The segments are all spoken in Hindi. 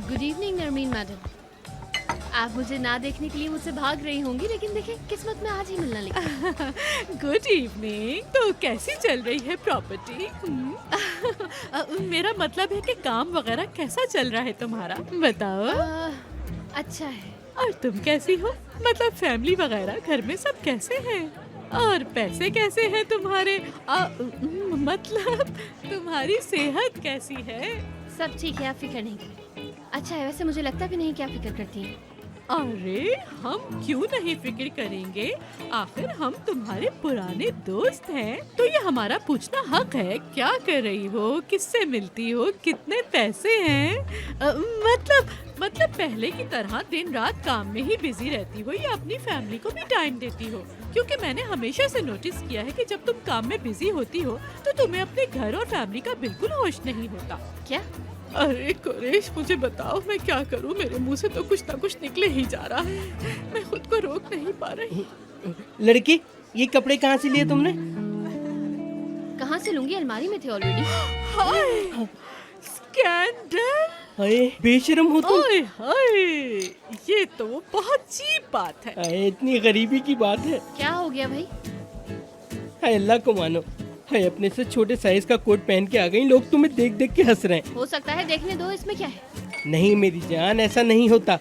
Good evening Narmeen madam. आप मुझे ना देखने के लिए मुझसे भाग रही होंगी, लेकिन देखें किस्मत में आज ही मिलना लिखा। Good evening. तो कैसी चल रही है प्रॉपर्टी? मेरा मतलब है कि काम वगैरह कैसा चल रहा है तुम्हारा, बताओ। अच्छा है। और तुम कैसी हो? मतलब फैमिली वगैरह घर में सब कैसे हैं? और पैसे कैसे हैं तुम्हारे? मतलब तुम्हारी सेहत कैसी है? सब ठीक है, आप फिक्र नहीं करें। अच्छा है, वैसे मुझे लगता भी नहीं कि आप फिक्र करती हैं। अरे हम क्यों नहीं फिक्र करेंगे, आखिर हम तुम्हारे पुराने दोस्त हैं। तो ये हमारा पूछना हक है, क्या कर रही हो, किससे मिलती हो, कितने पैसे हैं। मतलब पहले की तरह दिन रात काम में ही बिजी रहती हो या अपनी फैमिली को भी टाइम देती हो? क्योंकि मैंने हमेशा से नोटिस किया है कि जब तुम काम में बिजी होती हो तो तुम्हें अपने घर और फैमिली का बिल्कुल होश नहीं होता। क्या? अरे कुरैश, मुझे बताओ मैं क्या करूं, मेरे मुंह से तो कुछ ना कुछ निकले ही जा रहा है, मैं खुद को रोक नहीं पा रही। लड़की, ये कपड़े कहाँ से लिए तुमने? कहाँ से लूंगी, अलमारी में थे ऑलरेडी। हाय स्कैंडल! अरे बेशरम हो तुम। ओए हाय, ये तो बहुत चीप बात है। अरे इतनी गरीबी की बात है। क्या हो गया भाई? हाय अल्लाह को मानो, हाय अपने से छोटे साइज का कोट पहन के आ गई, लोग तुम्हें देख देख के हंस रहे हैं। हो सकता है, देखने दो, इसमें क्या है। नहीं मेरी जान, ऐसा नहीं होता।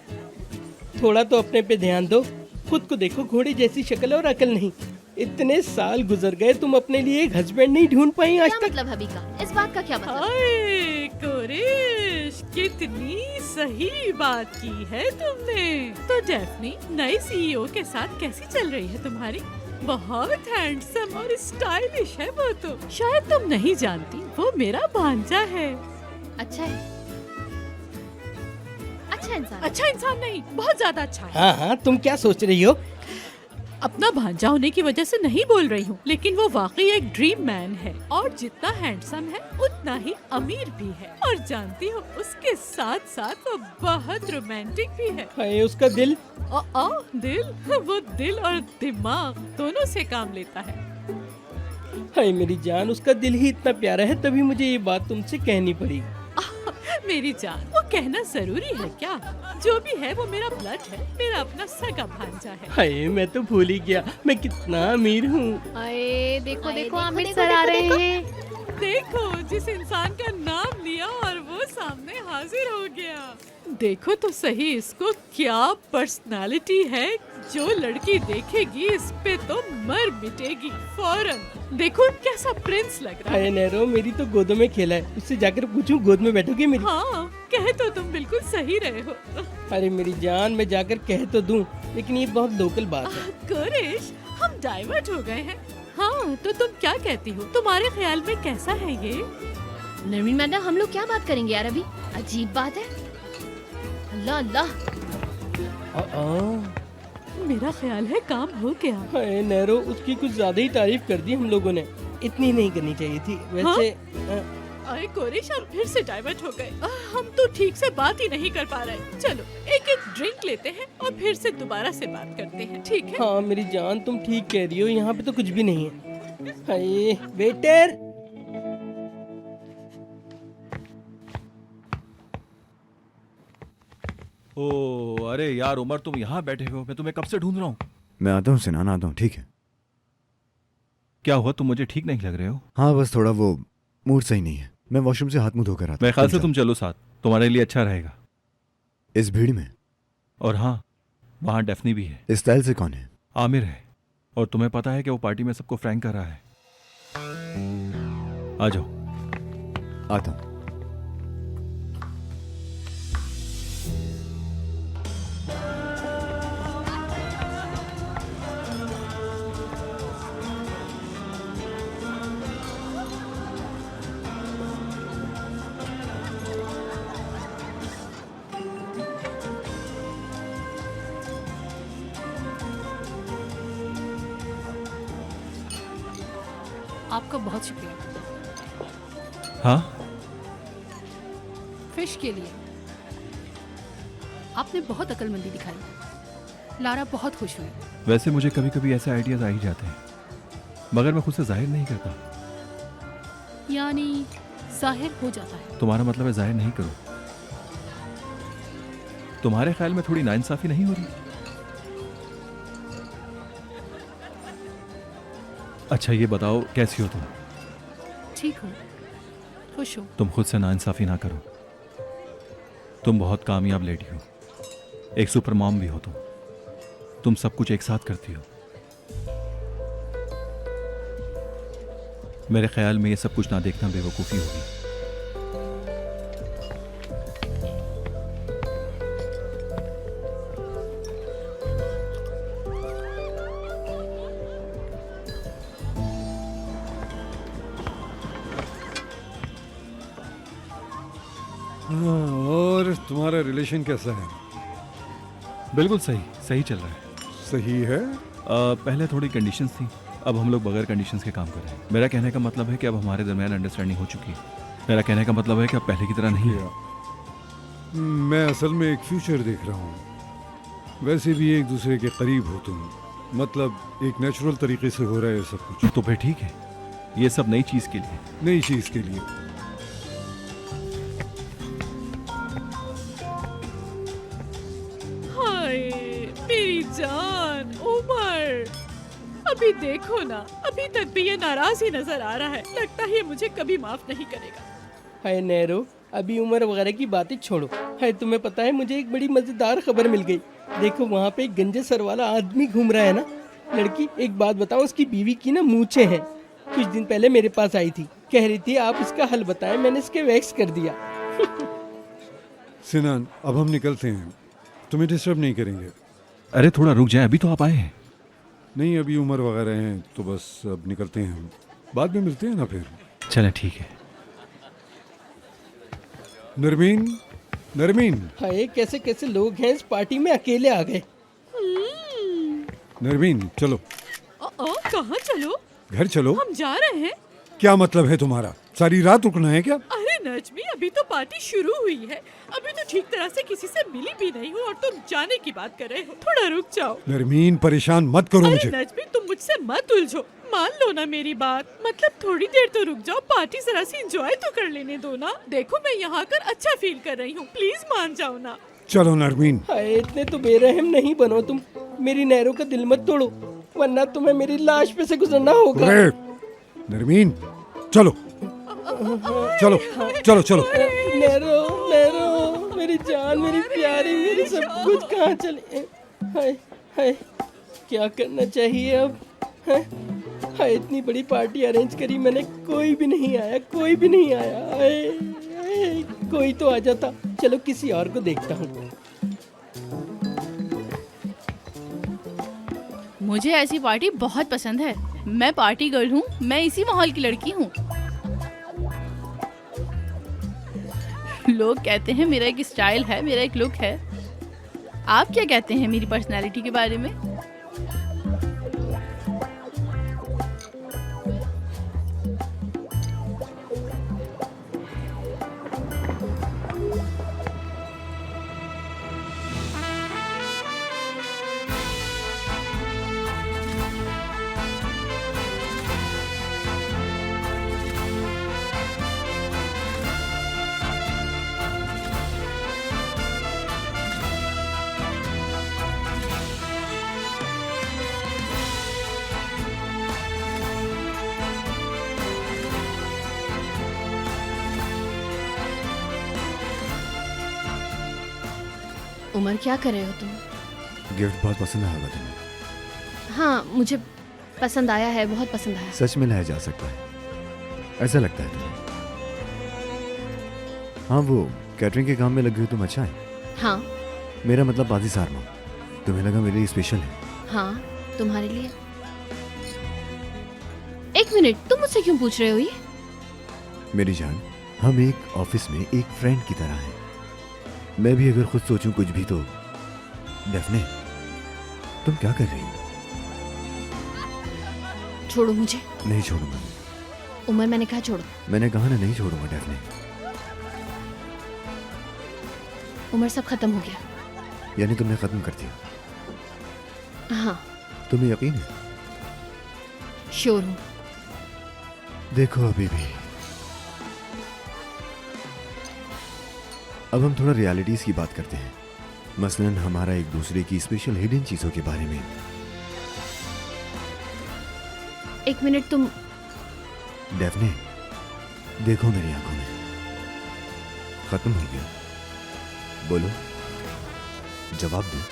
थोड़ा तो अपने पे ध्यान दो, खुद को देखो, घोड़े जैसी शक्ल और अकल नहीं। इतने साल गुजर गए, तुम अपने लिए एक हस्बैंड नहीं ढूंढ पाई आज क्या तक। मतलब हबी का? इस बात का क्या मतलब? हाय कुरैश, कितनी सही बात की है तुमने। तो डेफनी नई सीईओ के साथ कैसी चल रही है तुम्हारी? बहुत हैंडसम और स्टाइलिश है वो तो। शायद तुम नहीं जानती, वो मेरा भांजा है। अच्छा है, अच्छा इंसान। अच्छा इंसान नहीं, बहुत ज्यादा अच्छा है। हाँ हाँ, तुम क्या सोच रही हो? अपना भांजा होने की वजह से नहीं बोल रही हूँ, लेकिन वो वाकई एक ड्रीम मैन है और जितना हैंडसम है उतना ही अमीर भी है। और जानती हो, उसके साथ साथ वो बहुत रोमांटिक भी है। हाय उसका दिल। दिल, वो दिल और दिमाग दोनों से काम लेता है। हाय मेरी जान, उसका दिल ही इतना प्यारा है, तभी मुझे ये बात तुमसे कहनी पड़ी। मेरी जान, वो कहना जरूरी है क्या? जो भी है वो मेरा ब्लड है, मेरा अपना सगा भांजा है। हाय मैं तो भूल ही गया, मैं कितना अमीर हूँ। अरे देखो अरे देखो, देखो, आमिर देखो, सर आ देखो, रहे देखो। हैं। देखो, जिस इंसान का नाम लिया और वो सामने हाजिर हो गया। देखो तो सही, इसको क्या पर्सनालिटी है। जो लड़की देखेगी इस पे तो मर मिटेगी फौरन। देखो कैसा प्रिंस लग रहा है। हाय नैरो, मेरी तो गोदों में खेला है, उससे जाकर पूछूं गोद में बैठोगी मेरी? हाँ, कहे तो तुम बिल्कुल सही रहे हो। अरे मेरी जान, मैं जाकर कह तो दूं, लेकिन ये बहुत लोकल बात है। कुरैश, हम डाइवर्ट हो गए हैं। हाँ, तो तुम क्या कहती हो, तुम्हारे ख्याल में कैसा है ये? नरमीन मैडम, हम लोग क्या बात करेंगे यार, अभी अजीब बात है। अल्लाह अल्लाह। मेरा ख्याल है काम हो गया। हाय नैरो, उसकी कुछ ज्यादा ही तारीफ कर दी हम लोगों ने, इतनी नहीं करनी चाहिए थी वैसे। अरे कुरैश, हम फिर से डाइवर्ट हो गए। हम तो ठीक से बात ही नहीं कर पा रहे। चलो एक एक ड्रिंक लेते हैं और फिर से दोबारा से बात करते हैं, ठीक है? हाँ मेरी जान, तुम ठीक कह रही हो, यहाँ पे तो कुछ भी नहीं है। हाय वेटर। ओ अरे यार उमर, तुम यहाँ बैठे हो, मैं तुम्हें कब से ढूंढ रहा हूँ। मैं आता हूँ सिनान, आता हूँ, ठीक है। क्या हुआ, तुम मुझे ठीक नहीं लग रहे हो? हाँ बस थोड़ा वो मूड सही नहीं है। मैं वॉशरूम से हाथ मुंह धोकर आता हूँ। मेरे ख्याल से जाओ। तुम चलो साथ, तुम्हारे लिए अच्छा रहेगा। इस भीड़ में? और हाँ, वहाँ डेफनी भी है। इस स्टाइल से कौन है? आमिर है, और तुम्हें पता है कि वो पार्टी में सबको फ्रैंक कर रहा है। आ जाओ। आता हूँ। आपका बहुत शुक्रिया हाँ, फिश के लिए। आपने बहुत अक्लमंदी दिखाई। लारा बहुत खुश हुई। वैसे मुझे कभी कभी ऐसे आइडियाज आ ही जाते हैं, मगर मैं खुद से जाहिर नहीं करता। यानी जाहिर हो जाता है। तुम्हारा मतलब है जाहिर नहीं करो। तुम्हारे ख्याल में थोड़ी नाइंसाफी नहीं हो रही? अच्छा ये बताओ, कैसी हो तुम? ठीक हूँ, खुश हूँ। तुम खुद से नाइंसाफी ना करो। तुम बहुत कामयाब लेडी हो, एक सुपर मॉम भी हो तुम सब कुछ एक साथ करती हो। मेरे ख्याल में ये सब कुछ ना देखना बेवकूफ़ी होगी। और तुम्हारा रिलेशन कैसा है? बिल्कुल सही चल रहा है। सही है। पहले थोड़ी कंडीशंस थी, अब हम लोग बगैर कंडीशंस के काम कर रहे हैं। मेरा कहने का मतलब है कि अब हमारे दरमियान अंडरस्टैंडिंग हो चुकी है। मेरा कहने का मतलब है कि अब पहले की तरह नहीं है। मैं असल में एक फ्यूचर देख रहा हूँ। वैसे भी एक दूसरे के करीब हो तुम, मतलब एक नेचुरल तरीके से हो रहा है सब कुछ। तो फिर ठीक है, ये सब नई चीज़ के लिए। नई चीज़ के लिए। हाय मेरी जान उमर, अभी देखो ना, अभी तक भी ये नाराज ही नजर आ रहा है। लगता है ये मुझे कभी माफ नहीं करेगा। हाय नैरो, अभी उम्र वगैरह की बातें छोड़ो। हाय तुम्हें पता है मुझे एक बड़ी मजेदार खबर मिल गई। देखो वहाँ पे एक गंजे सर वाला आदमी घूम रहा है ना। लड़की, एक बात बताऊं, उसकी बीवी की ना मूंछें हैं। कुछ दिन पहले मेरे पास आई थी, कह रही थी आप इसका हल बताएं, मैंने इसके वैक्स कर दिया। सिनान, अब हम निकलते हैं, तुम्हें डिस्टर्ब नहीं करेंगे। अरे थोड़ा रुक जाए, अभी तो आप आए हैं। नहीं, अभी उम्र वगैरह हैं तो बस अब निकलते हैं हम, बाद में मिलते हैं ना फिर। चले ठीक है। नरमीन, हाय कैसे कैसे लोग हैं इस पार्टी में, अकेले आ गए। नरमीन चलो। कहाँ चलो? घर चलो। हम जा रहे हैं। क्या मतलब है तुम्हारा? सारी रात रुकना है क्या? अरे नजमी, अभी तो पार्टी शुरू हुई है, अभी तो ठीक तरह से किसी से मिली भी नहीं हूँ और तुम जाने की बात कर रहे हो। थोड़ा रुक जाओ। नरमीन परेशान मत करो अरे मुझे। नजमी, तुम मुझसे मत उलझो, मान लो ना मेरी बात। मतलब थोड़ी देर तो रुक जाओ, पार्टी जरा सी एंजॉय तो कर लेने दो ना। देखो मैं यहाँ आकर अच्छा फील कर रही हूँ, प्लीज मान जाओ ना। चलो नरमीन। हाय इतने तो बेरहम नहीं बनो तुम, मेरी नैरो का दिल मत तोड़ो, वरना तुम्हें मेरी लाश पे से गुजरना होगा। नरमीन चलो चलो चलो चलो। नैरो नैरो मेरी जान, मेरी प्यारी, मेरी सब कुछ कहाँ चले? हाय हाय क्या करना चाहिए अब? हाय इतनी बड़ी पार्टी अरेंज करी मैंने, कोई भी नहीं आया, कोई भी नहीं आया। हाय हाय, कोई तो आ जाता। चलो किसी और को देखता हूँ। मुझे ऐसी पार्टी बहुत पसंद है। मैं पार्टी गर्ल हूँ, मैं इसी माहौल की लड़की हूँ। लोग कहते हैं मेरा एक स्टाइल है, मेरा एक लुक है। आप क्या कहते हैं मेरी पर्सनैलिटी के बारे में? उमर क्या कर रहे हो तुम? गिफ्ट बहुत पसंद आया होगा तुम्हें। हाँ मुझे पसंद आया है, बहुत पसंद आया। सच में लाया जा सकता है, ऐसा लगता है तुम्हें? हाँ वो कैटरिंग के काम में लगी हो तुम, अच्छा है। हाँ मेरा मतलब बाजी सारमा, तुम्हें लगा मेरे लिए स्पेशल है? हाँ तुम्हारे लिए। एक मिनट, तुम मुझसे क्यों पूछ रहे हो ये? मेरी जान, हम एक ऑफिस में एक फ्रेंड की तरह हैं। मैं भी अगर खुद सोचूं कुछ भी तो। डेफने, तुम क्या कर रही हो? छोड़ो मुझे। नहीं छोड़ूंगा। उमर मैंने कहा छोड़ो। मैंने कहा ना नहीं छोड़ूंगा डेफने। उमर सब खत्म हो गया। यानी तुमने खत्म कर दिया? हाँ तुम्हें यकीन है? श्योर हूँ। देखो अभी भी अब हम थोड़ा रियलिटीज की बात करते हैं। मसलन हमारा एक दूसरे की स्पेशल हिडन चीजों के बारे में। एक मिनट, तुम डेफने, देखो मेरी आंखों में, खत्म हो गया। बोलो, जवाब दो।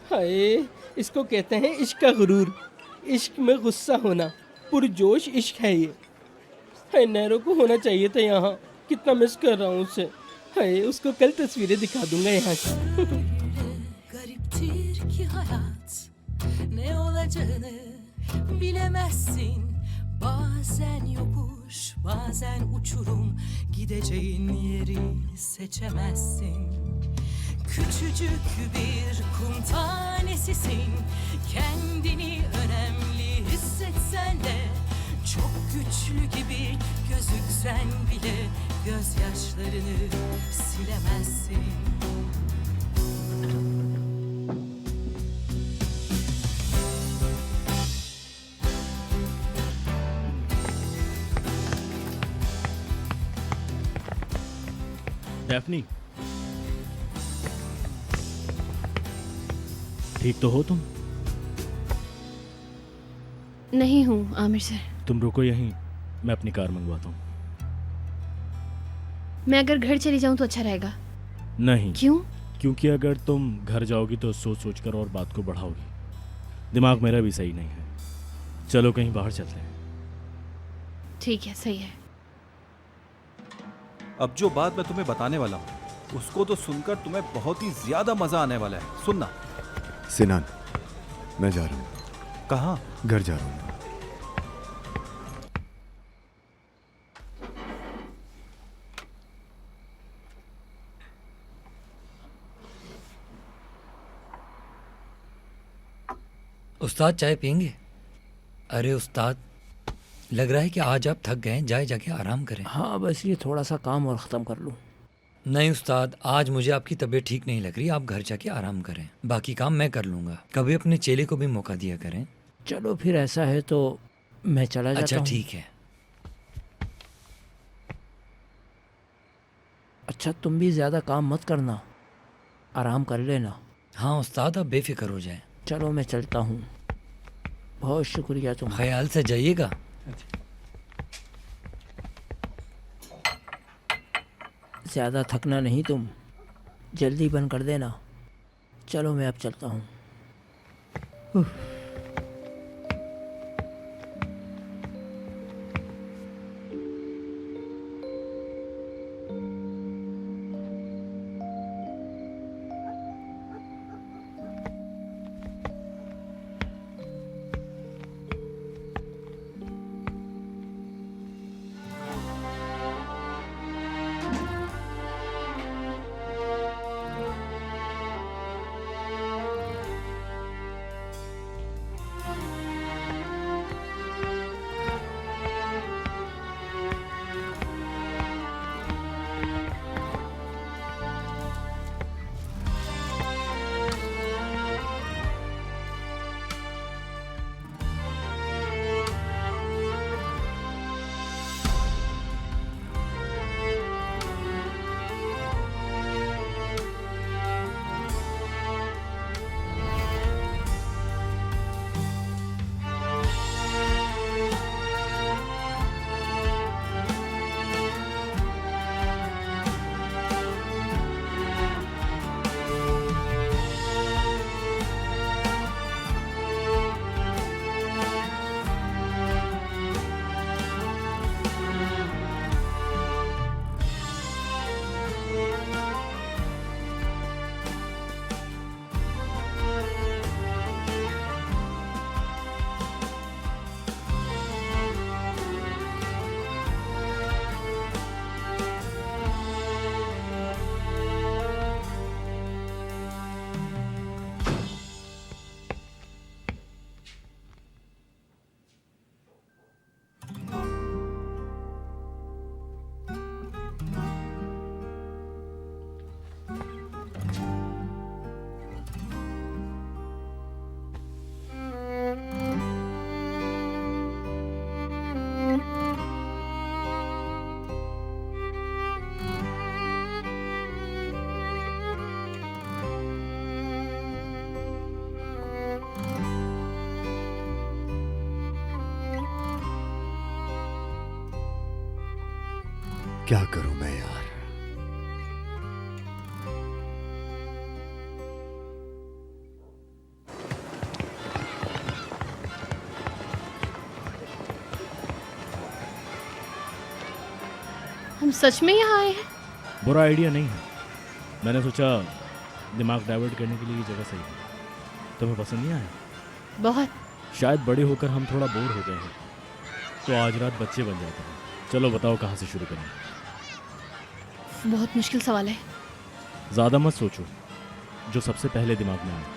हाय, इसको कहते हैं इश्क का गुरूर, इश्क में गुस्सा होना, पुरजोश इश्क है ये। हाय, नैरो को होना चाहिए था यहाँ, कितना मिस कर रहा हूँ उसे। हाय, उसको कल तस्वीरें दिखा दूंगा यहाँ की। Gariptir ki hayat, ne olacağını bilemezsin. Bazen yokuş, bazen uçurum, gideceğin yeri seçemezsin. Küçücük bir kum tanesisin, kendini önemli hissetsen de, çok güçlü gibi gözüksen bile gözyaşlarını silemezsin. Daphne, ठीक तो हो तुम? नहीं हूँ आमिर सर। तुम रुको यहीं, मैं अपनी कार मंगवाता हूँ। मैं अगर घर चली जाऊँ तो अच्छा रहेगा। नहीं, क्यों? क्योंकि अगर तुम घर जाओगी तो सोच सोच कर और बात को बढ़ाओगी। दिमाग मेरा भी सही नहीं है। चलो कहीं बाहर चलते हैं। ठीक है, सही है। अब जो बात मैं तुम्हें बताने वाला हूँ उसको तो सुनकर तुम्हें बहुत ही ज्यादा मजा आने वाला है। सुनना। सिनान, मैं जा रहा हूँ। कहाँ? घर जा रहा हूँ। उस्ताद चाय पियेंगे? अरे उस्ताद, लग रहा है कि आज आप थक गए, जाए जाके आराम करें। हाँ, बस ये थोड़ा सा काम और ख़त्म कर लूँ। नहीं उस्ताद, आज मुझे आपकी तबीयत ठीक नहीं लग रही, आप घर जाके आराम करें, बाकी काम मैं कर लूँगा। कभी अपने चेले को भी मौका दिया करें। चलो फिर ऐसा है तो मैं चला जाता अच्छा हूँ। ठीक है। अच्छा, तुम भी ज़्यादा काम मत करना, आराम कर लेना। हाँ उस्ताद, आप बेफिक्र हो जाएं। चलो मैं चलता हूँ, बहुत शुक्रिया तुम्हारा। ख्याल से जाइएगा। ज़्यादा थकना नहीं तुम, जल्दी बंद कर देना। चलो मैं अब चलता हूँ। क्या करूं मैं यार। हम सच में यहाँ आए हैं? बुरा आइडिया नहीं है, मैंने सोचा दिमाग डाइवर्ट करने के लिए ये जगह सही है। तुम्हें पसंद नहीं आया? बहुत। शायद बड़े होकर हम थोड़ा बोर हो गए हैं, तो आज रात बच्चे बन जाते हैं। चलो बताओ कहाँ से शुरू करें? बहुत मुश्किल सवाल है। ज़्यादा मत सोचो, जो सबसे पहले दिमाग में आए।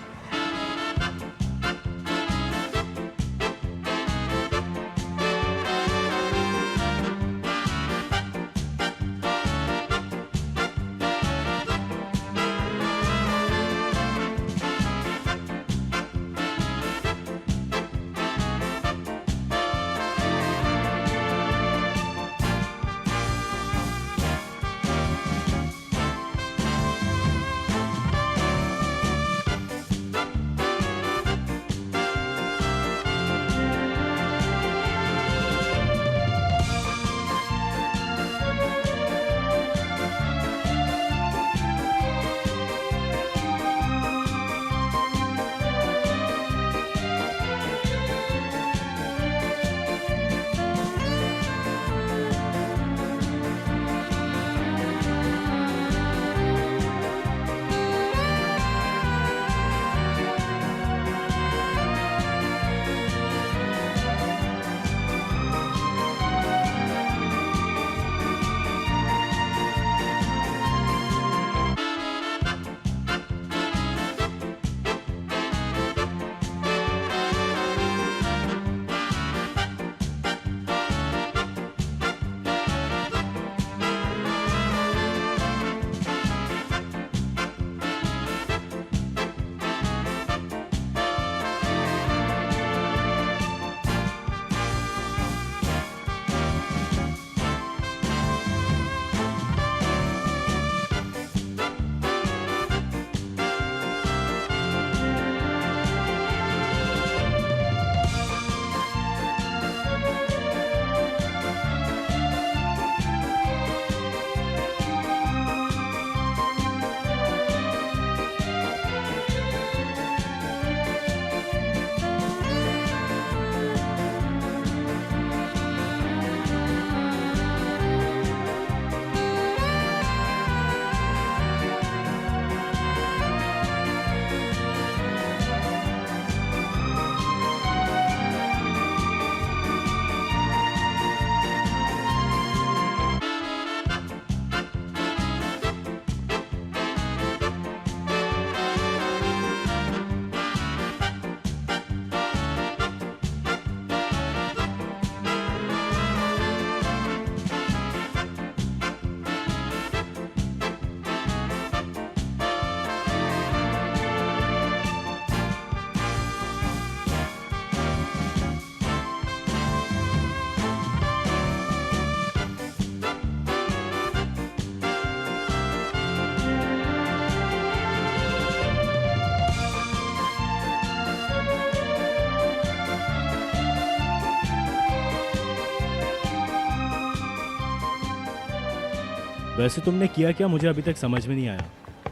वैसे तुमने किया क्या, मुझे अभी तक समझ में नहीं आया।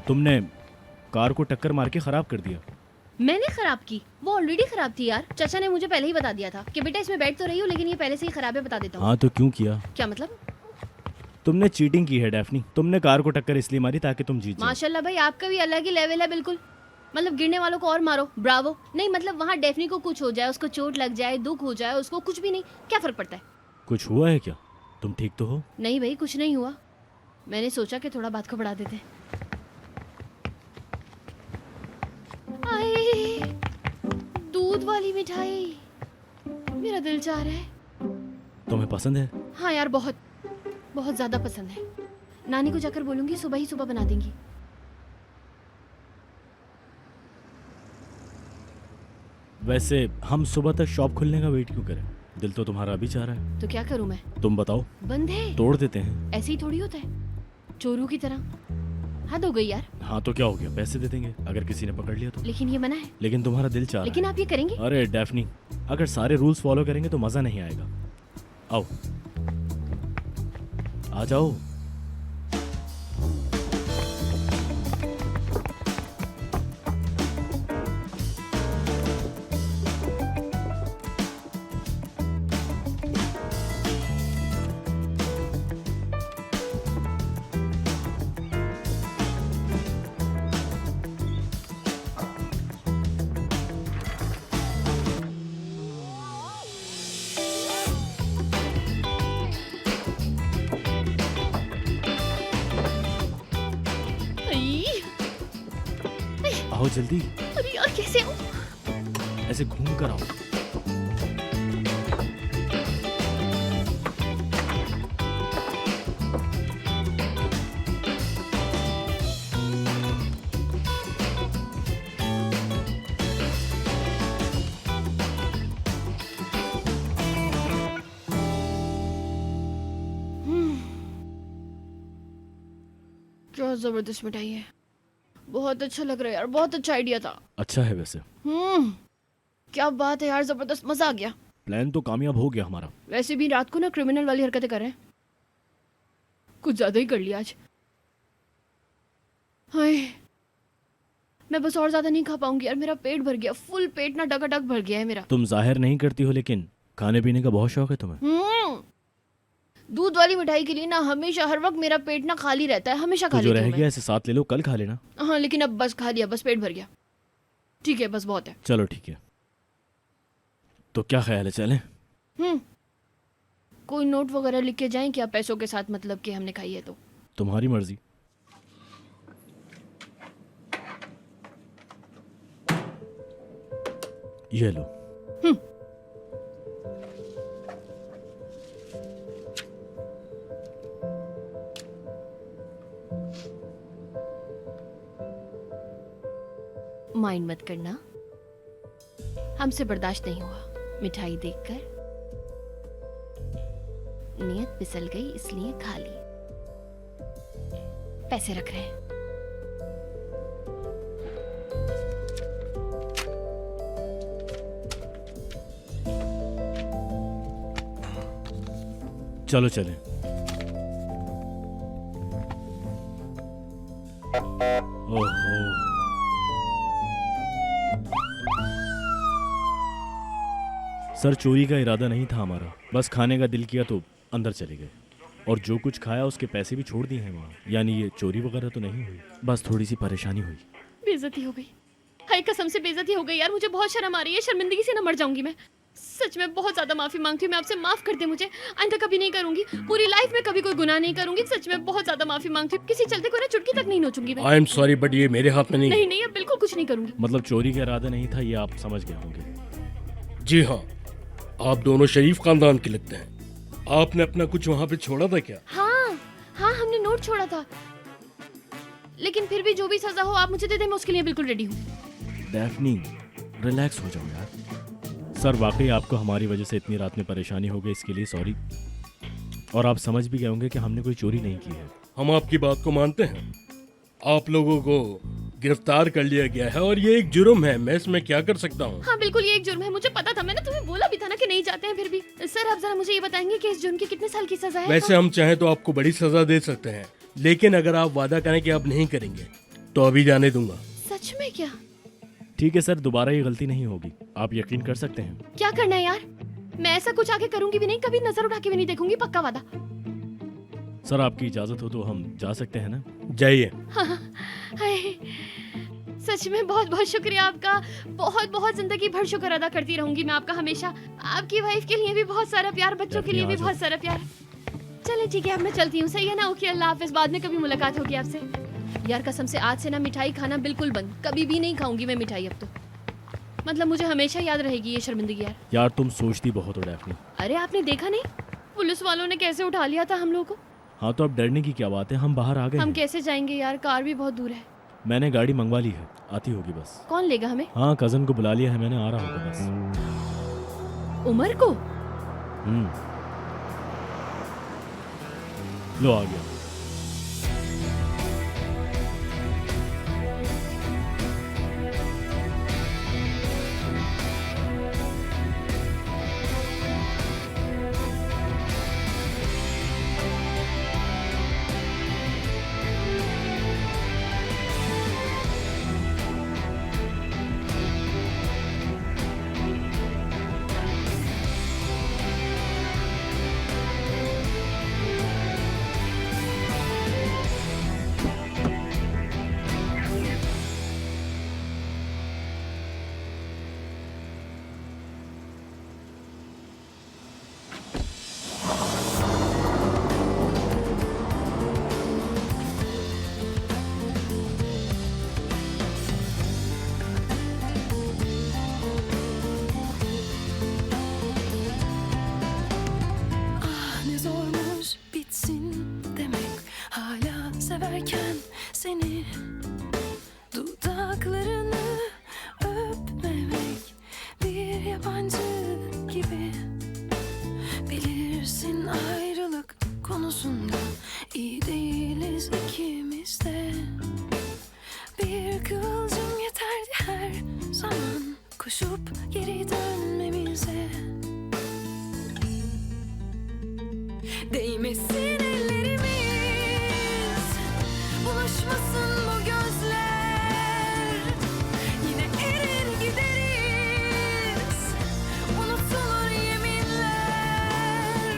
तुमने कार को टक्कर मार के खराब कर दिया। मैंने खराब की? वो ऑलरेडी खराब थी यार। चाचा ने मुझे पहले ही बता दिया था कि बेटा इसमें बैठ तो रही हो लेकिन ये पहले से ही खराब है, बता देता हूँ। हाँ तो क्यों किया? क्या मतलब? तुमने चीटिंग की है डैफ्नी। तुमने कार को टक्कर इसलिए मारी ताकि तुम जीत जाओ। माशाल्लाह भाई, आपका भी अलग ही लेवल है बिल्कुल। मतलब गिरने वालों को और मारो, ब्रावो। नहीं मतलब वहाँ डेफनी को कुछ हो जाए, उसको चोट लग जाए, दुख हो जाए, उसको कुछ भी नहीं, क्या फर्क पड़ता है? कुछ हुआ है क्या? तुम ठीक तो हो? नहीं भाई कुछ नहीं हुआ। मैंने सोचा कि थोड़ा बात को बढ़ा देते हैं। आए, दूध वाली मिठाई, मेरा दिल चाह रहा है। तुम्हें पसंद है? हाँ यार बहुत बहुत ज्यादा पसंद है। नानी को जाकर बोलूंगी सुबह ही सुबह बना देंगी। वैसे हम सुबह तक शॉप खुलने का वेट क्यों करें? दिल तो तुम्हारा अभी चाह रहा है। तो क्या करूं मैं? तुम बताओ। बंद है। तोड़ देते हैं। ऐसे ही थोड़ी होता है, चोरों की तरह। हद हो गई यार। हाँ तो क्या हो गया, पैसे दे देंगे अगर किसी ने पकड़ लिया तो। लेकिन ये मना है। लेकिन तुम्हारा दिल चाह रहा है। लेकिन आप ये करेंगे? अरे डैफ्नी, अगर सारे रूल्स फॉलो करेंगे तो मजा नहीं आएगा। आओ आ जाओ। आओ जल्दी, अरे यार कैसे आऊं? ऐसे घूम कर आओ। क्या जबरदस्त मिठाई है, बहुत अच्छा लग रहा है यार, बहुत अच्छा आइडिया था। अच्छा है वैसे, क्या बात है यार, जबरदस्त, मजा आ गया। प्लान तो कामयाब हो गया हमारा। वैसे भी रात को ना क्रिमिनल वाली हरकतें कर रहे हैं, कुछ ज्यादा ही कर लिया आज। हाय, मैं बस और ज्यादा नहीं खा पाऊंगी यार, मेरा पेट भर गया, फुल पेट ना डकाडक भर गया है मेरा। तुम जाहिर नहीं करती हो लेकिन खाने पीने का बहुत शौक है तुम्हें। दूध वाली मिठाई के लिए ना हमेशा हर वक्त मेरा पेट ना खाली रहता है, हमेशा तो खाली जो रहता रह है। गया ऐसे साथ ले लो, कल खा लेना। हाँ लेकिन अब बस खा लिया, बस पेट भर गया। ठीक है, बस बहुत है। चलो ठीक है, तो क्या ख्याल है, चलें? कोई नोट वगैरह लिख के जाएं क्या, पैसों के साथ, मतलब कि हमने खाई है तो? तुम्हारी मर्जी। ये लो। माइंड मत करना, हमसे बर्दाश्त नहीं हुआ मिठाई देखकर, नियत फिसल गई इसलिए खा ली। पैसे रख रहे हैं। चलो चलें। ओहो, सर चोरी का इरादा नहीं था हमारा, बस खाने का दिल किया तो अंदर चले गए, और जो कुछ खाया उसके पैसे भी छोड़ दिए हैं वहाँ। यानी ये चोरी वगैरह तो नहीं हुई, बस थोड़ी सी परेशानी हुई। बेइज्जती हो गई, हाय कसम से बेइज्जती हो गई यार, मुझे बहुत शर्म आ रही है, शर्मिंदगी से ना मर जाऊंगी मैं। सच में बहुत ज्यादा माफी मांगती हूँ मैं आपसे, माफ कर दे मुझे, आइंदा कभी नहीं करूंगी, पूरी लाइफ में कभी कोई गुनाह नहीं करूंगी। सच में बहुत ज्यादा माफी मांगती हूँ, किसी चलते कोई ना चुटकी तक नहीं नोचूंगी मैं। आई एम सॉरी बट ये मेरे हाथ में नहीं। नहीं नहीं, अब बिल्कुल कुछ नहीं करूंगी। मतलब चोरी का इरादा नहीं था, ये आप समझ गए होंगे। जी हाँ, आप दोनों शरीफ खानदान के लगते हैं। आपने अपना कुछ वहाँ पे छोड़ा था क्या? हाँ हाँ, हमने नोट छोड़ा था, लेकिन फिर भी जो भी सजा हो आप मुझे दे दे, मैं उसके लिए बिल्कुल रेडी हूँ। डैफ्नी रिलैक्स हो जाओ यार। सर वाकई आपको हमारी वजह से इतनी रात में परेशानी हो गई, इसके लिए सॉरी। और आप समझ भी गए होंगे कि हमने कोई चोरी नहीं की है। हम आपकी बात को मानते हैं। आप लोगों को गिरफ्तार कर लिया गया है और ये एक जुर्म है, मैं इसमें क्या कर सकता हूँ? हाँ बिल्कुल, ये एक जुर्म है, मुझे पता था, मैंने तुम्हें बोला भी था ना कि नहीं जाते हैं। फिर भी सर आप जरा मुझे ये बताएंगे कि इस जुर्म की कितने साल की सजा है? वैसे हम चाहें तो आपको बड़ी सजा दे सकते हैं, लेकिन अगर आप वादा करें कि आप नहीं करेंगे तो अभी जाने दूंगा। सच में क्या? ठीक है सर, दोबारा ये गलती नहीं होगी, आप यकीन कर सकते हैं। क्या करना है यार? मैं ऐसा कुछ आगे करूंगी भी नहीं, कभी नजर उठा के भी नहीं देखूंगी, पक्का वादा। सर आपकी इजाजत हो तो हम जा सकते हैं ना? जाइए। हाय, सच में बहुत बहुत शुक्रिया आपका, बहुत बहुत जिंदगी भर शुक्र अदा करती रहूंगी मैं आपका हमेशा। आपकी वाइफ के लिए भी बहुत सारा प्यार, बच्चों के लिए भी बहुत सारा प्यार। चले ठीक है, अब मैं चलती हूँ, सही है ना? ओके, अल्लाह हाफिज, बाद में कभी मुलाकात होगी आपसे। यार कसम से आज से ना मिठाई खाना बिल्कुल बंद, कभी भी नहीं खाऊंगी मैं मिठाई अब तो। मतलब मुझे हमेशा याद रहेगी ये शर्मिंदगी यार। यार तुम सोचती बहुत हो डैफ्नी। अरे आपने देखा नहीं पुलिस वालों ने कैसे उठा लिया था हम लोगों को? हाँ तो अब डरने की क्या बात है, हम बाहर आ गए हम हैं। कैसे जाएंगे यार, कार भी बहुत दूर है। मैंने गाड़ी मंगवा ली है, आती होगी बस। कौन लेगा हमें? हाँ कजन को बुला लिया है मैंने, आ रहा होगा बस। उमर को? लो आ गया। seni, dudaklarını öpmemek bir yabancı gibi. Bilirsin ayrılık konusunda iyi değiliz ikimiz de. Bir kıvılcım yeterdi her zaman koşup geri dönmemize. Değmesin ellerimiz, bulaşmasın bu gözler. Yine erir gideriz, unutulur yeminler.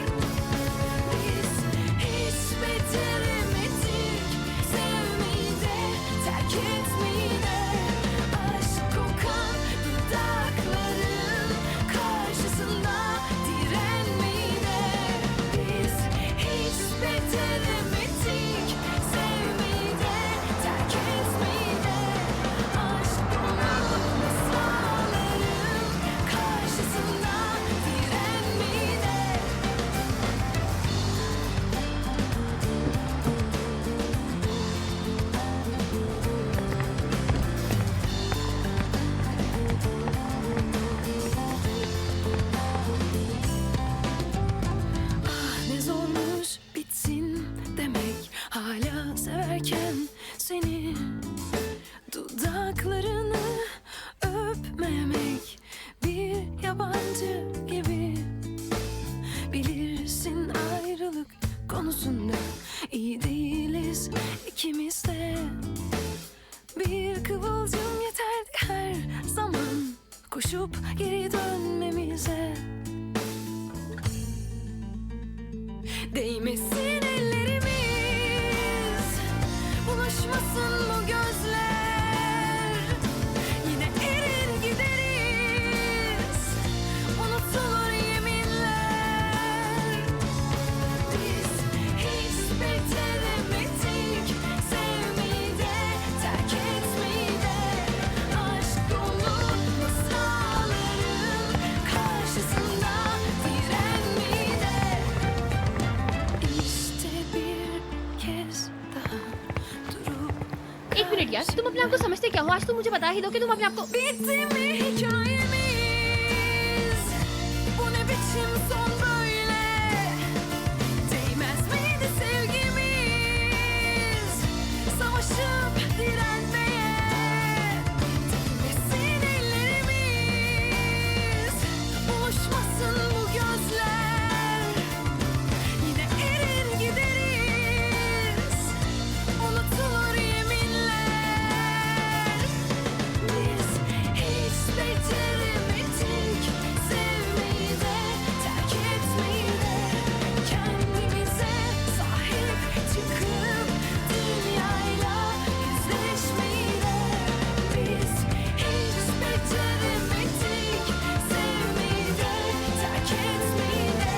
Biz hiç beceremedik sevmeyi de terk etmeyi de. Aşk kokan dudakların karşısında direnmeyi de. Biz hiç beceremedik sevmeyi de terk etmeyi de. Aşk kokan mısraların karşısında direnmeyi de. Ah ne zormuş bitsin demek hala severken seni, dudaklarını öpmemek bir yabancı gibi. Bilirsin ayrılık konusunda iyi değiliz ikimiz de. Bir kıvılcım yeterdi her zaman koşup geri dönmemize. Değmesin ellerimiz, bulaşmasın bu gözler. Yine erir gideriz, unutulur yeminler. Biz hiç beceremedik sevmeyi de terk etmeyi de. Aşk dolu mısraların karşısında direnmeyi de. İşte bir kez daha durup एक मिनट यार, तुम अपने आप को समझते क्या हो? आज तुम मुझे बता ही दो कि तुम अपने आप को bitti mi hikayemiz? Bu ne biçim son böyle? Değmez miydi sevgimiz? Savaşıp direnmeye. Değmesin ellerimiz, buluşmasın bu gözler. Yine erir gideriz, unutulur yeminler. Biz hiç beceremedik sevmeyi de terk etmeyi de. Kendimize sahip çıkıp dünyayla yüzleşmeyi de. Biz hiç beceremedik sevmeyi de terk etmeyi de.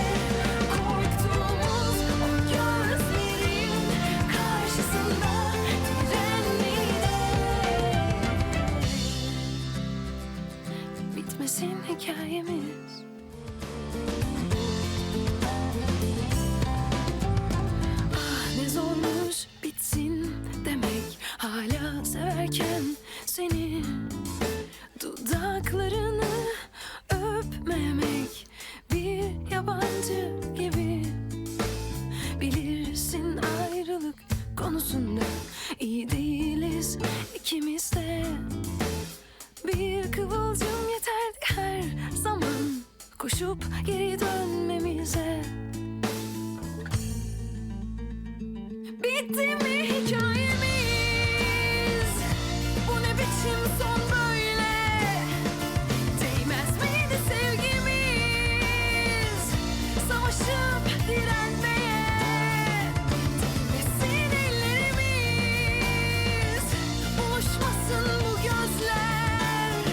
Korktuğumuz o gözlerin karşısında direnmeyi de. Bitmesin hikayemiz. Ah ne zormuş bitsin demek hala severken seni, dudaklarını öpmemek bir yabancı gibi. Bilirsin ayrılık konusunda iyi değiliz ikimiz de. Bir kıvılcım yeterdi her zaman koşup geri dönmemize. Bitti mi hikayemiz? Bu ne biçim son böyle? Değmez miydi sevgimiz? Savaşıp direnmeye. Değmesin ellerimiz, buluşmasın bu gözler.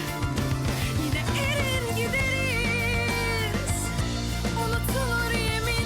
Yine erir gideriz, unutulur yeminler.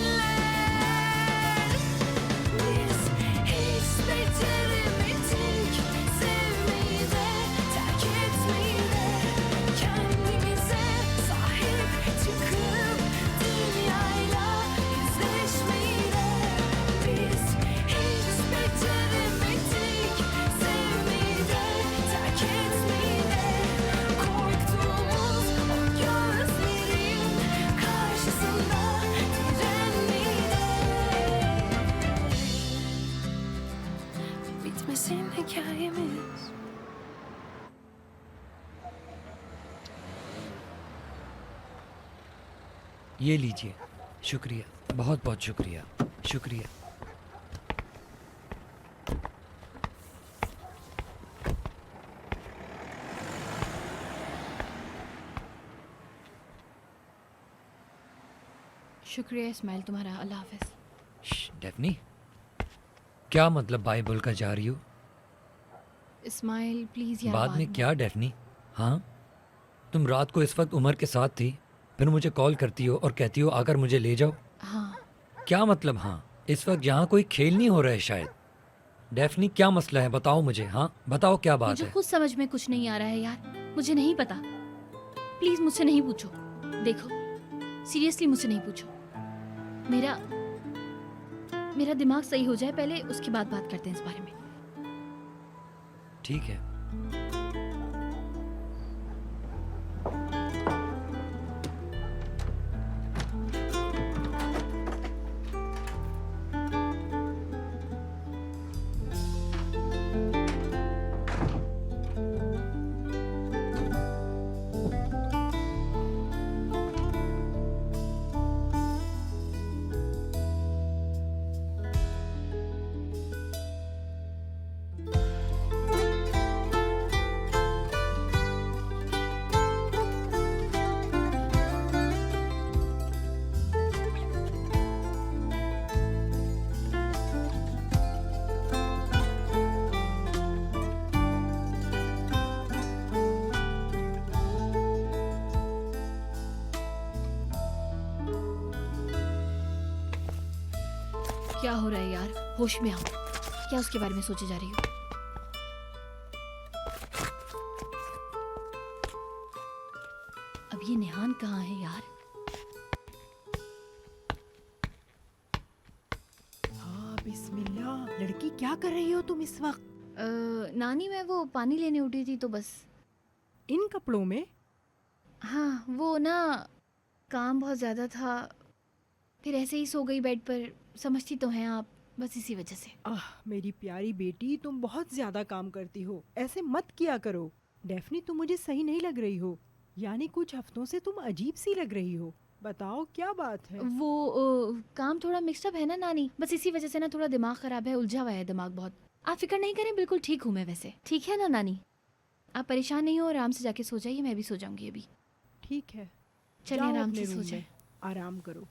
Gitmesin hikayemiz. ये लीजिए, शुक्रिया, बहुत बहुत शुक्रिया, शुक्रिया। शुक्रिया इस्माइल तुम्हारा। अल्लाह हाफिज। डेफनी, क्या मतलब बाय बोल कर जा रही हो? इस्माइल प्लीज यार। बाद में क्या डेफनी? हाँ, तुम रात को इस वक्त उमर के साथ थी, फिर मुझे कॉल करती हो और कहती हो आकर मुझे ले जाओ। हाँ क्या मतलब? हाँ, इस वक्त यहाँ कोई खेल नहीं हो रहा है शायद। डेफनी, क्या मसला है? बताओ मुझे। हाँ बताओ, क्या बात मुझे है? खुद समझ में कुछ नहीं आ रहा है यार, मुझे नहीं पता। प्लीज मुझसे नहीं पूछो। देखो सीरियसली मुझसे नहीं पूछो। मेरा दिमाग सही हो जाए पहले, उसके बाद बात करते हैं इस बारे में। ठीक है। क्या हो रहा है यार? होश में आओ। क्या उसके बारे में सोचे जा रही हो? अब ये निहान कहाँ है यार? हाँ बिस्मिल्लाह। लड़की क्या कर रही हो तुम इस वक्त? नानी मैं वो पानी लेने उठी थी तो बस। इन कपड़ों में? हाँ वो ना काम बहुत ज़्यादा था, फिर ऐसे ही सो गई बेड पर। समझती तो हैं आप, बस इसी वजह से। मेरी प्यारी बेटी, तुम बहुत ज्यादा काम करती हो, ऐसे मत किया करो। डेफनी तुम मुझे सही नहीं लग रही हो, यानी कुछ हफ्तों से तुम अजीब सी लग रही हो। बताओ क्या बात है? वो काम थोड़ा मिक्सअप है ना नानी, बस इसी वजह से ना थोड़ा दिमाग खराब है, उलझा हुआ है दिमाग बहुत। आप फिक्र नहीं करें, बिल्कुल ठीक हूँ मैं वैसे। ठीक है ना नानी? आप परेशान नहीं हो, आराम से जाके सो जाइए, मैं भी सो जाऊंगी अभी। ठीक है, चलिए जाओ आराम अपने से सो रूम जाए। में, आराम करो।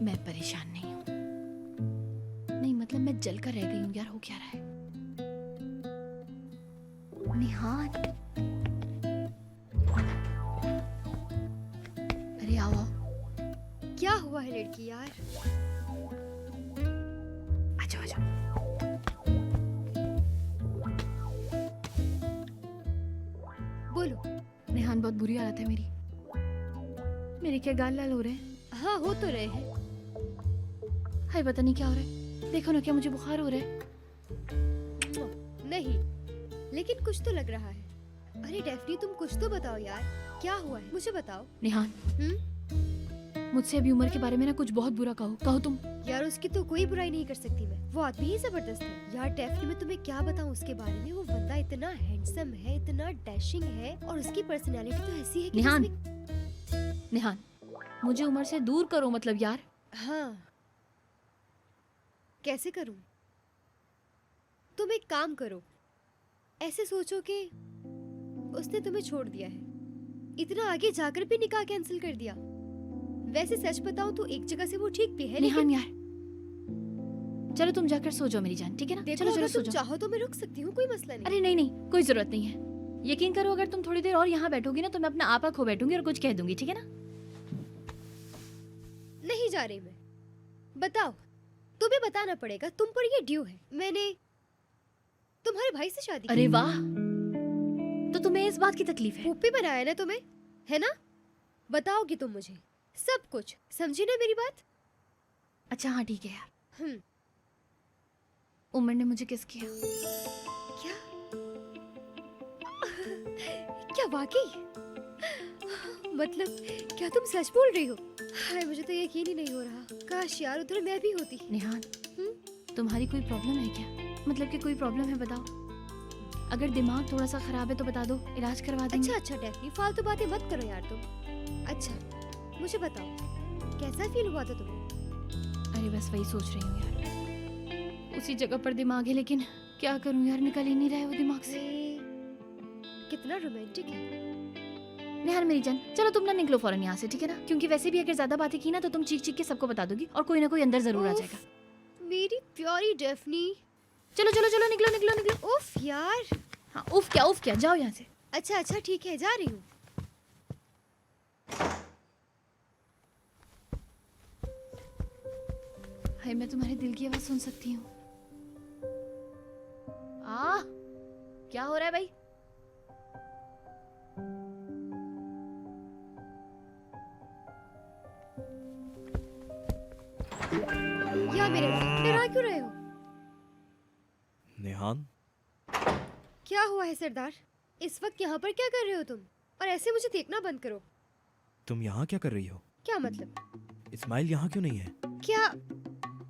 मैं परेशान नहीं हूँ। नहीं मतलब मैं जल कर रह गई हूँ यार। हो क्या रहा है? निहान, अरे आओ आओ। क्या हुआ है लड़की यार? आजाओ आजाओ। बोलो। निहान बहुत बुरी हालत है मेरी। मेरे क्या गाल लाल हो रहे हैं? हाँ हो तो रहे हैं। हाय पता नहीं क्या हो रहा है। देखो ना, क्या मुझे बुखार हो रहा है? नहीं, लेकिन कुछ तो लग रहा है। अरे डेफनी तुम कुछ तो बताओ यार, क्या हुआ है? मुझे बताओ। निहान, मुझसे अभी उमर के बारे में ना कुछ बहुत बुरा कहो तुम। यार उसकी तो कोई बुराई नहीं कर सकती मैं, वो आदमी ही जबरदस्त है। यार डेफनी मैं तुम्हें क्या बताऊं उसके बारे में। वो बंदा इतना हैंडसम है, इतना डैशिंग है, और उसकी पर्सनालिटी तो ऐसी है कि निहान, निहान मुझे उमर से दूर करो मतलब यार। हाँ कैसे करूं? तुम एक काम करो, ऐसे सोचो कि उसने तुम्हें छोड़ दिया है, इतना आगे जाकर भी निकाह कैंसिल कर दिया। वैसे सच बताऊं तो एक जगह से वो ठीक भी है। निहान यार, चलो तुम जाकर सो जाओ मेरी जान, ठीक है ना? देखो, चलो अगर चलो सो तुम जाओ। चाहो तो मैं रुक सकती हूँ, कोई मसला नहीं। अरे नहीं नहीं, कोई जरूरत नहीं है। यकीन करो, अगर तुम थोड़ी देर और यहाँ बैठोगी ना तो मैं अपना आपा खो बैठूंगी और कुछ कह दूंगी, ठीक है ना? नहीं जा रही मैं। बताओ, तुम्हें बताना पड़ेगा, तुम पर ये ड्यू है। मैंने तुम्हारे भाई से शादी की। अरे वाह, तो तुम्हें इस बात की तकलीफ है? पुप्पी बनाया ना तुम्हें, है ना? बताओगी तुम मुझे सब कुछ, समझी ना मेरी बात? अच्छा हाँ ठीक है यार। उमर ने मुझे किस किया। क्या वाकई? मतलब क्या तुम सच बोल रही हो? हाय, मुझे तो यकीन ही नहीं हो रहा। काश यार उधर मैं भी होती। नेहान, तुम्हारी कोई प्रॉब्लम है क्या? मतलब कि कोई प्रॉब्लम है, बताओ। अगर दिमाग थोड़ा सा खराब है तो बता दो, इलाज करवा देंगे। अच्छा डेफनी, फालतू बातें मत करो यार तुम। अच्छा मुझे बताओ, कैसा फील हुआ था तुम्हें? अरे बस वही सोच रही हूँ यार, उसी जगह पर दिमाग है, लेकिन क्या करूँ यार, निकल ही नहीं रहा है वो दिमाग से। कितना रोमांटिक है। नेहान मेरी जान, चलो तुम ना निकलो फौरन यहाँ से, ठीक है ना? क्योंकि वैसे भी अगर ज्यादा बातें की ना तो तुम चीख चीख के सबको बता दोगी और कोई ना कोई अंदर जरूर आ जाएगा। मेरी प्यारी डेफनी। चलो चलो चलो, निकलो निकलो निकलो। उफ यार। हाँ उफ क्या, जाओ यहाँ से। अच्छा ठीक है, जा रही हूँ। हाय, मैं तुम्हारे दिल की आवाज सुन सकती हूँ। क्या हो रहा है भाई? या मेरे डरा क्यों रहे हो? नेहान, क्या हुआ है सरदार? इस वक्त यहाँ पर क्या कर रहे हो तुम? और ऐसे मुझे देखना बंद करो। तुम यहाँ क्या कर रही हो? क्या मतलब? इस्माइल यहाँ क्यों नहीं है?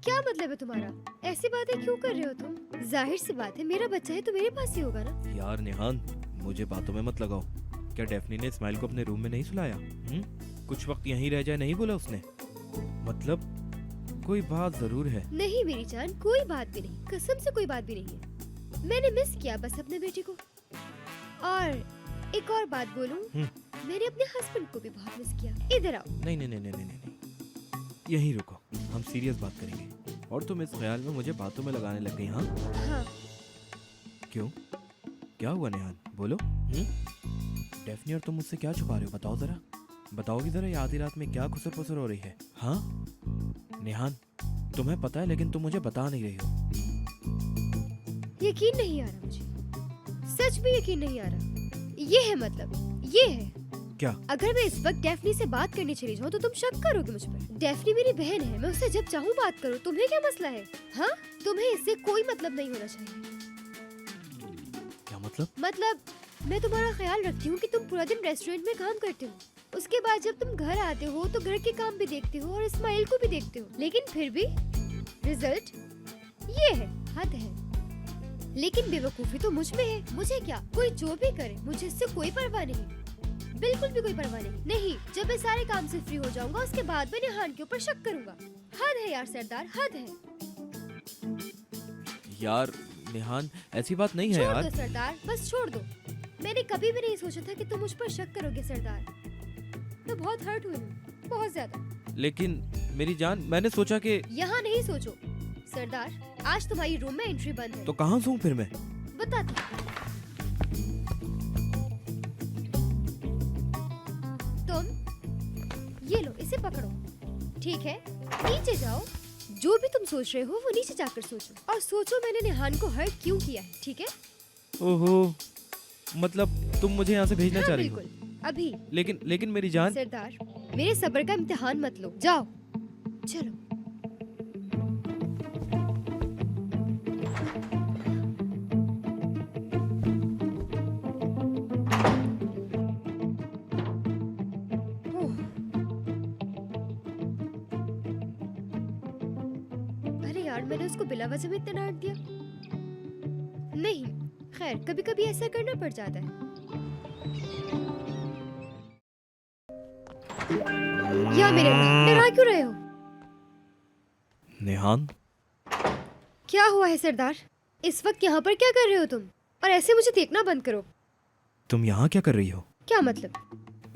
क्या मतलब है तुम्हारा? ऐसी बातें क्यों कर रहे हो तुम? जाहिर सी बात है, मेरा बच्चा है तो मेरे पास ही होगा ना। यार नेहान, मुझे बातों में मत लगाओ। क्या डेफनी ने इस्माइल को अपने रूम में नहीं सुलाया? कुछ वक्त यहीं रह जाए नहीं बोला उसने? मतलब कोई बात जरूर है। नहीं मेरी जान, कोई बात भी नहीं, कसम से कोई बात भी नहीं है। मैंने मिस किया बस अपने बेटे को। और एक और बात बोलूं, मैंने अपने हस्बैंड को भी बहुत मिस किया। इधर आओ। नहीं, यहीं रुको, हम सीरियस बात करेंगे। और तुम इस ख्याल में मुझे बातों में लगाने लग गई? हाँ। क्यों? क्या हुआ नेहान, बोलो। डेफनी और तुम मुझसे क्या छुपा रहे हो? बताओ जरा, बताओगी जरा, ये आधी रात में क्या खुसर पुसर हो रही है? हाँ नेहान, तुम्हें पता है लेकिन तुम मुझे बता नहीं रही हो। यकीन नहीं आ रहा मुझे, सच में यकीन नहीं आ रहा। ये है मतलब, ये है क्या? अगर मैं इस वक्त डेफनी से बात करने चली जाऊँ तो तुम शक करोगे मुझ पर। डेफनी मेरी बहन है, मैं उससे जब चाहूँ बात करूँ। तुम्हें क्या मसला है? हाँ, तुम्हें इससे कोई मतलब नहीं होना चाहिए। क्या मतलब? मतलब मैं तुम्हारा ख्याल रखती हूँ कि तुम पूरा दिन रेस्टोरेंट में काम करते हो, उसके बाद जब तुम घर आते हो तो घर के काम भी देखते हो और इस्माइल को भी देखते हो, लेकिन फिर भी रिजल्ट ये है। हद है। लेकिन बेवकूफी तो मुझ में है। मुझे क्या, कोई जो भी करे मुझे इससे कोई परवाह नहीं, बिल्कुल भी कोई परवाह नहीं। जब मैं सारे काम से फ्री हो जाऊंगा उसके बाद मैं नेहान के ऊपर शक करूंगा। हद है यार सरदार, हद है। यार नेहान, ऐसी बात नहीं है छोड़ यार। दो सरदार, बस छोड़ दो। मैंने कभी भी नहीं सोचा था कि तुम मुझ पर शक करोगे सरदार। मैं बहुत हर्ट हुई हूँ, बहुत ज्यादा। लेकिन मेरी जान, मैंने सोचा कि यहाँ नहीं सोचो सरदार, आज तुम्हारी रूम में एंट्री बंद है। तो कहाँ सोऊं फिर मैं? बताती। तुम ये लो, इसे पकड़ो, ठीक है? नीचे जाओ, जो भी तुम सोच रहे हो वो नीचे जाकर सोचो, और सोचो मैंने नेहान को हर्ट क्यों किया है, ठीक है? ओहो, मतलब तुम मुझे यहाँ से भेजना चाह रही हो? अभी। लेकिन मेरी जान। सरदार, मेरे सब्र का इम्तिहान मत लो, जाओ चलो। अरे यार, मैंने उसको बिला वजह में इतना डांट दिया। नहीं, खैर कभी कभी ऐसा करना पड़ जाता है। या मेरे डरा क्यों रहे हो? नेहान, क्या हुआ है सरदार? इस वक्त यहाँ पर क्या कर रहे हो तुम? और ऐसे मुझे देखना बंद करो। तुम यहाँ क्या कर रही हो? क्या मतलब?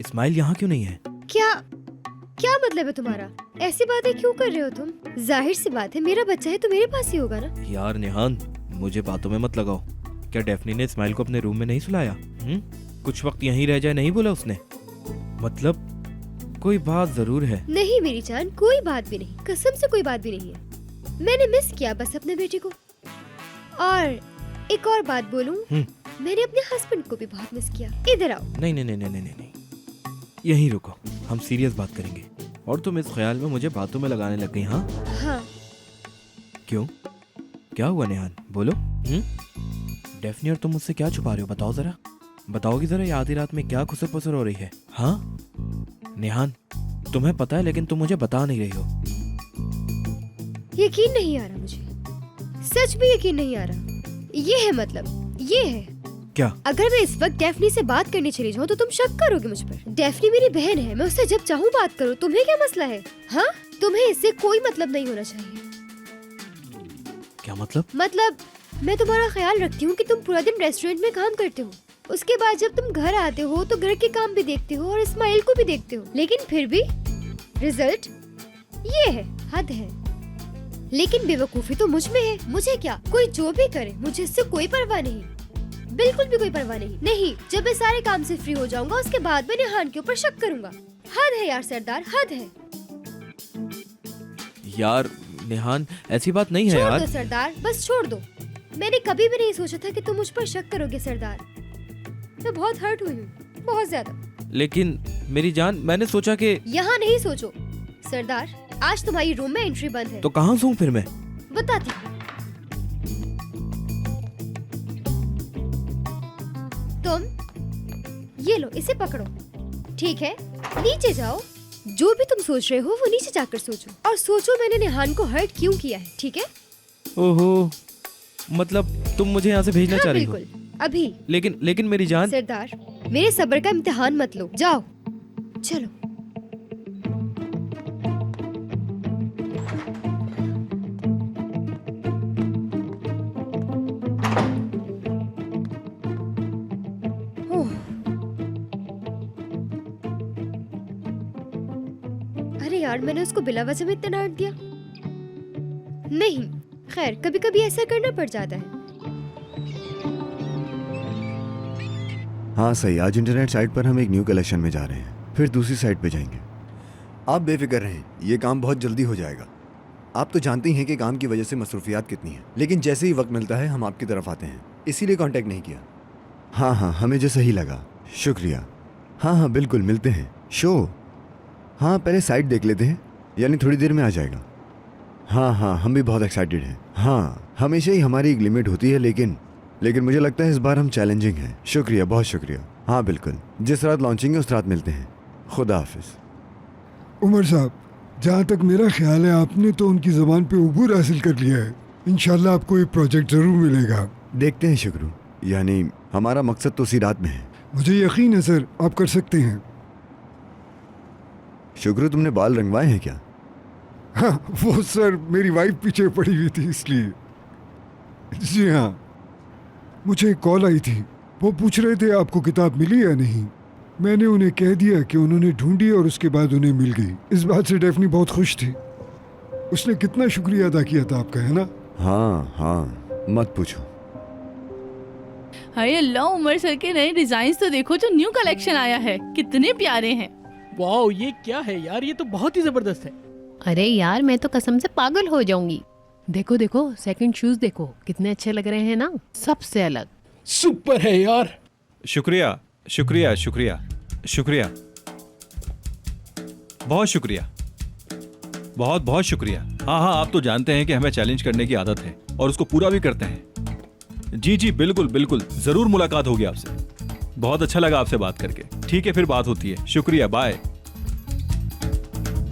इस्माइल यहाँ क्यों नहीं है? क्या मतलब है तुम्हारा? ऐसी बातें क्यों कर रहे हो तुम? जाहिर सी बात है, मेरा बच्चा है तो मेरे पास ही होगा ना। यार नेहान, मुझे बातों में मत लगाओ। क्या डेफनी ने इस्माइल को अपने रूम में नहीं सुलाया? कुछ वक्त यहीं रह जाए नहीं बोला उसने? मतलब कोई बात जरूर है। नहीं मेरी जान, कोई बात भी नहीं, कसम से कोई बात भी नहीं है। मैंने मिस किया बस अपने बेटे को। और एक और बात बोलूं, मैंने अपने हस्बैंड को भी बहुत मिस किया। इधर आओ। नहीं, यहीं रुको, हम सीरियस बात करेंगे। और तुम इस ख्याल में मुझे बातों में लगाने लग गई? हाँ। क्यों? क्या हुआ नेहान, बोलो। डेफनी और तुम मुझसे क्या छुपा रहे हो? बताओ जरा, बताओगी जरा, ये आधी रात में क्या खुसर पुसर हो रही है? हाँ नेहान, तुम्हें पता है लेकिन तुम मुझे बता नहीं रही हो। यकीन नहीं आ रहा मुझे, सच भी यकीन नहीं आ रहा। ये है मतलब, ये है। क्या? अगर मैं इस वक्त डेफनी से बात करने चली जाऊँ तो तुम शक करोगे मुझ पर। डेफनी मेरी बहन है, मैं उससे जब चाहूँ बात करूँ। तुम्हें क्या मसला है? हाँ, तुम्हें इससे कोई मतलब नहीं होना चाहिए। क्या मतलब? मतलब मैं तुम्हारा ख्याल रखती हूँ कि तुम पूरा दिन रेस्टोरेंट में काम करते हो, उसके बाद जब तुम घर आते हो तो घर के काम भी देखते हो और इस्माइल को भी देखते हो, लेकिन फिर भी रिजल्ट ये है। हद है। लेकिन बेवकूफी तो मुझ में है। मुझे क्या, कोई जो भी करे मुझे इससे कोई परवाह नहीं, बिल्कुल भी कोई परवाह नहीं। नहीं, जब मैं सारे काम से फ्री हो जाऊंगा उसके बाद मैं नेहान के ऊपर शक करूंगा। हद है यार सरदार, हद है। यार नेहान, ऐसी बात नहीं है छोड़ यार। दो सरदार, बस छोड़ दो। मैंने कभी भी नहीं सोचा था कि तुम मुझ पर शक करोगे सरदार। मैं बहुत हर्ट हुई हूँ, बहुत ज्यादा। लेकिन मेरी जान, मैंने सोचा कि यहाँ नहीं सोचो सरदार। आज तुम्हारी रूम में एंट्री बंद है। तो कहाँ सोऊं फिर मैं? बताती हूँ। तुम ये लो, इसे पकड़ो, ठीक है? नीचे जाओ, जो भी तुम सोच रहे हो वो नीचे जाकर सोचो, और सोचो मैंने नेहान को हर्ट क्यों किया है, ठीक है? ओहो, मतलब तुम मुझे यहाँ से भेजना हाँ, चाह रही हो? बिल्कुल, अभी। लेकिन मेरी जान। सरदार, मेरे सब्र का इम्तिहान मत लो, जाओ चलो। ओह। अरे यार, मैंने उसको बिला वजह में इतना डांट दिया। नहीं, खैर कभी कभी ऐसा करना पड़ जाता है। हाँ सही, आज इंटरनेट साइट पर हम एक न्यू कलेक्शन में जा रहे हैं, फिर दूसरी साइट पे जाएंगे। आप बेफिक्र रहें, ये काम बहुत जल्दी हो जाएगा। आप तो जानती हैं कि काम की वजह से मसरूफियात कितनी है, लेकिन जैसे ही वक्त मिलता है हम आपकी तरफ आते हैं, इसीलिए कांटेक्ट नहीं किया। हाँ हाँ, हमें जो सही लगा। शुक्रिया। हाँ हाँ बिल्कुल, मिलते हैं। शो? हाँ, पहले साइट देख लेते हैं, यानी थोड़ी देर में आ जाएगा। हाँ हाँ, हम भी बहुत एक्साइटेड हैं। हाँ, हमेशा ही हमारी एक लिमिट होती है, लेकिन मुझे लगता है इस बार हम चैलेंजिंग हैं। शुक्रिया, बहुत शुक्रिया। हाँ बिल्कुल, जिस रात लॉन्चिंग है उस रात मिलते हैं। खुदा हाफिज। उमर साहब, जहाँ तक मेरा ख्याल है आपने तो उनकी ज़बान पे उबूर हासिल कर लिया है। इंशाल्लाह आपको ये प्रोजेक्ट ज़रूर मिलेगा। देखते हैं शुक्रू, यानी हमारा मकसद तो उसी रात में है। मुझे यकीन है सर, आप कर सकते हैं। शुक्रू, तुमने बाल रंगवाए हैं क्या? हाँ, वो सर मेरी वाइफ पीछे पड़ी हुई थी इसलिए। जी हाँ, मुझे एक कॉल आई थी, वो पूछ रहे थे आपको किताब मिली या नहीं। मैंने उन्हें कह दिया कि उन्होंने ढूंढी और उसके बाद उन्हें मिल गई। इस बात से डेफनी बहुत खुश थी। उसने कितना शुक्रिया अदा किया था आपका, है ना? हाँ हाँ, मत पूछो। हाय अल्लाह, उमर सर के नए डिजाइन तो देखो, जो न्यू कलेक्शन आया है, कितने प्यारे हैं। वाओ, ये क्या है यार, ये तो बहुत ही जबरदस्त है। अरे यार, मैं तो कसम से पागल हो जाऊंगी। देखो देखो, सेकंड शूज देखो, कितने अच्छे लग रहे हैं ना, सबसे अलग। सुपर है यार। शुक्रिया शुक्रिया शुक्रिया शुक्रिया, बहुत शुक्रिया, बहुत बहुत शुक्रिया। हाँ हाँ, आप तो जानते हैं कि हमें चैलेंज करने की आदत है और उसको पूरा भी करते हैं। जी जी बिल्कुल बिल्कुल, जरूर मुलाकात होगी आपसे। बहुत अच्छा लगा आपसे बात करके। ठीक है, फिर बात होती है। शुक्रिया, बाय।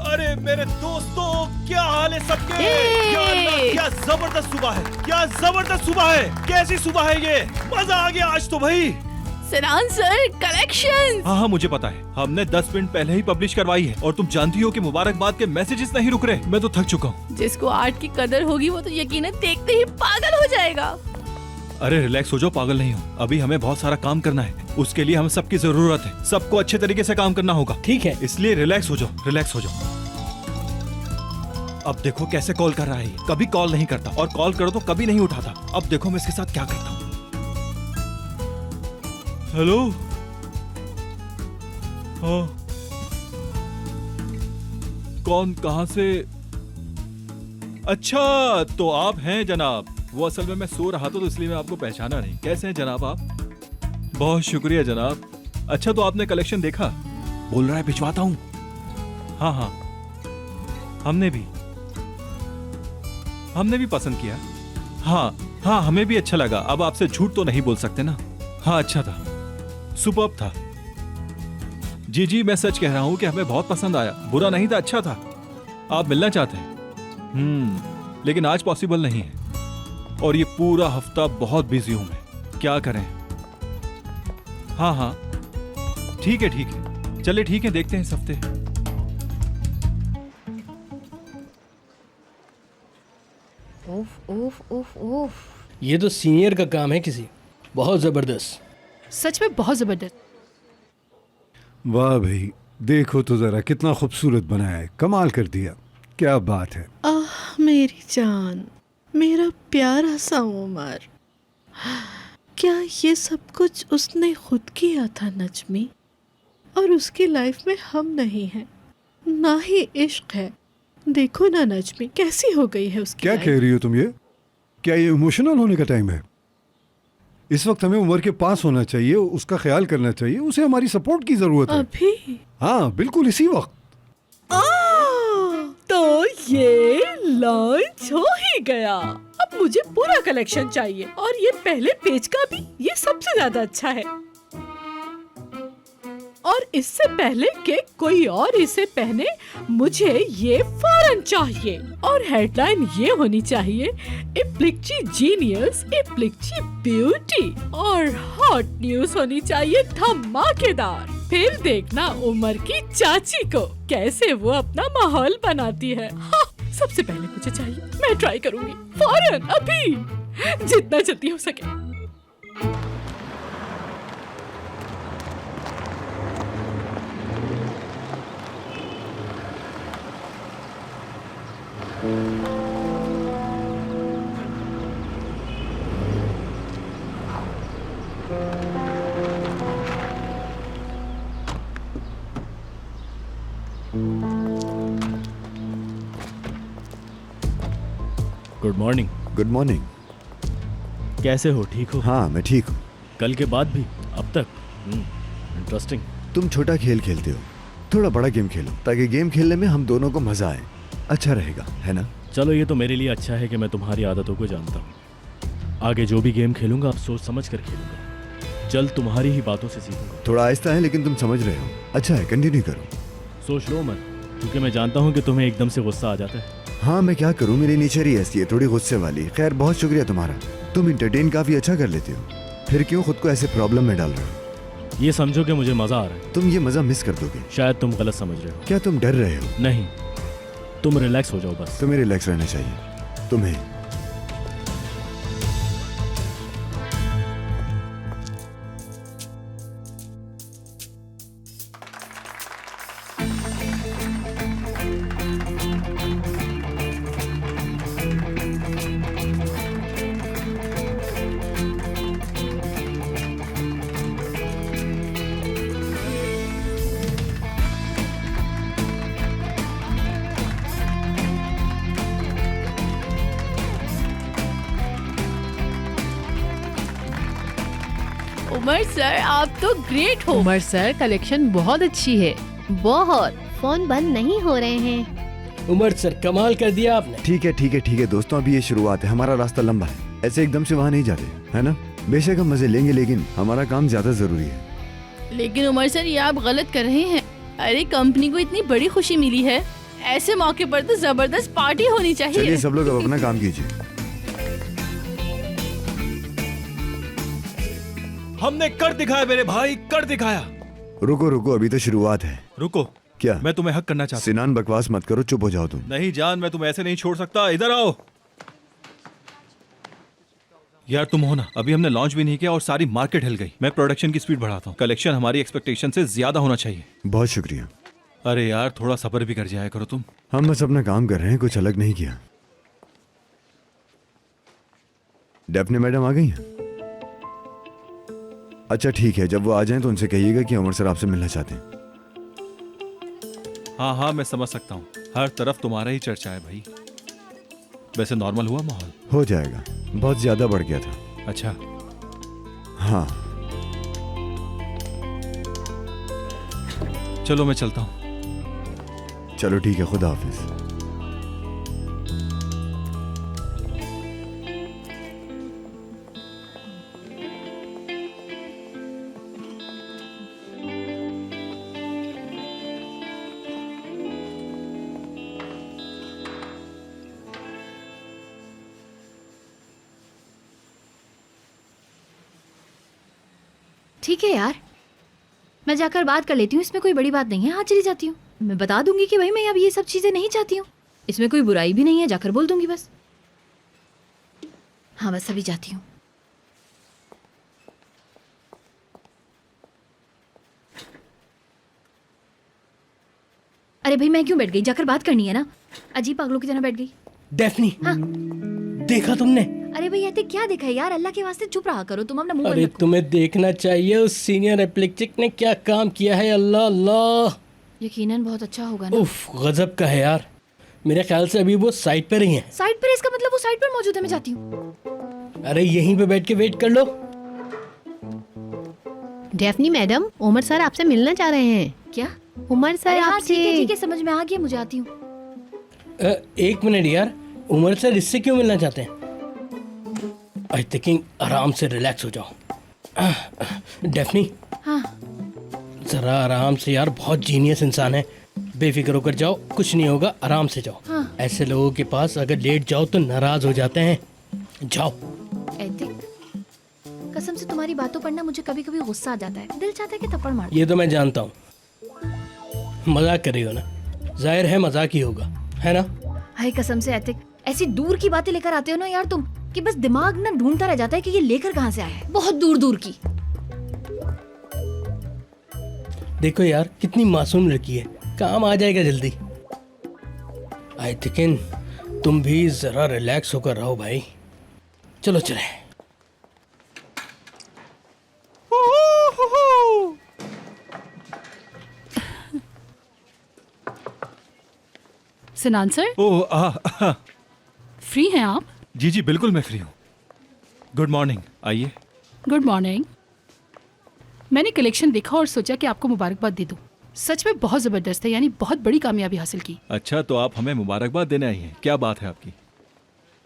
अरे मेरे दोस्तों, क्या हाल है सबके? या अल्लाह, क्या जबरदस्त सुबह है, क्या जबरदस्त सुबह है। कैसी सुबह है ये, मजा आ गया आज तो भाई। सरान सर, कलेक्शन। हाँ हाँ, मुझे पता है, हमने 10 मिनट पहले ही पब्लिश करवाई है और तुम जानती हो कि मुबारकबाद के मैसेजेस नहीं रुक रहे। मैं तो थक चुका हूँ। जिसको आर्ट की कदर होगी वो तो यकीनन देखते ही पागल हो जाएगा। अरे रिलैक्स हो जाओ, पागल नहीं हो। अभी हमें बहुत सारा काम करना है, उसके लिए हम सबकी जरूरत है। सबको अच्छे तरीके से काम करना होगा, ठीक है? इसलिए रिलैक्स हो जाओ, रिलैक्स हो जाओ। अब देखो कैसे कॉल कर रहा है। कभी कॉल नहीं करता और कॉल करो तो कभी नहीं उठाता। अब देखो मैं इसके साथ क्या करता हूँ। हेलो, हाँ, कौन, कहां से? अच्छा, तो आप हैं जनाब। वो असल में मैं सो रहा था तो इसलिए मैं आपको पहचाना नहीं। कैसे हैं जनाब आप? बहुत शुक्रिया जनाब। अच्छा, तो आपने कलेक्शन देखा? बोल रहा है भिजवाता हूं। हाँ हाँ, हमने भी पसंद किया। हाँ हाँ, हमें भी अच्छा लगा। अब आपसे झूठ तो नहीं बोल सकते ना। हाँ, अच्छा था, सुपर्ब था। जी जी, मैं सच कह रहा हूँ कि हमें बहुत पसंद आया। बुरा नहीं था, अच्छा था। आप मिलना चाहते हैं? लेकिन आज पॉसिबल नहीं है और ये पूरा हफ्ता बहुत बिजी हूं मैं। क्या करें? हाँ हाँ ठीक है ठीक है, चलिए ठीक है, देखते हैं इस हफ्ते। उफ उफ उफ उफ। ये तो सीनियर का काम है किसी। बहुत जबरदस्त। सच में बहुत जबरदस्त। वाह भाई, देखो तो जरा कितना खूबसूरत बनाया है, कमाल कर दिया। क्या बात है। आह मेरी जान, मेरा प्यारा सा उमर, क्या ये सब कुछ उसने खुद किया था नजमी? और उसकी लाइफ में हम नहीं हैं, ना ही इश्क है। देखो ना नजमी कैसी हो गई है उसकी क्या लाइफ। कह रही हो तुम ये? क्या ये इमोशनल होने का टाइम है? इस वक्त हमें उमर के पास होना चाहिए, उसका ख्याल करना चाहिए, उसे हमारी सपोर्ट की जरूरत है। अभी? हाँ बिल्कुल इसी वक्त। तो ये लॉन्च हो ही गया। अब मुझे पूरा कलेक्शन चाहिए और ये पहले पेज का भी, ये सबसे ज्यादा अच्छा है। और इससे पहले कि कोई और इसे पहने, मुझे ये फौरन चाहिए। और हेडलाइन ये होनी चाहिए, इप्लिक्ची जीनियस, इप्लिक्ची ब्यूटी। और हॉट न्यूज होनी चाहिए धमाकेदार। फिर देखना उमर की चाची को कैसे वो अपना माहौल बनाती है। हाँ, सबसे पहले मुझे चाहिए, मैं ट्राई करूंगी फौरन, अभी, जितना जल्दी हो सके। Good morning. Good morning. कैसे हो, ठीक हो? हाँ मैं ठीक हूँ। कल के बाद भी अब तक? इंटरेस्टिंग। तुम छोटा खेल खेलते हो, थोड़ा बड़ा गेम खेलो ताकि गेम खेलने में हम दोनों को मजा आए। अच्छा रहेगा, है ना? चलो ये तो मेरे लिए अच्छा है कि मैं तुम्हारी आदतों को जानता हूँ। आगे जो भी गेम खेलूंगा अब सोच समझ कर खेलूंगा। जल्द तुम्हारी ही बातों से सीखूंगा। थोड़ा आहिस्ता है लेकिन तुम समझ रहे हो। अच्छा है, कंटिन्यू करो। सोच लो मत, क्योंकि मैं जानता हूँ कि तुम्हें एकदम से गुस्सा आ जाता है। हाँ मैं क्या करूँ, मेरी नेचर ही ऐसी है, थोड़ी गुस्से वाली। खैर बहुत शुक्रिया तुम्हारा, तुम इंटरटेन काफी अच्छा कर लेते हो। फिर क्यों खुद को ऐसे प्रॉब्लम में डाल रहे हो? ये समझो कि मुझे मजा आ रहा है। तुम ये मजा मिस कर दोगे। शायद तुम गलत समझ रहे हो। क्या तुम डर रहे हो? नहीं, तुम रिलैक्स हो जाओ बस। तुम्हें रिलैक्स रहना चाहिए। तुम्हें उमर सर आप तो ग्रेट हो। उमर सर कलेक्शन बहुत अच्छी है, बहुत। फोन बंद नहीं हो रहे हैं। उमर सर कमाल कर दिया आपने। ठीक है ठीक है ठीक है दोस्तों, अभी ये शुरुआत है, हमारा रास्ता लंबा है, ऐसे एकदम से वहाँ नहीं जाते, है ना? बेशक हम मजे लेंगे लेकिन हमारा काम ज्यादा जरूरी है। लेकिन उमर सर ये आप गलत कर रहे हैं। अरे कंपनी को इतनी बड़ी खुशी मिली है, ऐसे मौके पर तो जबरदस्त पार्टी होनी चाहिए। चलिए सब लोग अब अपना काम कीजिए। हमने कर दिखाया मेरे भाई, कर दिखाया। रुको रुको, अभी तो शुरुआत है। रुको, क्या? मैं तुम्हें हक करना चाहता हूँ। सिनान बकवास मत करो, चुप हो जाओ तुम। नहीं जान, मैं तुम्हें ऐसे नहीं छोड़ सकता, इधर आओ। यार तुम हो ना, अभी हमने लॉन्च भी नहीं किया और सारी मार्केट हिल गई। मैं प्रोडक्शन की स्पीड बढ़ाता हूँ, कलेक्शन हमारी एक्सपेक्टेशन से ज्यादा होना चाहिए। बहुत शुक्रिया। अरे यार थोड़ा सब्र भी कर जाया करो तुम। हम बस अपना काम कर रहे हैं, कुछ अलग नहीं किया। डेफने मैडम आ गई हैं? अच्छा ठीक है, जब वो आ जाएं तो उनसे कहिएगा कि अमर सर आपसे मिलना चाहते हैं। हाँ हाँ मैं समझ सकता हूँ, हर तरफ तुम्हारा ही चर्चा है भाई। वैसे नॉर्मल हुआ माहौल? हो जाएगा, बहुत ज्यादा बढ़ गया था। अच्छा हाँ चलो मैं चलता हूँ। चलो ठीक है, खुदा हाफिज। ठीक है यार, मैं जाकर बात कर लेती हूँ, इसमें कोई बड़ी बात नहीं है। हाँ चली जाती हूँ, मैं बता दूंगी कि भाई मैं अब ये सब चीज़ें नहीं चाहती हूँ, इसमें कोई बुराई भी नहीं है, जाकर बोल दूंगी बस। हाँ बस अभी जाती हूँ। अरे भाई मैं क्यों बैठ गई, जाकर बात करनी है ना। अजीब पागलों की तरह बैठ गई। डेफनी, हाँ देखा तुमने? अरे भाई ऐसे क्या देखा है यार, अल्लाह के वास्ते चुप रहा करो तुम, अपना मुंह अरे बंद रखो। तुम्हें देखना चाहिए उस सीनियर एप्लेक्टिक ने क्या काम किया है। अल्लाह अल्लाह, यकीनन बहुत अच्छा होगा ना। उफ गजब का है यार। मेरे ख्याल से अभी वो साइड पर ही है। साइड पर, इसका मतलब वो साइड पर मौजूद है, मैं जाती हूँ। अरे यहीं पे बैठ के वेट कर लो। डेफनी मैडम, उमर सर आपसे मिलना चाह रहे हैं। क्या? उमर सर अरे हाँ आपसे। ठीक है समझ में आ गया, मुझे आती हूँ। एक मिनट यार, उमर सर इससे क्यों मिलना चाहते हैं? आई थिंकिंग आराम से रिलैक्स हो जाओ। डेफनी, हाँ जरा आराम से यार, बहुत जीनियस इंसान है। बेफिक्र होकर जाओ, कुछ नहीं होगा, आराम से जाओ। हाँ। ऐसे लोगों के पास अगर लेट जाओ तो नाराज हो जाते हैं। जाओ। एथिक, कसम से तुम्हारी बातों पर ना मुझे कभी कभी गुस्सा आ जाता है, दिल चाहता है कि थप्पड़ मार दूं। ये तो मैं जानता हूँ, मजाक कर रही हो ना, जाहिर है मजाक ही होगा, है ना? हाय कसम से एथिक, ऐसी दूर की बातें लेकर आते हो ना यार तुम, कि बस दिमाग ना ढूंढता रह जाता है कि ये लेकर कहाँ से आया है, बहुत दूर दूर की। देखो यार कितनी मासूम लड़की है, काम आ जाएगा जल्दी। आई थिंक तुम भी जरा रिलैक्स होकर रहो भाई। चलो चले। सिनान सर, ओह फ्री हैं आप? जी जी बिल्कुल मैं फ्री हूँ। गुड मॉर्निंग, आइए। Good morning. मैंने कलेक्शन देखा और सोचा कि आपको मुबारकबाद दे दूं। सच में बहुत ज़बरदस्त है, यानी बहुत बड़ी कामयाबी हासिल की। अच्छा, तो आप हमें मुबारकबाद देने आई हैं, क्या बात है आपकी?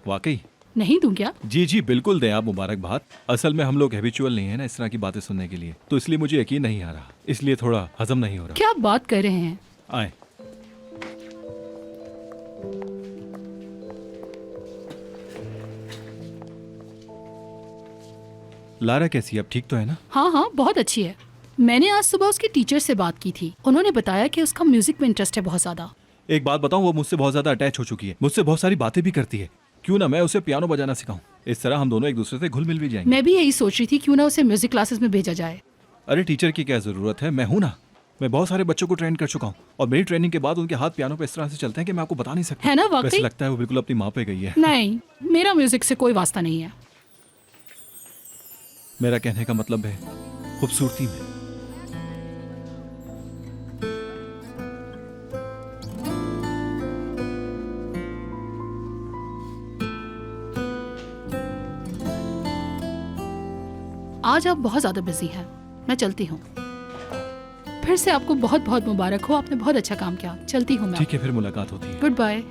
वाकई? नहीं दूं क्या? जी जी बिल्कुल दें आप मुबारकबाद। असल में हम लोग हैबिचुअल नहीं है ना इस तरह की बातें सुनने के लिए, तो इसलिए मुझे यकीन नहीं आ रहा, इसलिए थोड़ा हजम नहीं हो रहा। क्या बात कर रहे हैं? आए। लारा कैसी है, अब ठीक तो है ना? हाँ हाँ बहुत अच्छी है। मैंने आज सुबह उसकी टीचर से बात की थी, उन्होंने बताया कि उसका म्यूजिक में इंटरेस्ट है बहुत ज्यादा। एक बात बताऊं, वो मुझसे बहुत ज्यादा अटैच हो चुकी है, मुझसे बहुत सारी बातें भी करती है। क्यों ना मैं उसे पियानो बजाना सिखाऊं, इस तरह हम दोनों एक दूसरे से घुल मिल भी जाएंगे। मैं भी यही सोच रही थी, क्यों ना उसे म्यूजिक क्लासेस में भेजा जाए। अरे टीचर की क्या जरूरत है, मैं हूं ना। मैं बहुत सारे बच्चों को ट्रेन कर चुका हूँ और मेरी ट्रेनिंग के बाद उनके हाथ पियानो पे इस तरह से चलते हैं कि मैं आपको बता नहीं सकता। है ना वाकई? वैसे लगता है वो बिल्कुल अपनी माँ पे गई है। नहीं, मेरा म्यूजिक से कोई वास्ता नहीं है। मेरा कहने का मतलब है खूबसूरती में। आज आप बहुत ज्यादा बिजी हैं, मैं चलती हूँ। फिर से आपको बहुत बहुत मुबारक हो, आपने बहुत अच्छा काम किया। चलती हूँ मैं। ठीक है, फिर मुलाकात होती है। Good bye.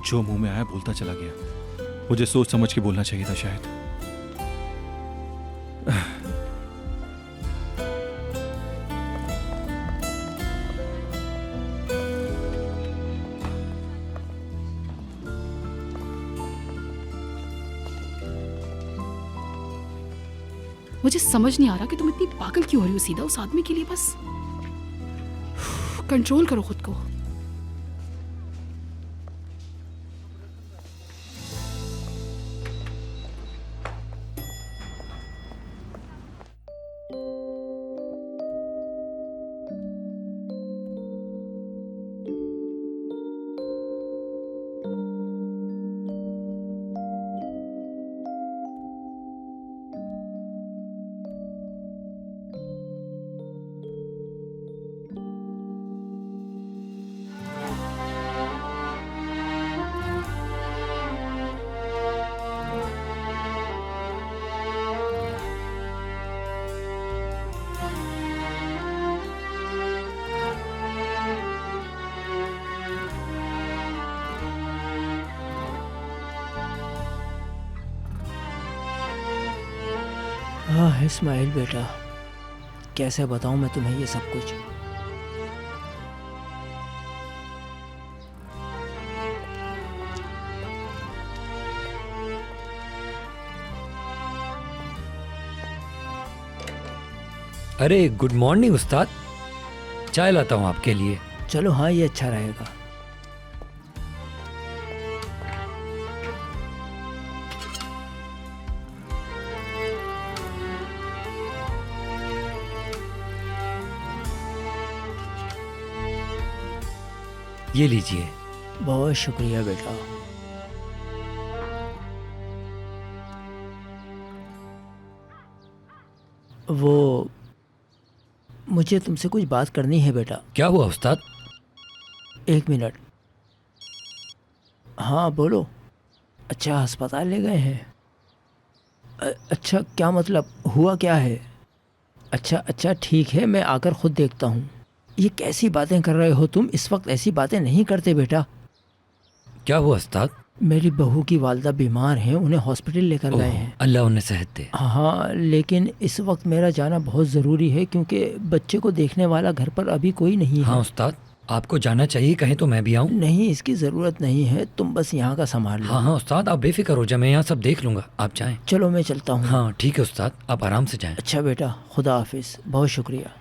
जो मुंह में आया बोलता चला गया, मुझे सोच समझ के बोलना चाहिए था शायद। मुझे समझ नहीं आ रहा कि तुम इतनी पागल क्यों हो रही हो सीधा उस आदमी के लिए। बस कंट्रोल करो खुद को। हाँ इस्माइल बेटा, कैसे बताऊँ मैं तुम्हें ये सब कुछ। अरे गुड मॉर्निंग उस्ताद, चाय लाता हूँ आपके लिए। चलो हाँ, ये अच्छा रहेगा। ये लीजिए। बहुत शुक्रिया बेटा। वो मुझे तुमसे कुछ बात करनी है बेटा। क्या हुआ उस्ताद? 1 मिनट। हाँ बोलो। अच्छा, अस्पताल ले गए हैं? अच्छा, क्या मतलब, हुआ क्या है? अच्छा ठीक है, मैं आकर खुद देखता हूँ। ये कैसी बातें कर रहे हो तुम? इस वक्त ऐसी बातें नहीं करते बेटा। क्या हुआ उस्ताद? मेरी बहू की वालदा बीमार हैं, उन्हें हॉस्पिटल लेकर गए हैं। अल्लाह उन्हें सेहत दे। हाँ, लेकिन इस वक्त मेरा जाना बहुत ज़रूरी है क्योंकि बच्चे को देखने वाला घर पर अभी कोई नहीं है। हाँ उस्ताद, आपको जाना चाहिए, कहीं तो मैं भी आऊँ? नहीं, इसकी ज़रूरत नहीं है, तुम बस यहाँ का संभाल लो। हाँ उस्ताद, आप बेफिक्र हो जाए, मैं यहाँ सब देख लूँगा, आप जाएँ। चलो मैं चलता हूँ। हाँ ठीक है उस्ताद, आप आराम से जाएँ। अच्छा बेटा, खुदा हाफिज़, बहुत शुक्रिया।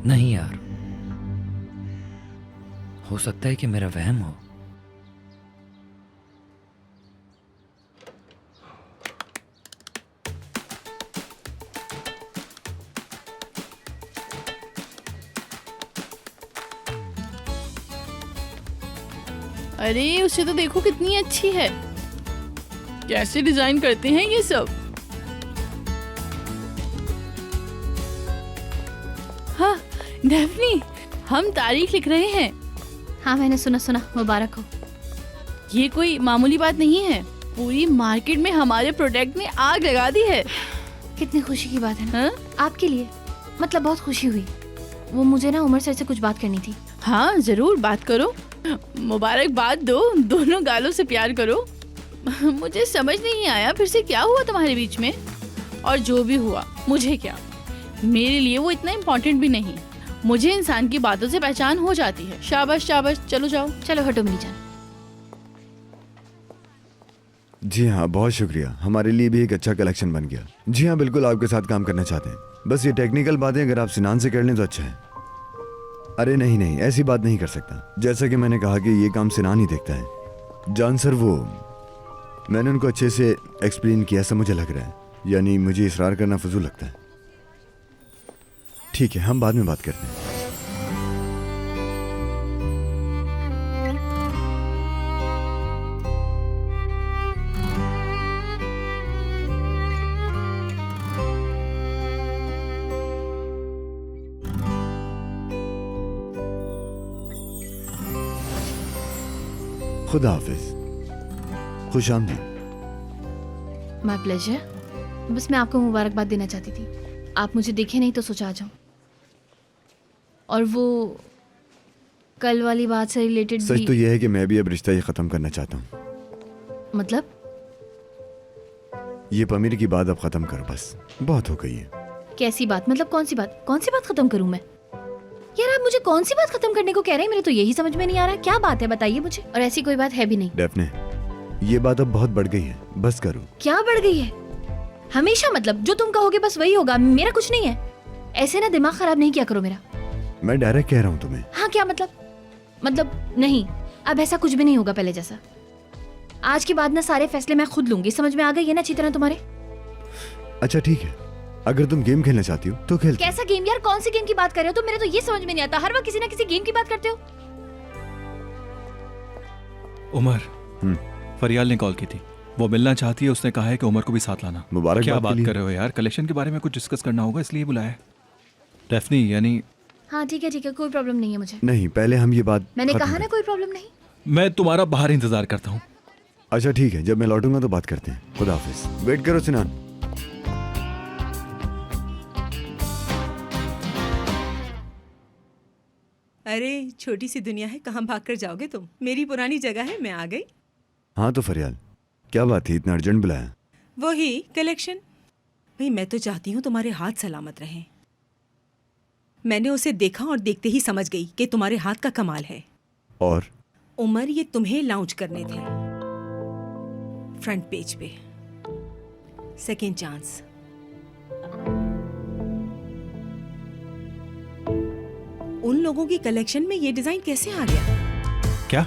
नहीं यार, हो सकता है कि मेरा वहम हो। अरे उसे तो देखो कितनी अच्छी है, कैसे डिजाइन करते हैं ये सब। हाँ डेफनी, हम तारीख लिख रहे हैं। हाँ मैंने सुना, मुबारक हो। ये कोई मामूली बात नहीं है, पूरी मार्केट में हमारे प्रोडक्ट ने आग लगा दी है। कितनी खुशी की बात है ना? आपके लिए, मतलब बहुत खुशी हुई। वो मुझे ना उमर सर से कुछ बात करनी थी। हाँ जरूर, बात करो, मुबारकबाद दो, दोनों गालों से प्यार करो। मुझे समझ नहीं आया फिर से क्या हुआ तुम्हारे बीच में, और जो भी हुआ मुझे क्या, मेरे लिए वो इतना इम्पोर्टेंट भी नहीं। मुझे इंसान की बातों से पहचान हो जाती है। शाबाश शाबाश, चलो जाओ। चलो हटो मेरी जान। जी हाँ, बहुत शुक्रिया, हमारे लिए भी एक अच्छा कलेक्शन बन गया। जी हाँ बिल्कुल, आपके साथ काम करना चाहते हैं। बस ये टेक्निकल बातें अगर आप सिनान से कर लें तो अच्छा है। अरे नहीं, ऐसी बात नहीं कर सकता। जैसा कि मैंने कहा कि ये काम सिनान ही देखता है। जान सर, वो मैंने उनको अच्छे से एक्सप्लेन किया, ऐसा मुझे लग रहा है। यानी मुझे इसरार करना फजूल लगता है। ठीक है, हम बाद में बात करते हैं। खुदा हाफिज, खुश आमदीद। My pleasure. बस मैं आपको मुबारकबाद देना चाहती थी। आप मुझे देखे नहीं तो सोचा आ जाऊं। और वो कल वाली बात से रिलेटेड भी। सच तो यह है कि मैं भी अब रिश्ता ये खत्म करना चाहता हूँ। मतलब? ये पमीर की बात अब खत्म कर, बस बहुत हो गई है। कैसी बात? मतलब कौन सी बात खत्म करूं मैं? यार आप मुझे कौन सी बात खत्म करने को कह रहे हैं? मेरे तो यही समझ में नहीं आ रहा, क्या बात है बताइए मुझे। और ऐसी कोई बात है भी नहीं। डेफने, ये बात अब बहुत बढ़ गई है, बस करो। क्या बढ़ गई है? हमेशा मतलब जो तुम कहोगे बस वही होगा, मेरा कुछ नहीं है। ऐसे ना दिमाग खराब नहीं किया करो मेरा। मैं डायरेक्ट कह रहा हूँ तुम्हें। हाँ क्या मतलब नहीं, अब ऐसा कुछ भी नहीं होगा पहले जैसा। आज के बाद ना सारे फैसले मैं खुद लूंगी, समझ में आ गई है ना अच्छी तरह तुम्हारे? अच्छा ठीक है, अगर तुम गेम खेलना चाहती हो तो खेल। कैसा गेम यार? कौन सी गेम की बात कर रहे हो तुम? मेरे तो ये समझ में नहीं आता, हर वक्त किसी ना किसी गेम की बात करते हो। उमर, फरियाल ने कॉल की थी, वो मिलना चाहती है। उसने कहा है कि उमर को भी साथ लाना। मुबारक। क्या बात कर रहे हो यार? कलेक्शन के बारे में कुछ डिस्कस करना होगा इसलिए बुलाया है। डेफनी यानी हाँ ठीक है, कोई प्रॉब्लम नहीं है मुझे। नहीं, पहले हम ये बात मैंने खत्म कहा ना करें। कोई प्रॉब्लम नहीं। मैं तुम्हारा बाहर इंतजार करता हूँ। अच्छा ठीक है, जब मैं लौटूंगा तो बात करते हैं। खुदा हाफिज। वेट करो सिनान। अरे छोटी सी दुनिया है, कहाँ भाग कर जाओगे तुम? मेरी पुरानी जगह है, मैं आ गई। हाँ तो फरियाल, क्या बात थी, इतना अर्जेंट बुलाया? वही कलेक्शन। भाई मैं तो चाहती हूँ तुम्हारे हाथ सलामत रहें। मैंने उसे देखा और देखते ही समझ गई कि तुम्हारे हाथ का कमाल है। और उमर, ये तुम्हें लॉन्च करने थे फ्रंट पेज पे। Second chance. उन लोगों की कलेक्शन में ये डिजाइन कैसे आ गया? क्या?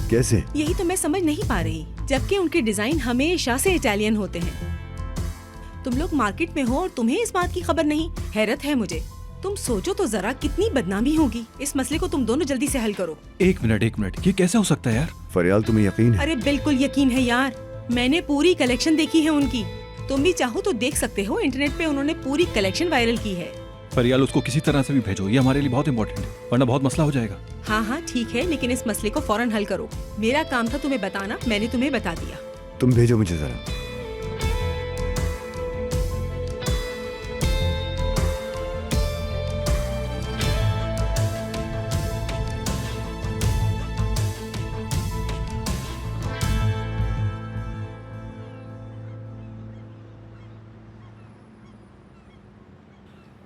कैसे? यही तो मैं समझ नहीं पा रही, जबकि उनके डिजाइन हमेशा से इटालियन होते हैं। तुम लोग मार्केट में हो और तुम्हें इस बात की खबर नहीं। हैरत है मुझे। तुम सोचो तो जरा कितनी बदनामी होगी। इस मसले को तुम दोनों जल्दी से हल करो। एक मिनट, ये कैसे हो सकता है यार? फरियाल, तुम्हें यकीन है? अरे बिल्कुल यकीन है यार, मैंने पूरी कलेक्शन देखी है उनकी। तुम भी चाहो तो देख सकते हो, इंटरनेट पे उन्होंने पूरी कलेक्शन वायरल की है। फरियाल, उसको किसी तरह से भी भेजो, ये हमारे लिए बहुत इंपॉर्टेंट है, वरना बहुत मसला हो जाएगा। हाँ हाँ ठीक है, लेकिन इस मसले को फौरन हल करो। मेरा काम था तुम्हें बताना, मैंने तुम्हें बता दिया। तुम भेजो मुझे जरा।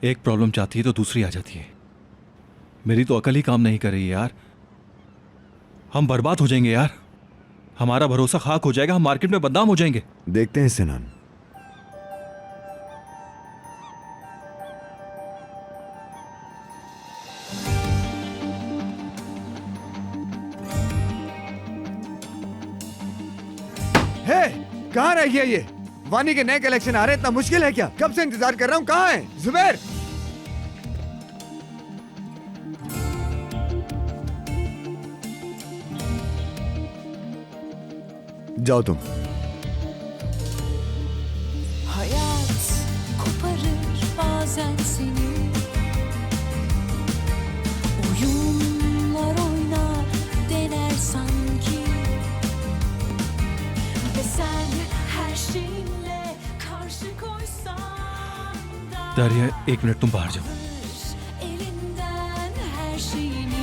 एक प्रॉब्लम चाहती है तो दूसरी आ जाती है। मेरी तो अकल ही काम नहीं कर रही है यार। हम बर्बाद हो जाएंगे यार, हमारा भरोसा खाक हो जाएगा, हम मार्केट में बदनाम हो जाएंगे। देखते हैं सिनान। हे, कहाँ रह गया ये? वानी के नए कलेक्शन आ रहे, इतना मुश्किल है क्या? कब से इंतजार कर रहा हूँ, कहाँ है जुबैर? जाओ तुम। Hayat koparır bazen seni, oyunlar oynar dener sanki, ve sen her şeyinle karşı koysan da दरिया, एक मिनट, तुम बाहर जाओ। elinden her şeyini.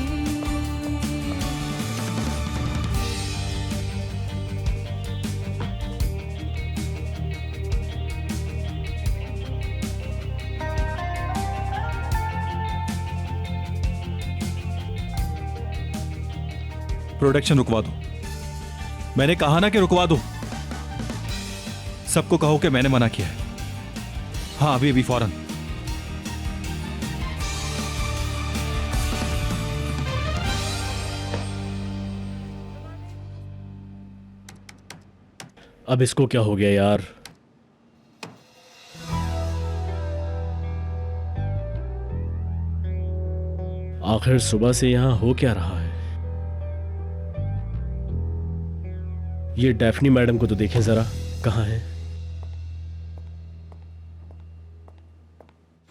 प्रोडक्शन रुकवा दो, मैंने कहा ना कि रुकवा दो। सबको कहो कि मैंने मना किया है। हाँ अभी फौरन। अब इसको क्या हो गया यार? आखिर सुबह से यहां हो क्या रहा है? ये डेफनी मैडम को तो देखें जरा, कहाँ है?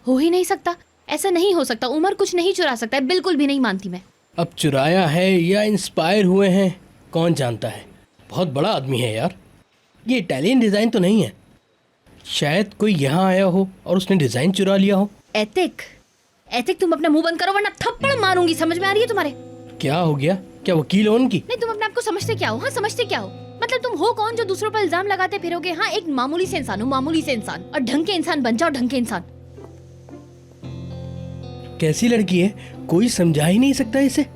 हो ही नहीं सकता, ऐसा नहीं हो सकता। उमर कुछ नहीं चुरा सकता है, बिल्कुल भी नहीं मानती मैं। अब चुराया है या इंस्पायर हुए हैं कौन जानता है। बहुत बड़ा आदमी है यार, ये इटालियन डिजाइन तो नहीं है। शायद कोई यहाँ आया हो और उसने डिजाइन चुरा लिया हो। एतिक, तुम अपना मुंह बंद करो वरना थप्पड़ मारूंगी। समझ में आ रही है तुम्हारे? क्या हो गया? क्या वकील हो उनकी? नहीं, तुम अपने आप को समझते क्या हो? हाँ समझते क्या हो? मतलब तुम हो कौन जो दूसरों पर इल्जाम लगाते फिरोगे? हाँ एक मामूली से इंसान हूँ, मामूली से इंसान। और ढंग के इंसान बन जाओ, ढंग के इंसान। कैसी लड़की है, कोई समझा ही नहीं सकता इसे।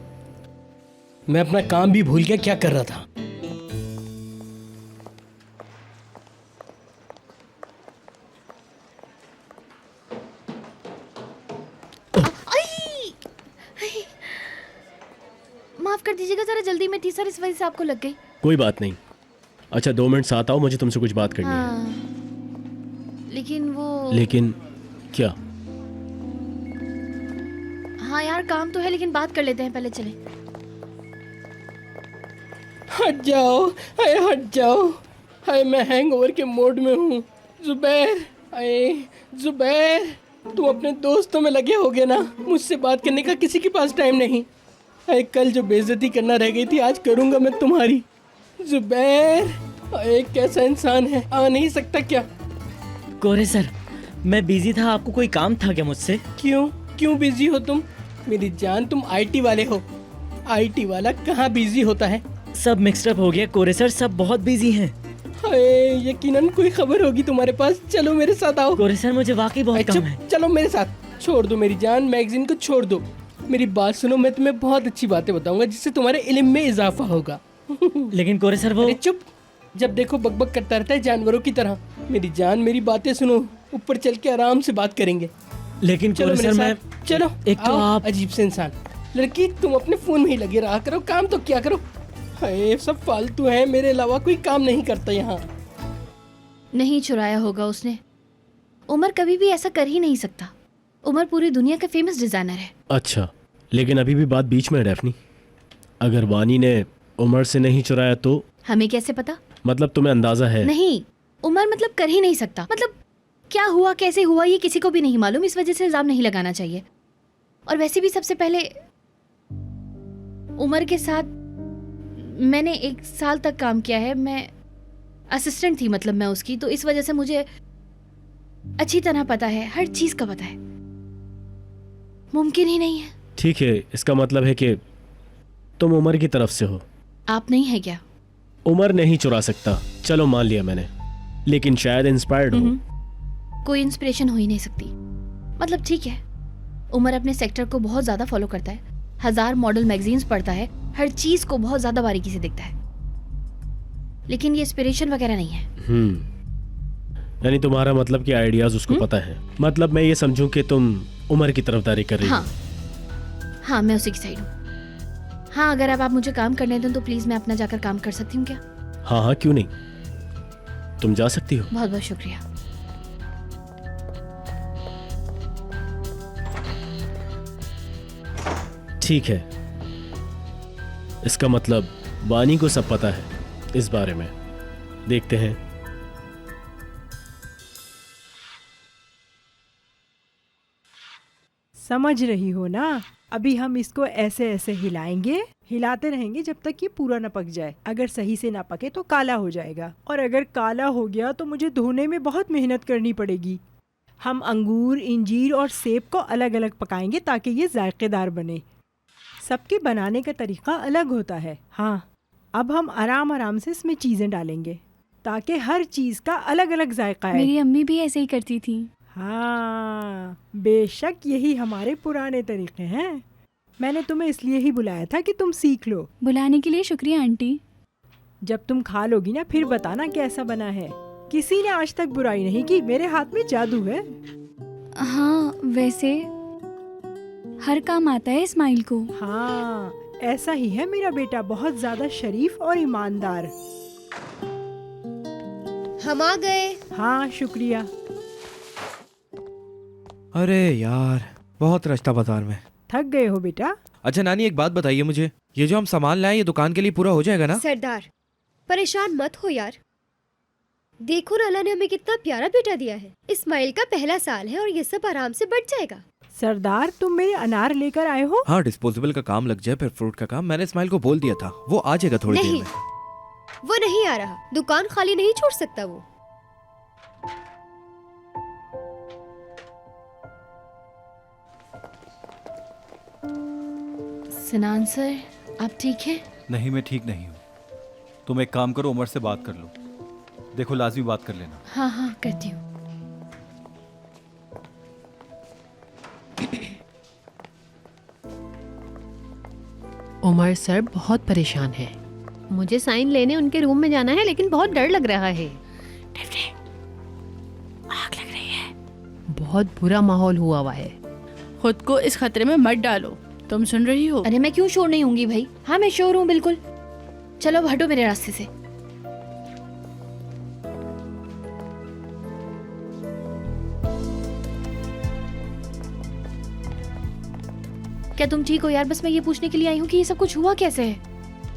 मैं अपना काम भी भूल गया क्या कर रहा था। माफ कर दीजिएगा, जरा जल्दी में थी सर, इस वजह से आपको लग गई। कोई बात नहीं। अच्छा 2 मिनट साथ आओ, मुझे तुमसे कुछ बात करनी है। हाँ, लेकिन वो लेकिन क्या? हाँ यार काम तो है, लेकिन बात कर लेते हैं, पहले चले। हट जाओ, अरे हट जाओ। हाय मैं हैंगओवर के मोड में हूँ। जुबैर, अरे जुबैर, तुम अपने दोस्तों में लगे होगे ना, मुझसे बात करने का किसी के पास टाइम नहीं। अरे कल जो बेइज्जती करना रह गई थी आज करूंगा मैं तुम्हारी। जुबैर एक कैसा इंसान है, आ नहीं सकता क्या? कोरे सर, मैं बिजी था, आपको कोई काम था क्या मुझसे? क्यों बिजी हो तुम? मेरी जान तुम आईटी वाले हो, आईटी वाला कहाँ बिजी होता है? सब मिक्सड अप हो गया कोरे सर, सब बहुत बिजी हैं। हाय, यकीनन कोई खबर होगी तुम्हारे पास। चलो मेरे साथ आओ। कोरे सर मुझे वाकई बहुत काम है। चलो मेरे साथ। छोड़ दो मेरी जान, मैगजीन को छोड़ दो। मेरी बात सुनो, मैं तुम्हें बहुत अच्छी बातें बताऊंगा जिससे तुम्हारे इल्म में इजाफा होगा। लेकिन कोरे सर वो... अरे चुप, जब देखो बकबक करता रहता है जानवरों की तरह। मेरी जान मेरी बातें सुनो, ऊपर चल के आराम से बात करेंगे। लेकिन चलो कोरे सर मैं... चलो एक तो आप अजीब से इंसान। लड़की तुम अपने फोन में ही लगे रहा करो, काम तो क्या करो। हाय सब फालतू है, मेरे अलावा कोई काम नहीं करता यहाँ। नहीं चुराया होगा उसने। उमर कभी भी ऐसा कर ही नहीं सकता। उमर पूरी दुनिया का फेमस डिजाइनर है। अच्छा, लेकिन अभी भी बात बीच में है डैफ्नी। अगर वानी ने उमर से नहीं चुराया तो? हमें कैसे पता? मतलब तुम्हें अंदाजा है? नहीं, उमर मतलब कर ही नहीं सकता। मतलब क्या हुआ कैसे हुआ ये किसी को भी नहीं मालूम, इस वजह से इल्जाम नहीं लगाना चाहिए। और वैसे भी सबसे पहले उमर के साथ मैंने 1 साल तक काम किया है। मैं असिस्टेंट थी, मतलब मैं उसकी, तो इस वजह से मुझे अच्छी तरह पता है, हर चीज का पता है। मुमकिन ही नहीं है। ठीक है, इसका मतलब है कि तुम उमर की तरफ से हो। आप नहीं है क्या? उमर नहीं चुरा सकता, चलो मान लिया मैंने, लेकिन शायद इंस्पायर्ड हो। कोई इंस्पिरेशन हो ही नहीं सकती। मतलब ठीक है, उमर अपने सेक्टर को बहुत ज्यादा फॉलो करता है, 1000 मॉडल मैगजीन्स पढ़ता है, हर चीज को बहुत ज्यादा बारीकी से देखता है, लेकिन ये इंस्पिरेशन वगैरह नहीं है। यानी तुम्हारा मतलब कि आइडियाज उसको पता है। मतलब मैं ये समझूं कि तुम उमर की तरफदारी कर रही हो। हाँ, मैं उसी की साइड हूँ। हाँ, अगर आप मुझे काम करने दें तो प्लीज मैं अपना जाकर काम कर सकती हूँ क्या? हाँ, क्यों नहीं, तुम जा सकती हो। बहुत बहुत शुक्रिया। ठीक है, इसका मतलब वानी को सब पता है इस बारे में। देखते हैं। समझ रही हो ना? अभी हम इसको ऐसे ऐसे हिलाएंगे, हिलाते रहेंगे जब तक ये पूरा न पक जाए। अगर सही से ना पके तो काला हो जाएगा, और अगर काला हो गया तो मुझे धोने में बहुत मेहनत करनी पड़ेगी। हम अंगूर, इंजीर और सेब को अलग अलग पकाएंगे ताकि ये जायकेदार बने। सबके बनाने का तरीका अलग होता है। हाँ, अब हम आराम आराम से इसमें चीज़ें डालेंगे ताकि हर चीज़ का अलग अलग जायका है। मेरी अम्मी भी ऐसे ही करती थी। हाँ, बेशक यही हमारे पुराने तरीके हैं। मैंने तुम्हें इसलिए ही बुलाया था कि तुम सीख लो। बुलाने के लिए शुक्रिया आंटी। जब तुम खा लोगी ना फिर बताना कैसा बना है। किसी ने आज तक बुराई नहीं की, मेरे हाथ में जादू है। हाँ, वैसे हर काम आता है इस्माइल को। हाँ, ऐसा ही है मेरा बेटा, बहुत ज्यादा शरीफ और ईमानदार। हम आ गए। हाँ, शुक्रिया। अरे यार, बहुत रश था बाजार में। थक गए हो बेटा? अच्छा नानी, एक बात बताइए मुझे, ये जो हम सामान लाए ये दुकान के लिए पूरा हो जाएगा ना? सरदार, परेशान मत हो यार। देखो ना, अल्लाह ने हमें कितना प्यारा बेटा दिया है। इस्माइल का पहला साल है और ये सब आराम से बढ़ जाएगा। सरदार, तुम मेरे अनार लेकर आए हो? हाँ, डिस्पोजेबल का काम लग जाए फिर फ्रूट का काम। मैंने इस्माइल को बोल दिया था, वो आ जाएगा थोड़ी देर में। वो नहीं आ रहा, दुकान खाली नहीं छोड़ सकता वो। सिनान सर, आप ठीक हैं? नहीं, मैं ठीक नहीं हूँ। तुम एक काम करो, उमर से बात कर लो। देखो, लाजमी बात कर लेना। हाँ हाँ, करती हूँ। उमर सर बहुत परेशान है। मुझे साइन लेने उनके रूम में जाना है, लेकिन बहुत डर लग रहा है। आग लग रही है। बहुत बुरा माहौल हुआ हुआ है। खुद को इस खतरे में मत डालो। तुम सुन रही हो? अरे मैं क्यों शोर नहीं होंगी भाई। हाँ, मैं शोर हूँ बिल्कुल। चलो अब हटो मेरे रास्ते से। क्या तुम ठीक हो यार? बस मैं ये पूछने के लिए आई हूँ कि ये सब कुछ हुआ कैसे है।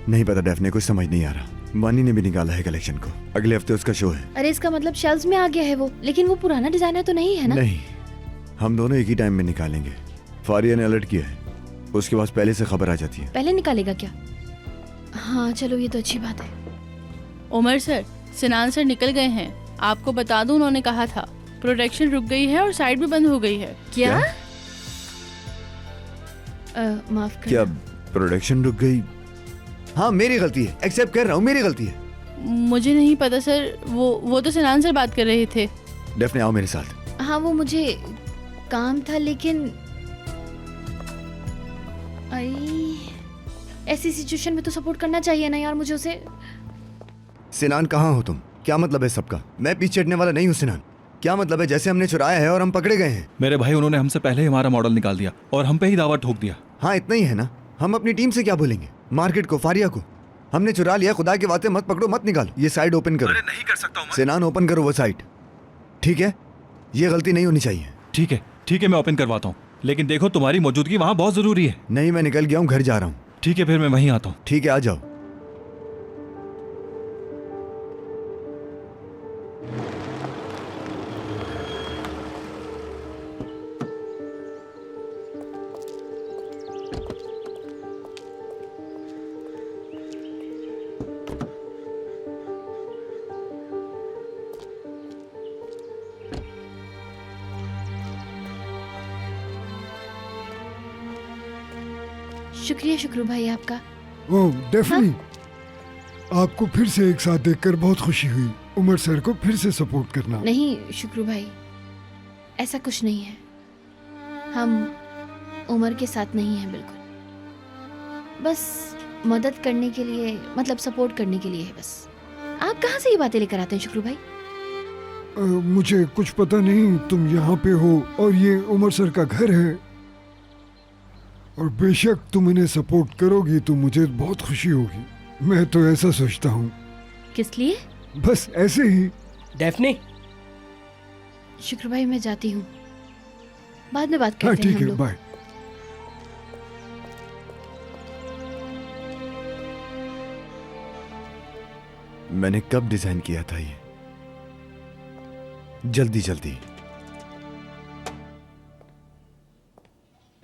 नहीं पता डेफने, कुछ समझ नहीं आ रहा। वानी ने भी निकाला है कलेक्शन को, अगले हफ्ते उसका शो है। अरे इसका मतलब शेल्व्स में आ गया है वो, लेकिन वो पुराना डिजाइनर तो नहीं है ना? नहीं, हम दोनों एक ही टाइम में निकालेंगे। फारिया ने अलर्ट किया है, उसके पास पहले से खबर आ जाती है। पहले निकालेगा क्या? हाँ चलो, ये तो अच्छी बात है। उमर सर, सिनान सर निकल गए हैं। आपको बता दूं, उन्होंने कहा था प्रोडक्शन रुक गई है और साइट भी बंद हो गई है। क्या? माफ कर। क्या प्रोडक्शन रुक गई? हाँ मेरी गलती है, एक्सेप्ट कर रहा हूँ, मेरी गलती है। मुझे नहीं पता सर, वो तो सिनान सर बात कर रहे थे। डेफने आओ मेरे साथ। हाँ वो मुझे काम था, लेकिन ऐसी सिचुएशन में तो सपोर्ट करना चाहिए ना यार मुझे उसे। सिनान कहाँ हो तुम? क्या मतलब है सबका? मैं पीछे हटने वाला नहीं हूँ सिनान। क्या मतलब है? जैसे हमने चुराया है और हम पकड़े गए हैं। मेरे भाई, उन्होंने हमसे पहले ही हमारा मॉडल निकाल दिया और हम पे ही दावा ठोक दिया। हाँ इतना ही है ना। हम अपनी टीम से क्या बोलेंगे? मार्केट को, फारिया को। हमने चुरा लिया, खुदा के वास्ते मत पकड़ो, मत निकालो। ये साइट ओपन करो। अरे नहीं कर सकता हूँ। सिनान ओपन करो वो साइट, ठीक है? ये गलती नहीं होनी चाहिए। ठीक है, मैं ओपन करवाता हूँ, लेकिन देखो तुम्हारी मौजूदगी वहाँ बहुत जरूरी है। नहीं, मैं निकल गया हूँ, घर जा रहा हूँ। ठीक है, फिर मैं वहीं आता हूँ। ठीक है, आ जाओ। शुक्रिया शुक्रू भाई आपका। ओह डेफनी, आपको फिर से एक साथ देखकर बहुत खुशी हुई। उमर सर को फिर से सपोर्ट करना। नहीं शुक्रू भाई, ऐसा कुछ नहीं है। हम उमर के साथ नहीं हैं बिल्कुल। बस मदद करने के लिए, मतलब सपोर्ट करने के लिए है बस। आप कहाँ से ये बातें लेकर आते हैं शुक्रू भाई? मुझे कुछ पता नहीं, तुम यहाँ पे हो और ये उमर सर का घर है, और बेशक तुम इन्हें सपोर्ट करोगी तो मुझे बहुत खुशी होगी। मैं तो ऐसा सोचता हूँ। किस लिए? बस ऐसे ही। डेफने, शुक्र भाई मैं जाती हूँ, बाद में बात करते हाँ हैं ठीक हम है, लोग। बाय। मैंने कब डिजाइन किया था ये? जल्दी।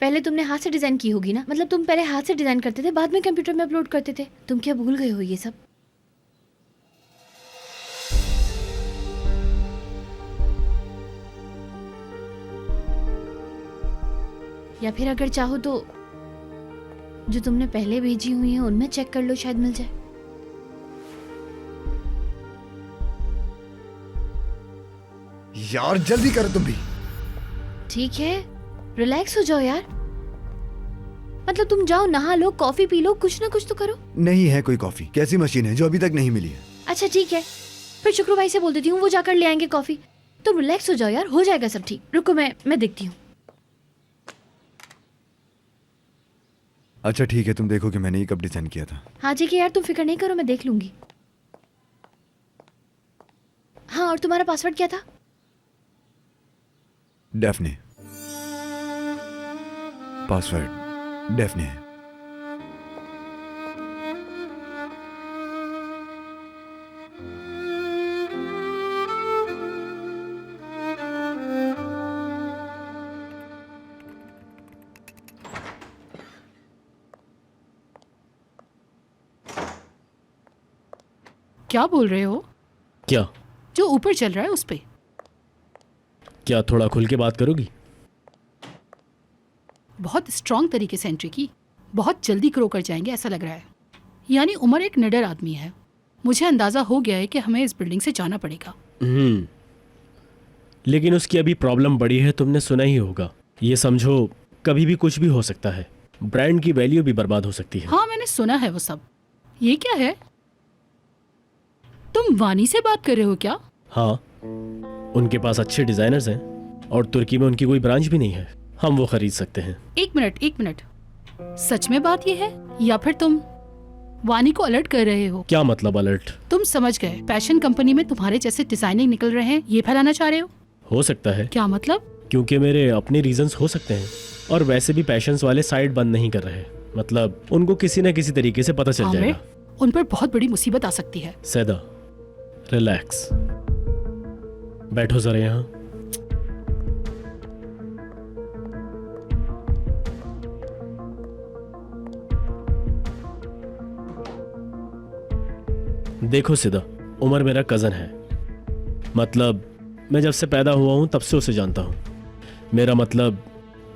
पहले तुमने हाथ से डिजाइन की होगी ना? मतलब तुम पहले हाथ से डिजाइन करते थे, बाद में कंप्यूटर में अपलोड करते थे। तुम क्या भूल गए हो ये सब? या फिर अगर चाहो तो जो तुमने पहले भेजी हुई है उनमें चेक कर लो, शायद मिल जाए। यार जल्दी करो तुम भी। ठीक है, रिलैक्स हो जाओ यार। मतलब तुम जाओ, नहा लो, कॉफी पी लो, कुछ ना कुछ तो करो। नहीं है कोई कॉफी। कैसी मशीन है जो अभी तक नहीं मिली है? अच्छा ठीक है, फिर शुक्र भाई से बोल देती हूँ, वो जाकर ले आएंगे कॉफी। तुम रिलैक्स हो जाओ यार, हो जाएगा सब ठीक। रुको मैं देखती हूँ। अच्छा ठीक है, तुम देखो कि मैंने ये कब डिजाइन किया था। हाँ ठीक है यार, तुम फिक्र नहीं करो, मैं देख लूंगी। हाँ, और तुम्हारा पासवर्ड क्या था? डेफने। पासवर्ड डेफने है। क्या बोल रहे हो? क्या? जो ऊपर चल रहा है उस पे। क्या थोड़ा खुल के बात करोगी? बहुत स्ट्रांग तरीके से एंट्री की, बहुत जल्दी ग्रो कर जाएंगे ऐसा लग रहा है। यानी उमर एक निडर आदमी है। मुझे अंदाजा हो गया है कि हमें इस बिल्डिंग से जाना पड़ेगा। लेकिन उसकी अभी प्रॉब्लम बड़ी है, तुमने सुना ही होगा। ये समझो कभी भी कुछ भी हो सकता है, ब्रांड की वैल्यू भी बर्बाद हो सकती है। हाँ मैंने सुना है वो सब। ये क्या है? तुम वानी से बात कर रहे हो क्या? हाँ, उनके पास अच्छे डिजाइनर्स हैं और तुर्की में उनकी कोई ब्रांच भी नहीं है। हम वो खरीद सकते हैं। एक मिनट, सच में बात ये है या फिर तुम वानी को अलर्ट कर रहे हो? क्या मतलब अलर्ट? तुम समझ गए, फैशन कंपनी में तुम्हारे जैसे डिजाइनिंग निकल रहे हैं, ये फैलाना चाह रहे हो सकता है। क्या मतलब? क्योंकि मेरे अपने रीजंस हो सकते हैं, और वैसे भी पैशंस वाले साइट बंद नहीं कर रहे। मतलब उनको किसी न किसी तरीके से पता चल जाएगा। उन पर बहुत बड़ी मुसीबत आ सकती है। सैदा, रिलैक्स, बैठो जरा यहाँ। देखो सिदा, उमर मेरा कज़न है। मतलब मैं जब से पैदा हुआ हूँ तब से उसे जानता हूँ। मेरा मतलब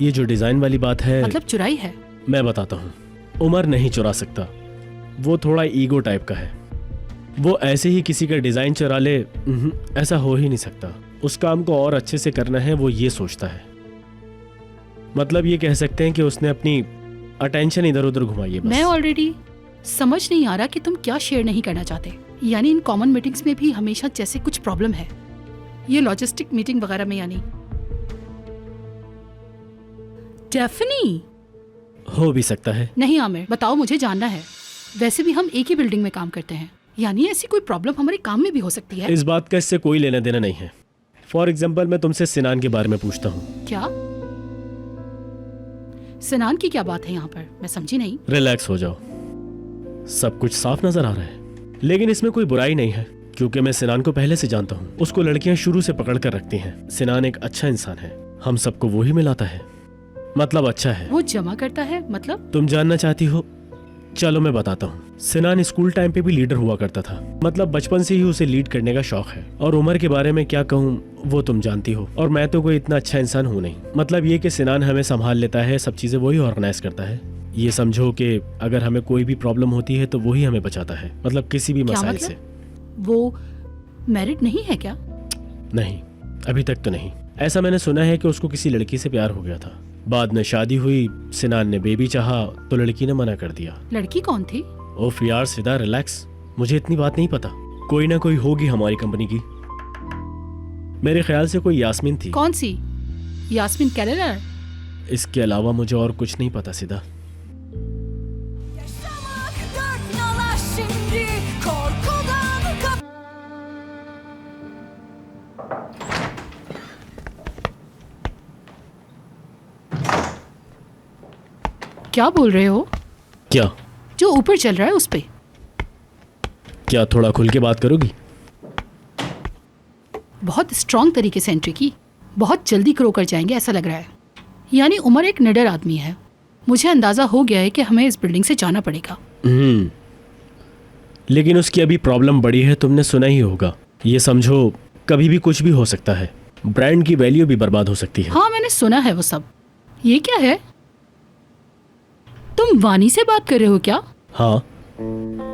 ये जो डिज़ाइन वाली बात है, मतलब चुराई है? मैं बताता हूँ। उमर नहीं चुरा सकता, वो थोड़ा ईगो टाइप का है। वो ऐसे ही किसी का डिज़ाइन चुरा ले, ऐसा हो ही नहीं सकता। उस काम को और अच्छे से करना है, वो ये सोचता है। मतलब ये कह सकते हैं कि उसने अपनी अटेंशन इधर उधर घुमाई है बस। मैं ऑलरेडी समझ नहीं आ रहा कि तुम क्या शेयर नहीं करना चाहते। यानी इन कॉमन मीटिंग्स में भी हमेशा जैसे कुछ प्रॉब्लम है, ये लॉजिस्टिक मीटिंग वगैरह में यानी। डेफनी हो भी सकता है। नहीं आमिर, बताओ, मुझे जानना है। वैसे भी हम एक ही बिल्डिंग में काम करते हैं, यानी ऐसी कोई प्रॉब्लम हमारे काम में भी हो सकती है। इस बात का इससे कोई लेना देना नहीं है। फॉर एग्जाम्पल मैं तुमसे सिनान के बारे में पूछता हूँ। क्या? सिनान की क्या बात है यहाँ पर? मैं समझी नहीं। रिलैक्स हो जाओ, सब कुछ साफ नजर आ रहा है। लेकिन इसमें कोई बुराई नहीं है, क्योंकि मैं सिनान को पहले से जानता हूँ। उसको लड़कियां शुरू से पकड़ कर रखती हैं। सिनान एक अच्छा इंसान है, हम सबको वो ही मिलाता है। मतलब अच्छा है। वो जमा करता है मतलब? तुम जानना चाहती हो? चलो मैं बताता हूँ। सिनान स्कूल टाइम पे भी लीडर हुआ करता था। मतलब बचपन से ही उसे लीड करने का शौक है। और उमर के बारे में क्या कहूँ, वो तुम जानती हो। और मैं तो कोई इतना अच्छा इंसान हूँ नहीं। मतलब ये कि सिनान हमें संभाल लेता है, सब चीजें वही ऑर्गेनाइज करता है। ये समझो कि अगर हमें कोई भी प्रॉब्लम होती है तो वही हमें बचाता है। मतलब किसी भी मसाइल मतलब? से। वो मैरिड नहीं है क्या? नहीं, अभी तक तो नहीं। ऐसा मैंने सुना है कि उसको किसी लड़की से प्यार हो गया था। बाद में शादी हुई, सिनान ने बेबी चाहा तो लड़की ने मना कर दिया। लड़की कौन थी? ओफ यार सिदा, रिलैक्स। मुझे इतनी बात नहीं पता। कोई ना कोई होगी हमारी कंपनी की। मेरे ख्याल से कोई यास्मीन थी। कौन सी? यास्मीन कैलेलर? इसके अलावा मुझे और कुछ नहीं पता सिदा। क्या बोल रहे हो? क्या? जो ऊपर चल रहा है उस पे। क्या थोड़ा खुल के बात करोगी? बहुत स्ट्रांग तरीके से एंट्री की, बहुत जल्दी ग्रो कर जाएंगे ऐसा लग रहा है। यानी उमर एक निडर आदमी है। मुझे अंदाजा हो गया है कि हमें इस बिल्डिंग से जाना पड़ेगा। लेकिन उसकी अभी प्रॉब्लम बड़ी है, तुमने सुना ही होगा। ये समझो कभी भी कुछ भी हो सकता है। ब्रांड की वैल्यू भी बर्बाद हो सकती है। हाँ मैंने सुना है वो सब। ये क्या है? तुम वानी से बात कर रहे हो क्या? हाँ,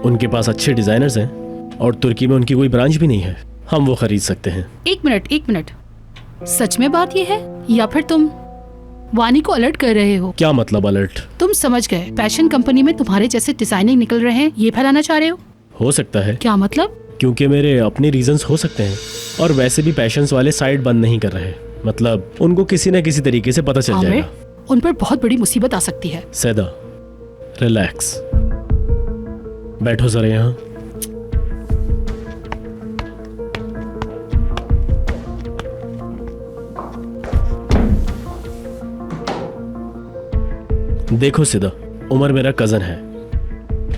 उनके पास अच्छे डिजाइनर्स हैं और तुर्की में उनकी कोई ब्रांच भी नहीं है। हम वो खरीद सकते हैं। एक मिनट, सच में बात ये है या फिर तुम वानी को अलर्ट कर रहे हो? क्या मतलब अलर्ट? तुम समझ गए, फैशन कंपनी में तुम्हारे जैसे डिजाइनिंग निकल रहे हैं, ये फैलाना चाह रहे हो सकता है। क्या मतलब? क्योंकि मेरे अपने रीजंस हो सकते हैं। और वैसे भी पैशंस वाले साइट बंद नहीं कर रहे। मतलब उनको किसी न किसी तरीके से पता चल जाएगा। उन पर बहुत बड़ी मुसीबत आ सकती है। सैदा, रिलैक्स, बैठो जरा यहाँ। देखो सिदा, उमर मेरा कज़न है।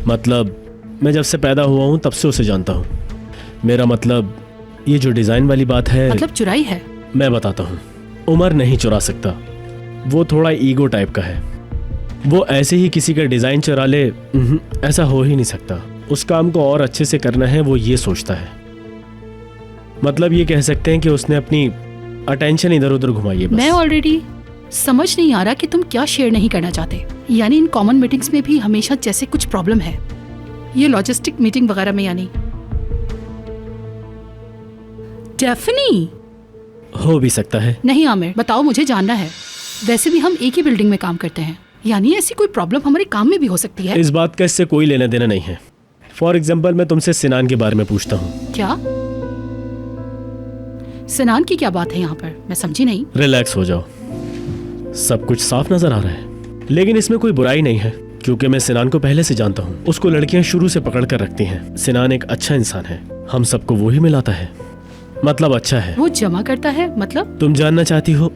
मतलब मैं जब से पैदा हुआ हूँ तब से उसे जानता हूँ। मेरा मतलब ये जो डिज़ाइन वाली बात है, मतलब चुराई है? मैं बताता हूँ। उमर नहीं चुरा सकता, वो थोड़ा ईगो टाइप का है। वो ऐसे ही किसी का डिज़ाइन चुरा ले, ऐसा हो ही नहीं सकता। उस काम को और अच्छे से करना है, वो ये सोचता है। मतलब ये कह सकते हैं कि उसने अपनी अटेंशन इधर उधर घुमाई है बस। मैं ऑलरेडी समझ नहीं आ रहा कि तुम क्या शेयर नहीं करना चाहते। यानी इन कॉमन मीटिंग्स में भी हमेशा जैसे कुछ प्रॉब्लम है, ये लॉजिस्टिक मीटिंग वगैरह में यानी। डेफनी हो भी सकता है। नहीं आमिर, बताओ, मुझे जानना है। वैसे भी हम एक ही बिल्डिंग में काम करते हैं, यानी ऐसी कोई प्रॉब्लम हमारे काम में भी हो सकती है। इस बात का इससे कोई लेना देना नहीं है। फॉर एग्जाम्पल मैं तुमसे सिनान के बारे में पूछता हूँ। क्या? सिनान की क्या बात है यहाँ पर? मैं समझी नहीं। रिलैक्स हो जाओ, सब कुछ साफ नजर आ रहा है। लेकिन इसमें कोई बुराई नहीं है, क्योंकि मैं सिनान को पहले से जानता हूँ। उसको लड़कियां शुरू से पकड़ कर रखती हैं। सिनान एक अच्छा इंसान है, हम सबको वो ही मिलाता है। मतलब अच्छा है। वो जमा करता है मतलब? तुम जानना चाहती हो?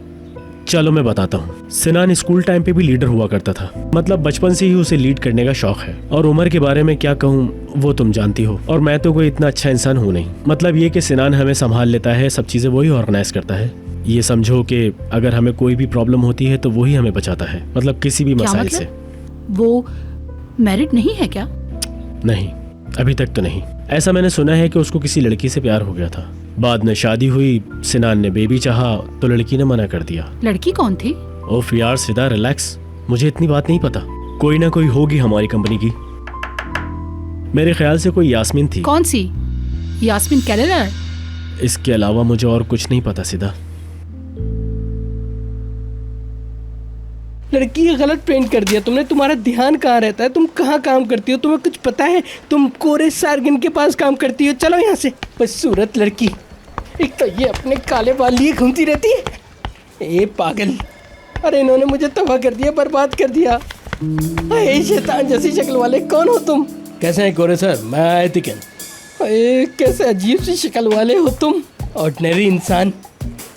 चलो मैं बताता हूँ। सिनान स्कूल टाइम पे भी लीडर हुआ करता था। मतलब बचपन से ही उसे लीड करने का शौक है। और उमर के बारे में क्या कहूँ, वो तुम जानती हो। और मैं तो कोई इतना अच्छा इंसान हूँ नहीं। मतलब ये कि सिनान हमें संभाल लेता है, सब चीजें वही ऑर्गेनाइज करता है। ये समझो कि अगर हमें कोई भी प्रॉब्लम होती है तो वही हमें बचाता है। मतलब किसी भी मसाइल से। वो मैरिड नहीं है क्या? नहीं, अभी तक तो नहीं। ऐसा मैंने सुना है कि उसको किसी लड़की से प्यार हो गया था, बाद में शादी हुई, सिनान ने बेबी चाहा तो लड़की ने मना कर दिया। लड़की कौन थी? ओफ यार सिदा रिलैक्स, मुझे इतनी बात नहीं पता। कोई ना कोई होगी हमारी कंपनी की, मेरे ख्याल से कोई यास्मीन थी। कौन सी? यास्मीन कैलेलर? इसके अलावा मुझे और कुछ नहीं पता सिदा। लड़की को गलत पेंट कर दिया तुमने। तुम्हारा ध्यान कहाँ रहता है? तुम कहाँ काम करती हो? तुम्हें कुछ पता है? तुम कोरे सार्गन के पास काम करती हो। चलो यहाँ से। बदसूरत लड़की, एक तो ये अपने काले बाल लिए घूमती रहती है। ए पागल, अरे इन्होंने मुझे तबाह कर दिया, बर्बाद कर दिया। अरे शैतान जैसी शक्ल वाले, कौन हो तुम? कैसे हैं कोरे सर? मैं आयतिकन। अरे कैसे अजीब सी शक्ल वाले हो तुम, ऑर्डिनरी इंसान।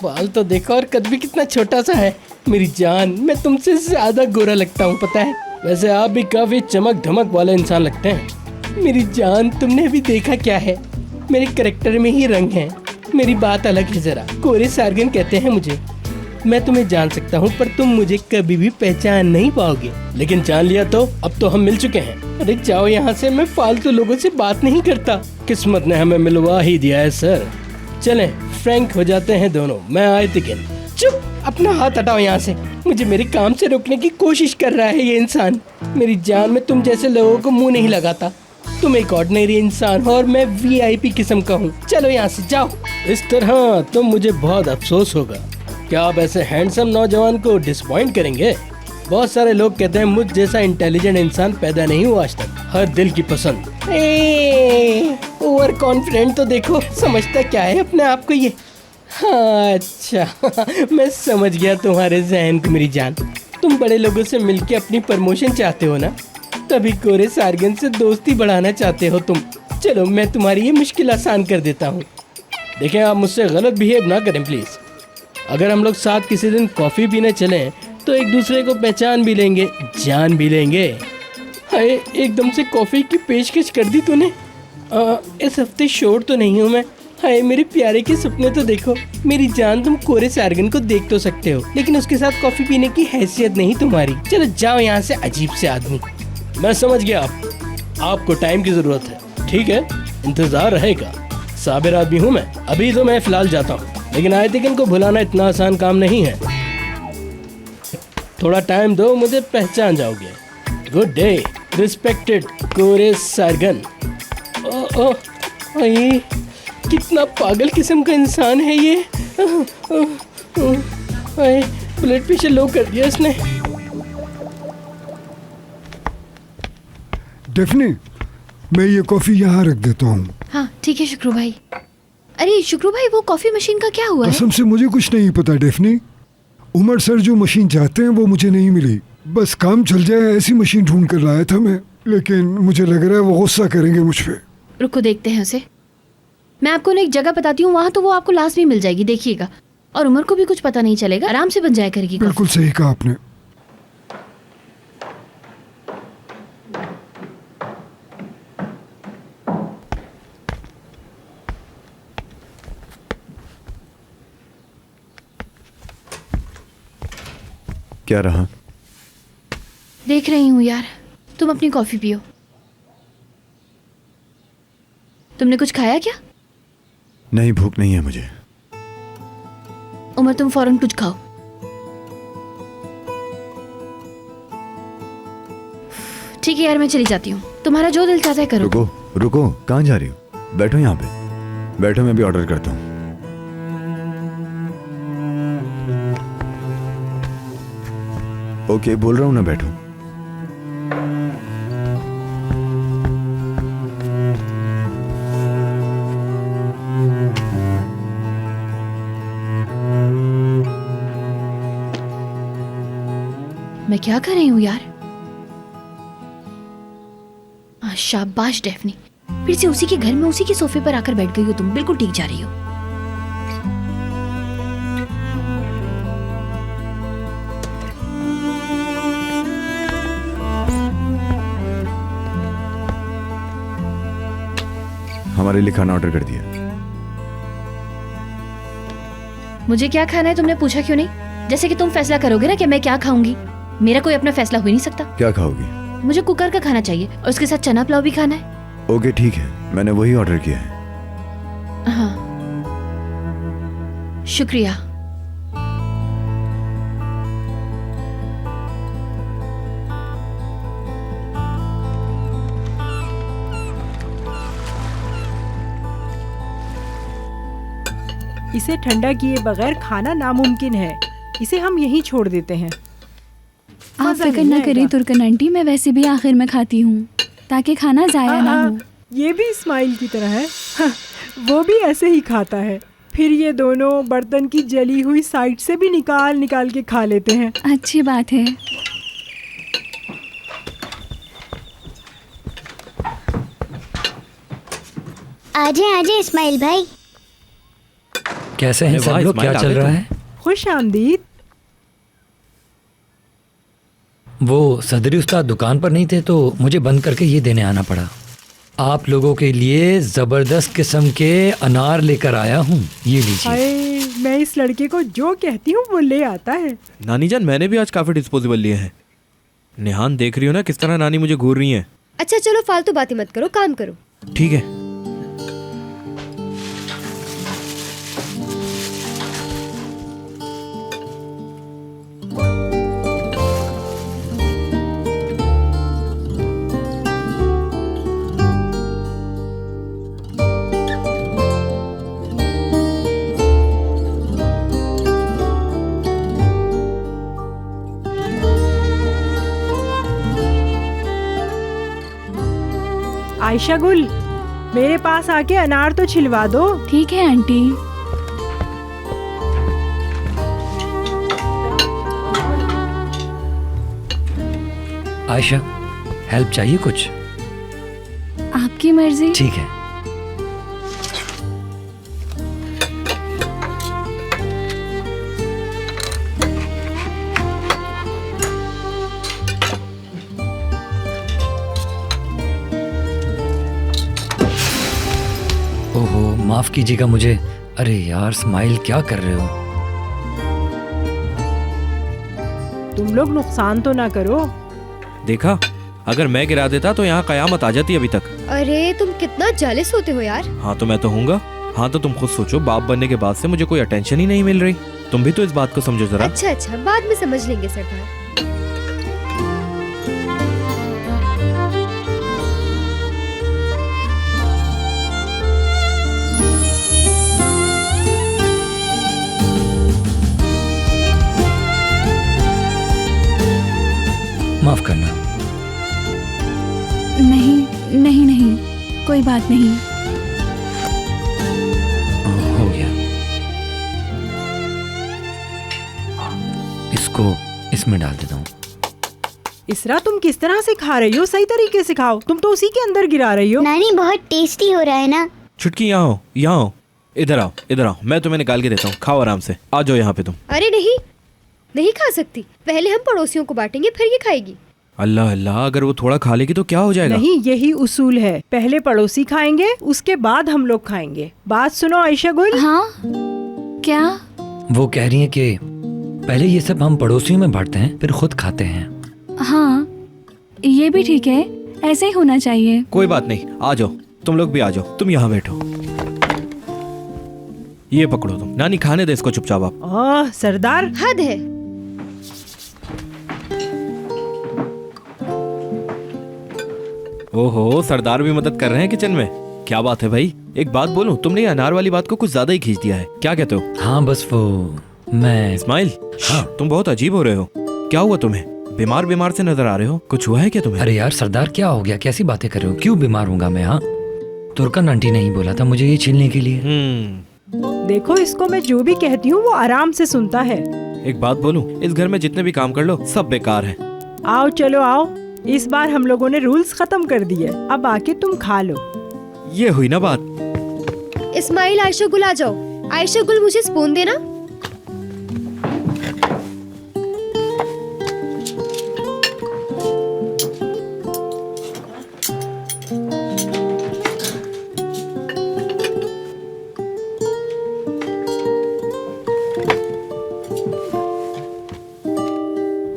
बाल तो देखो और कद भी कितना छोटा सा है। मेरी जान, मैं तुमसे ज़्यादा गोरा लगता हूँ पता है। वैसे आप भी काफ़ी चमक धमक वाले इंसान लगते हैं। मेरी जान, तुमने अभी देखा क्या है? मेरे कैरेक्टर में ही रंग है। मेरी बात अलग है ज़रा। कोरे सार्गन कहते हैं मुझे। मैं तुम्हें जान सकता हूँ पर तुम मुझे कभी भी पहचान नहीं पाओगे। लेकिन जान लिया तो अब तो हम मिल चुके हैं। अरे जाओ यहाँ से, मैं फालतू लोगों से बात नहीं करता। किस्मत ने हमें मिलवा ही दिया है सर। चलें, फ्रैंक हो जाते हैं दोनों। मैं आयतिकन। चुप, अपना हाथ हटाओ यहाँ से। मुझे मेरे काम से रोकने की कोशिश कर रहा है ये इंसान। मेरी जान, में तुम जैसे लोगों को मुंह नहीं लगाता। तुम एक ऑर्डिनरी इंसान हो और मैं वीआईपी किस्म का हूँ। चलो यहाँ से जाओ। इस तरह तो मुझे बहुत अफसोस होगा। क्या आप ऐसे हैंडसम नौजवान को डिसपॉइंट करेंगे? बहुत सारे लोग कहते हैं मुझ जैसा इंटेलिजेंट इंसान पैदा नहीं हुआ आज तक। हर दिल की पसंद। ओवर कॉन्फिडेंट तो देखो, समझता क्या है अपने आप को ये। हाँ अच्छा, मैं समझ गया तुम्हारे जहन को मेरी जान। तुम बड़े लोगों से मिलके अपनी प्रमोशन चाहते हो ना, तभी कोरे सार्गन से दोस्ती बढ़ाना चाहते हो तुम। चलो मैं तुम्हारी ये मुश्किल आसान कर देता हूँ। देखें, आप मुझसे गलत बिहेव ना करें प्लीज़। अगर हम लोग साथ किसी दिन कॉफ़ी पीने चलें तो एक दूसरे को पहचान भी लेंगे, जान भी लेंगे। हाय, एकदम से कॉफ़ी की पेशकश कर दी तूने। इस हफ्ते शोर तो नहीं हूँ मैं। हाय मेरे प्यारे के सपने तो देखो। मेरी जान, तुम कोरे सार्गन को देख तो सकते हो लेकिन उसके साथ कॉफ़ी पीने की हैसियत नहीं तुम्हारी। चलो जाओ यहाँ से, अजीब से आदमी। मैं समझ गया, आपको टाइम की ज़रूरत है। ठीक है, इंतज़ार रहेगा। साबिर आदमी हूँ मैं। अभी तो मैं फ़िलहाल जाता हूँ, लेकिन आयतिकन को भुलाना इतना आसान काम नहीं है। थोड़ा टाइम दो, मुझे पहचान जाओगे। गुड डे रिस्पेक्टेड कोरे सार्गन। ये कितना पागल किस्म का इंसान है ये। ब्लड प्रेशर लो कर दिया इसने। डेफनी, मैं ये कॉफी यहाँ रख देता हूँ। हाँ ठीक है शुक्रू भाई। अरे शुक्रू भाई, वो कॉफी मशीन का क्या हुआ है? कसम से मुझे कुछ नहीं पता डेफनी। उमर सर जो मशीन चाहते हैं वो मुझे नहीं मिली। बस काम चल जाए ऐसी मशीन ढूंढ कर लाया था मैं, लेकिन मुझे लग रहा है वो गुस्सा करेंगे मुझ पे। रुको देखते हैं उसे। मैं आपको एक जगह बताती हूँ, वहाँ तो वो आपको लास्ट में मिल जाएगी, देखिएगा। और उमर को भी कुछ पता नहीं चलेगा, आराम से बन जाया करेगी। बिल्कुल सही कहा आपने। क्या रहा? देख रही हूँ यार। तुम अपनी कॉफी पियो। तुमने कुछ खाया क्या? नहीं, भूख नहीं है मुझे। उमर तुम फौरन कुछ खाओ। ठीक है यार, मैं चली जाती हूँ। तुम्हारा जो दिल चाहता है करो। रुको रुको, कहाँ जा रही हो? बैठो यहाँ पे। बैठो, मैं भी ऑर्डर करता हूँ। ओके, बोल रहा हूँ ना, बैठो। मैं क्या कर रही हूँ यार? शाबाश डेफनी, फिर से उसी के घर में उसी के सोफे पर आकर बैठ गई हो तुम। बिल्कुल ठीक जा रही हो। हमारे लिए खाना ऑर्डर कर दिया। मुझे क्या खाना है तुमने पूछा क्यों नहीं? जैसे कि तुम फैसला करोगे ना कि मैं क्या खाऊंगी। मेरा कोई अपना फैसला हो ही नहीं सकता। क्या खाओगी? मुझे कुकर का खाना चाहिए और उसके साथ चना पुलाव भी खाना है। ओके ठीक है, मैंने वही ऑर्डर किया है। हाँ, शुक्रिया। इसे ठंडा किए बगैर खाना नामुमकिन है। इसे हम यहीं छोड़ देते हैं। आप मज़ा फिक्र नहीं ना आएगा। करें तुर्कन आंटी, मैं वैसे भी आखिर में खाती हूँ ताकि खाना जाया ना हो। ये भी इस्माइल की तरह है। वो भी ऐसे ही खाता है। फिर ये दोनों बर्तन की जली हुई साइड से भी निकाल निकाल के खा लेते हैं। अच्छी बात है। आजे आजे इस्माइल भाई। कैसे हैं सब लोग, क्या चल रहा है? खुश आमदीद। वो सदरी उस्ताद दुकान पर नहीं थे तो मुझे बंद करके ये देने आना पड़ा। आप लोगों के लिए जबरदस्त किस्म के अनार लेकर आया हूँ, ये लीजिए। हाय, मैं इस लड़के को जो कहती हूँ वो ले आता है। नानी जान, मैंने भी आज काफी डिस्पोजेबल लिए हैं। निहान देख रही हो ना किस तरह नानी मुझे घूर रही है। अच्छा चलो फालतू बातें मत करो, काम करो। ठीक है। आयशा गुल, मेरे पास आके अनार तो छिलवा दो। ठीक है आंटी। आयशा, हेल्प चाहिए कुछ? आपकी मर्जी। ठीक है। ओहो, माफ कीजिएगा मुझे। अरे यार स्माइल, क्या कर रहे हो? तुम लोग नुकसान तो ना करो। देखा, अगर मैं गिरा देता तो यहाँ कयामत आ जाती अभी तक। अरे तुम कितना जेलस होते हो यार। हाँ तो मैं तो हूँगा। हाँ तो तुम खुद सोचो, बाप बनने के बाद से मुझे कोई अटेंशन ही नहीं मिल रही। तुम भी तो इस बात को समझो जरा। अच्छा अच्छा, बाद में समझ लेंगे सरदार। माफ करना। नहीं नहीं नहीं, कोई बात नहीं। हो गया। इसको इसमें डाल देता हूँ। इसरा, तुम किस तरह से खा रही हो? सही तरीके से खाओ। तुम तो उसी के अंदर गिरा रही हो। नानी बहुत टेस्टी हो रहा है ना। छुटकी यहाँ हो, यहाँ हो। इधर आओ, इधर आओ, मैं तुम्हें निकाल के देता हूँ। खाओ आराम से। आ जाओ यहाँ पे तुम। अरे नहीं, नहीं खा सकती। पहले हम पड़ोसियों को बांटेंगे, फिर ये खाएगी। अल्लाह अल्लाह, अगर वो थोड़ा खा लेगी तो क्या हो जाएगा? नहीं, यही उसूल है। पहले पड़ोसी खाएंगे, उसके बाद हम लोग खाएंगे। बात सुनो आयशा गुल। हाँ क्या? वो कह रही है कि पहले ये सब हम पड़ोसियों में बांटते हैं, फिर खुद खाते हैं। हाँ ये भी ठीक है, ऐसे ही होना चाहिए। कोई बात नहीं, आ जाओ तुम लोग भी आ जाओ। तुम यहाँ बैठो। ये पकड़ो तुम। नानी खाने दे इसको चुपचाप आप। ओह सरदार, हद है। ओहो, सरदार भी मदद कर रहे हैं किचन में। क्या बात है भाई। एक बात बोलूं, तुमने ये अनार वाली बात को कुछ ज्यादा ही खींच दिया है। क्या कहते हो? हाँ बस वो मैं। इस्माइल, हाँ तुम बहुत अजीब हो रहे हो। क्या हुआ तुम्हें? बीमार बीमार से नजर आ रहे हो। कुछ हुआ है क्या तुम्हें? अरे यार सरदार, क्या हो गया? कैसी बातें कर रहे हो? क्यों बीमार होऊंगा मैं? हाँ, तुर्कन आंटी ने ही बोला था मुझे ये छीलने के लिए। देखो, इसको मैं जो भी कहती हूँ वो आराम से सुनता है। एक बात बोलूं, इस घर में जितने भी काम कर लो सब बेकार है। आओ चलो आओ, इस बार हम लोगों ने रूल्स खत्म कर दिए। अब आके तुम खा लो। ये हुई ना बात। इस्माइल, आयशा गुल आ जाओ। आयशा गुल, मुझे स्पून देना।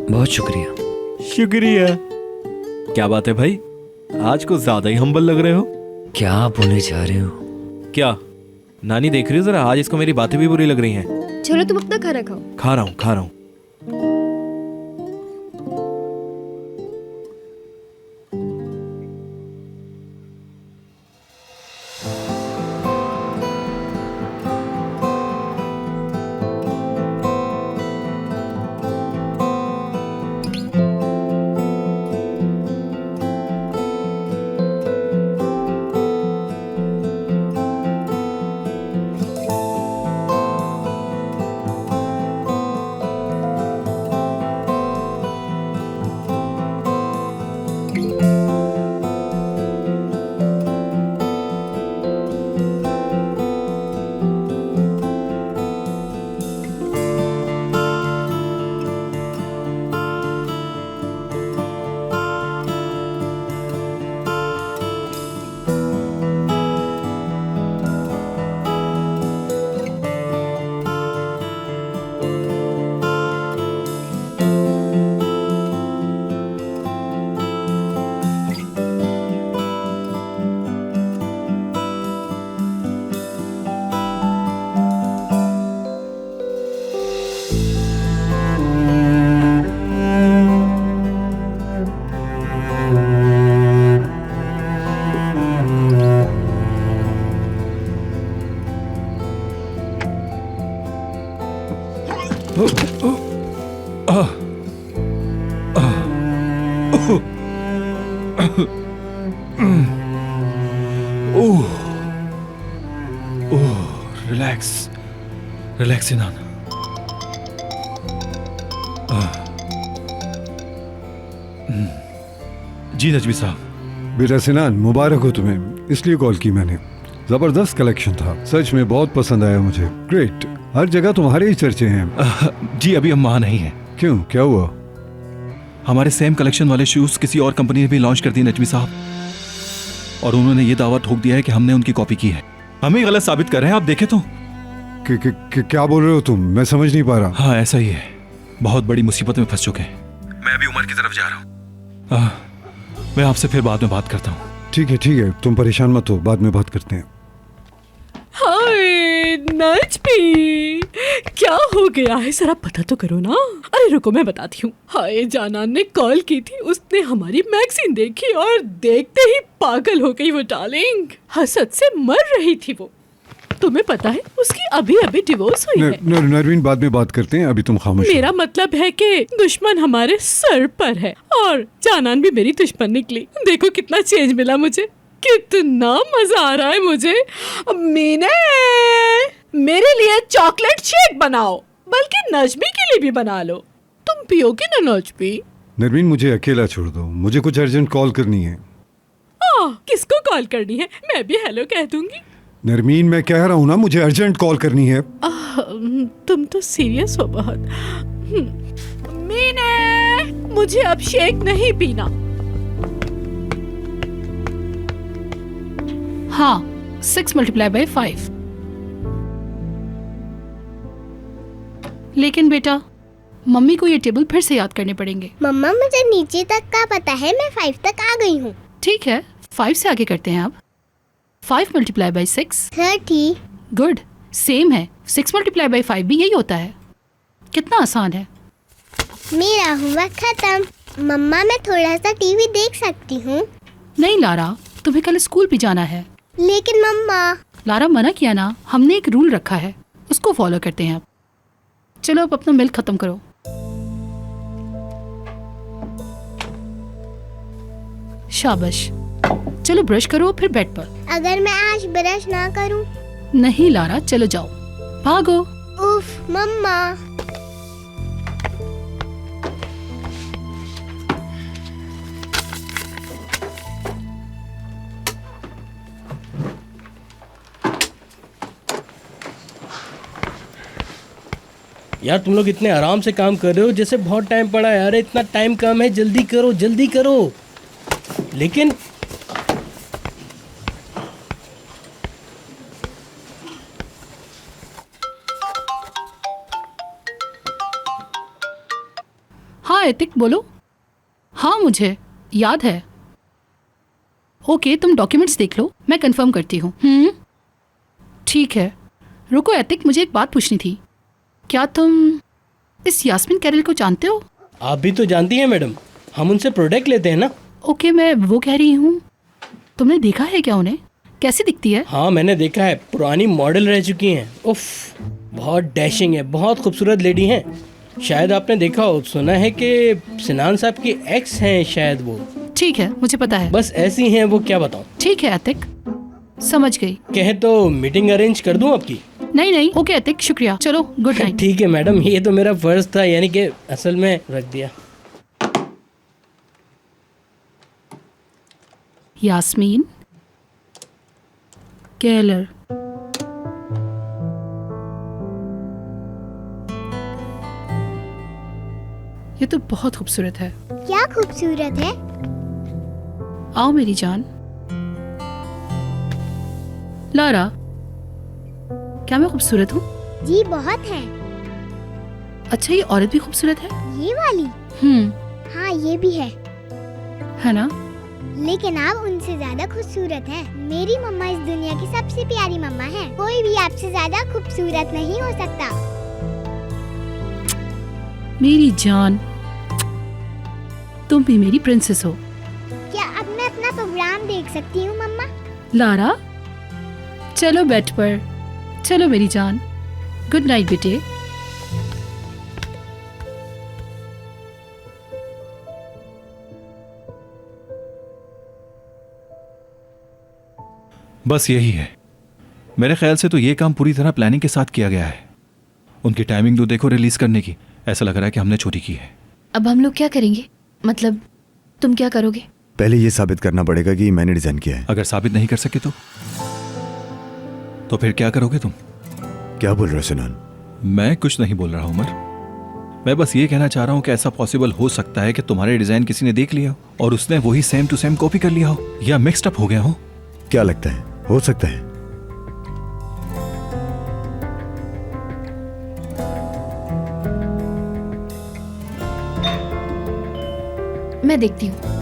बहुत शुक्रिया। शुक्रिया। क्या बात है भाई, आज कुछ ज्यादा ही हम्बल लग रहे हो। क्या आप होने जा रहे हो? क्या नानी देख रही हो जरा, आज इसको मेरी बातें भी बुरी लग रही हैं। चलो तुम अपना खाना खाओ। खा रहा हूँ खा रहा हूँ। Relax relax Sinan. जी नजमी साहब। बेटा सिनान, मुबारक हो तुम्हें, इसलिए कॉल की मैंने। जबरदस्त कलेक्शन था, सच में बहुत पसंद आया मुझे। ग्रेट, हर जगह तुम्हारे ही चर्चे हैं। जी अभी हम वहाँ नहीं हैं। क्यों, क्या हुआ? हमारे सेम कलेक्शन वाले शूज किसी और कंपनी ने भी लॉन्च कर दिए नजमी साहब, और उन्होंने ये दावा ठोक दिया है कि हमने उनकी कॉपी की है। हमें गलत साबित कर रहे हैं, आप देखें तो। क्या बोल रहे हो तुम? मैं समझ नहीं पा रहा। हाँ ऐसा ही है, बहुत बड़ी मुसीबत में फंस चुके हैं। मैं अभी उमर की तरफ जा रहा हूँ, मैं आपसे फिर बाद में बात करता हूँ। ठीक है, तुम परेशान मत हो, बाद में बात करते हैं। हाय नजमी, क्या हो गया है, जरा पता तो करो ना। अरे रुको मैं बताती हूँ। हाय जानान ने कॉल की थी, उसने हमारी मैगजीन देखी और देखते ही पागल हो गई वो डार्लिंग, हसद से मर रही थी वो। तुम्हें पता है उसकी अभी अभी डिवोर्स हुई है। नरवीन, बाद में बात करते हैं, अभी तुम खामोश। मेरा मतलब है कि दुश्मन हमारे सर पर है और जानान भी मेरी दुश्मन निकली। देखो कितना चेंज मिला मुझे, कितना मजा आ रहा है मुझे। मीने, मेरे लिए चॉकलेट शेक बनाओ, बल्कि नजमी के लिए भी बना लो। तुम पियोगे ना नजमी? नरवीन, मुझे अकेला छोड़ दो, मुझे कुछ अर्जेंट कॉल करनी है। किसको कॉल करनी है? मैं भी हेलो कह दूंगी। नरमीन, मैं कह रहा हूँ ना, मुझे अर्जेंट कॉल करनी है। तुम तो सीरियस हो बहुत। मीने, मुझे अब शेक नहीं पीना। हाँ, 6 × 5। लेकिन बेटा, मम्मी को ये टेबल फिर से याद करने पड़ेंगे। मम्मा, मुझे नीचे तक का पता है, मैं 5 तक आ गई हूँ। ठीक है, 5 से आगे करते हैं अब। 5 × 6 30। गुड, सेम है। 6 × 5 भी यही होता है। कितना आसान है। मेरा होमवर्क खत्म। मम्मा, मैं थोड़ा सा टीवी देख सकती हूँ? नहीं लारा, तुम्हें कल स्कूल भी जाना है। लेकिन मम्मा। लारा, मना किया ना, हमने एक रूल रखा है, उसको फॉलो करते हैं अब। चलो अब अपना मिल्क खत्म करो। शाबाश, चलो ब्रश करो फिर बेड पर। अगर मैं आज ब्रश ना करूं? नहीं लारा, चलो जाओ, भागो। उफ मम्मा। यार तुम लोग इतने आराम से काम कर रहे हो जैसे बहुत टाइम पड़ा है। यार इतना टाइम कम है, जल्दी करो जल्दी करो। लेकिन हाँ एतिक बोलो। हाँ मुझे याद है। ओके, तुम डॉक्यूमेंट्स देख लो, मैं कंफर्म करती हूँ। ठीक है। रुको एतिक, मुझे एक बात पूछनी थी। क्या तुम इस यास्मीन कैरल को जानते हो? आप भी तो जानती हैं मैडम, हम उनसे प्रोडक्ट लेते हैं ना। ओके, मैं वो कह रही हूँ, तुमने देखा है क्या उन्हें? कैसी दिखती है? हाँ मैंने देखा है, पुरानी मॉडल रह चुकी हैं। उफ, बहुत डैशिंग है, बहुत खूबसूरत लेडी हैं। शायद आपने देखा हो, सुना है कि सिनान साहब की एक्स हैं शायद वो। ठीक है, मुझे पता है। बस ऐसी हैं वो, क्या बताऊं। ठीक है अतिक, समझ गई। कहे तो मीटिंग अरेंज कर दूं आपकी? नहीं नहीं, ओके अतिक, शुक्रिया। चलो, गुड नाइट। ठीक है मैडम, ये तो मेरा फर्ज था, यानी कि असल में रख दिया। यास्मीन केलर। ये तो बहुत खूबसूरत है। क्या खूबसूरत है? आओ मेरी जान। लारा, क्या मैं खूबसूरत हूँ? जी बहुत है। अच्छा, ये औरत भी खूबसूरत है? ये वाली? हाँ ये भी है ना? लेकिन आप उनसे ज्यादा खूबसूरत हैं। मेरी मम्मा इस दुनिया की सबसे प्यारी मम्मा है। कोई भी आपसे ज्यादा खूबसूरत नहीं हो सकता। मेरी जान, तुम भी मेरी प्रिंसेस हो। क्या अब मैं अपना प्रोग्राम देख सकती हूँ मम्मा? लारा, चलो बेड पर। चलो मेरी जान, गुड नाइट बेटे। बस यही है। मेरे ख्याल से तो ये काम पूरी तरह प्लानिंग के साथ किया गया है। उनकी टाइमिंग तो देखो रिलीज करने की, ऐसा लग रहा है कि हमने चोरी की है। अब हम लोग क्या करेंगे? मतलब तुम क्या करोगे? पहले ये साबित करना पड़ेगा कि मैंने डिजाइन किया है। अगर साबित नहीं कर सके तो फिर क्या करोगे तुम? क्या बोल रहे हो सिनान? मैं कुछ नहीं बोल रहा हूं उमर। मैं बस ये कहना चाह रहा हूं कि ऐसा पॉसिबल हो सकता है कि तुम्हारे डिजाइन किसी ने देख लिया हो और उसने वही सेम टू सेम कॉपी कर लिया हो या मिक्स्ड अप हो गया हो। क्या लगता है, हो सकता है? मैं देखती हूँ।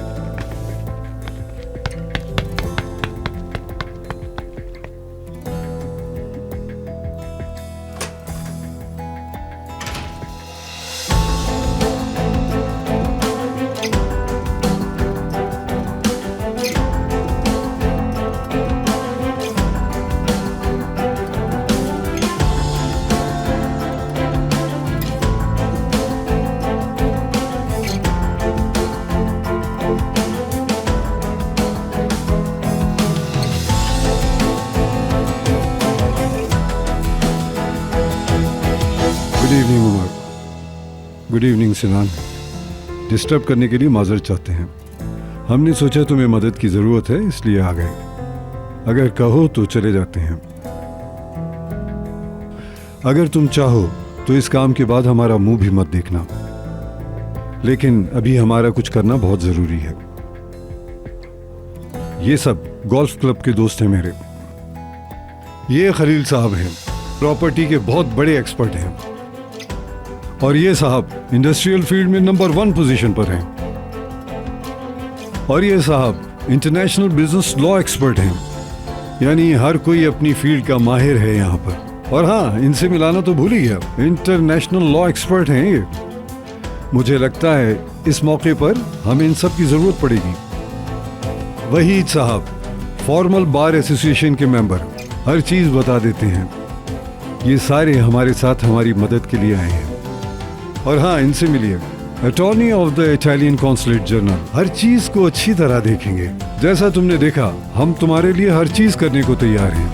Good evening सिनान। डिस्टर्ब करने के लिए माजरत चाहते हैं। हमने सोचा तुम्हें मदद की ज़रूरत है इसलिए आ गए। अगर कहो तो चले जाते हैं। अगर तुम चाहो तो इस काम के बाद हमारा मुंह भी मत देखना, लेकिन अभी हमारा कुछ करना बहुत ज़रूरी है। ये सब गोल्फ क्लब के दोस्त हैं मेरे। ये खलील साहब हैं, प्रॉपर्टी के बहुत बड़े एक्सपर्ट हैं। और ये साहब इंडस्ट्रियल फील्ड में नंबर 1 पोजीशन पर हैं। और ये साहब इंटरनेशनल बिजनेस लॉ एक्सपर्ट हैं, यानी हर कोई अपनी फील्ड का माहिर है यहाँ पर। और हाँ, इनसे मिलाना तो भूल ही गया, इंटरनेशनल लॉ एक्सपर्ट हैं ये। मुझे लगता है इस मौके पर हमें इन सब की जरूरत पड़ेगी। वहीद साहब फॉर्मल बार एसोसिएशन के मेंबर, हर चीज बता देते हैं। ये सारे हमारे साथ हमारी मदद के लिए आए हैं। और हाँ, इनसे मिलिए, attorney of the Italian consulate general. हर चीज को अच्छी तरह देखेंगे। जैसा तुमने देखा, हम तुम्हारे लिए हर चीज करने को तैयार हैं।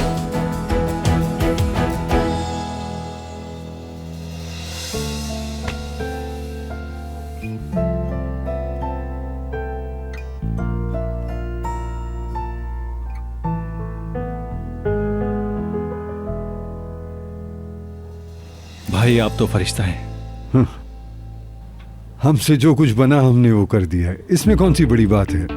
भाई आप तो फरिश्ता हैं। हमसे जो कुछ बना हमने वो कर दिया है, इसमें कौन सी बड़ी बात है।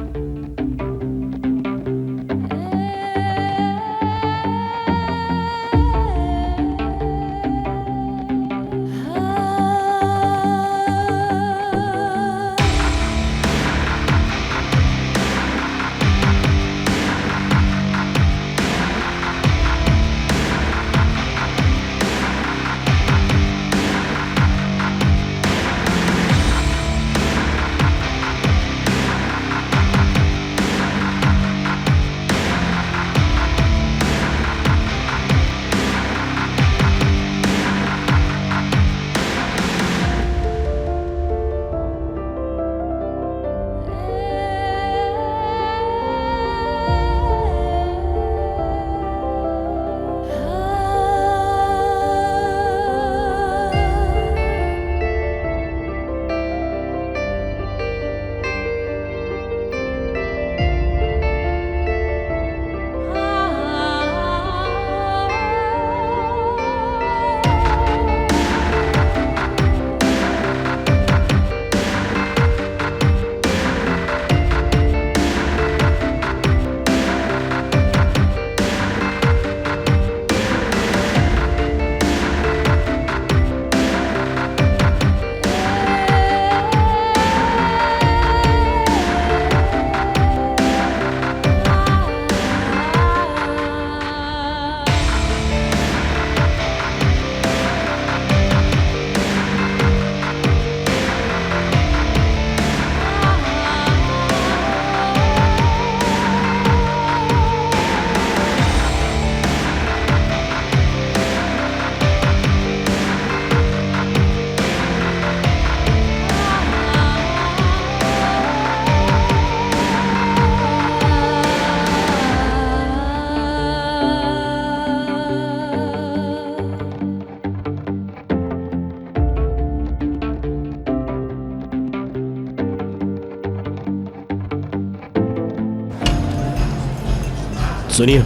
सुनिए,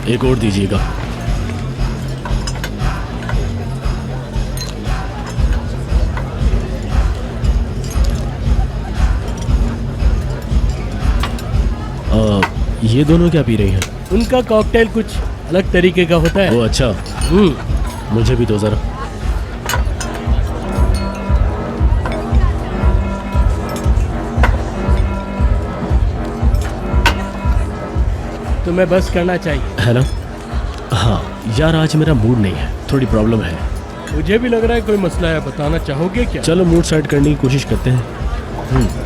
एक और दीजिएगा। ये दोनों क्या पी रही हैं? उनका कॉकटेल कुछ अलग तरीके का होता है। ओ अच्छा, मुझे भी दो जरा। तुम्हें बस करना चाहिए है ना? हाँ यार, आज मेरा मूड नहीं है, थोड़ी प्रॉब्लम है। मुझे भी लग रहा है कोई मसला है, बताना चाहोगे क्या? चलो मूड सेट करने की कोशिश करते हैं।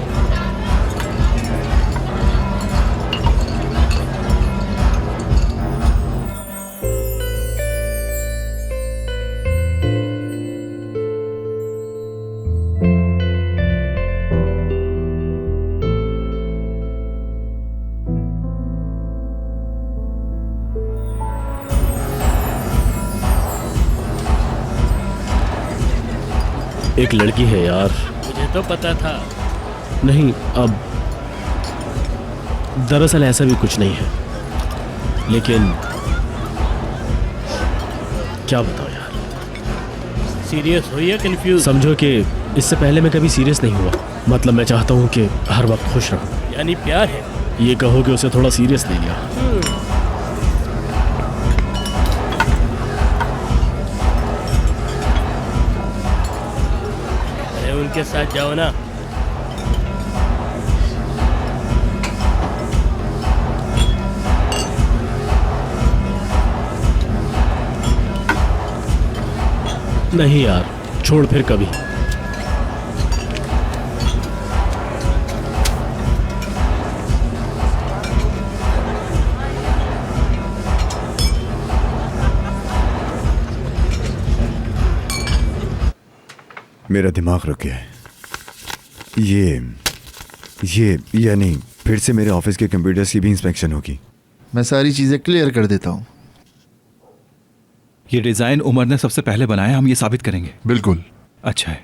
एक लड़की है यार। मुझे तो पता था। नहीं, अब दरअसल ऐसा भी कुछ नहीं है, लेकिन क्या बताओ यार। सीरियस हो या कंफ्यूज? समझो कि इससे पहले मैं कभी सीरियस नहीं हुआ। मतलब मैं चाहता हूँ कि हर वक्त खुश रहूँ। यानी प्यार है? ये कहो कि उसे थोड़ा सीरियस ले लिया। उनके साथ जाओ ना। नहीं यार, छोड़ फिर कभी। मेरा दिमाग रुक गया है। ये यानी फिर से मेरे ऑफिस के कंप्यूटर्स की भी इंस्पेक्शन होगी। मैं सारी चीज़ें क्लियर कर देता हूँ। ये डिजाइन उमर ने सबसे पहले बनाया, हम ये साबित करेंगे। बिल्कुल। अच्छा है।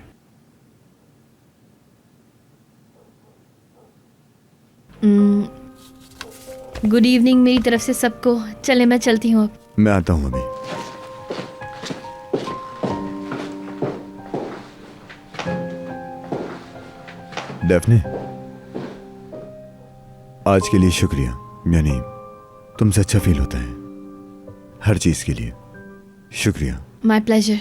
गुड इवनिंग मेरी तरफ से सबको। चले मैं चलती हूँ अब। मैं आता हूँ अभी। डेफने, आज के लिए शुक्रिया। यानी तुमसे अच्छा फील होता है, हर चीज के लिए शुक्रिया। My pleasure.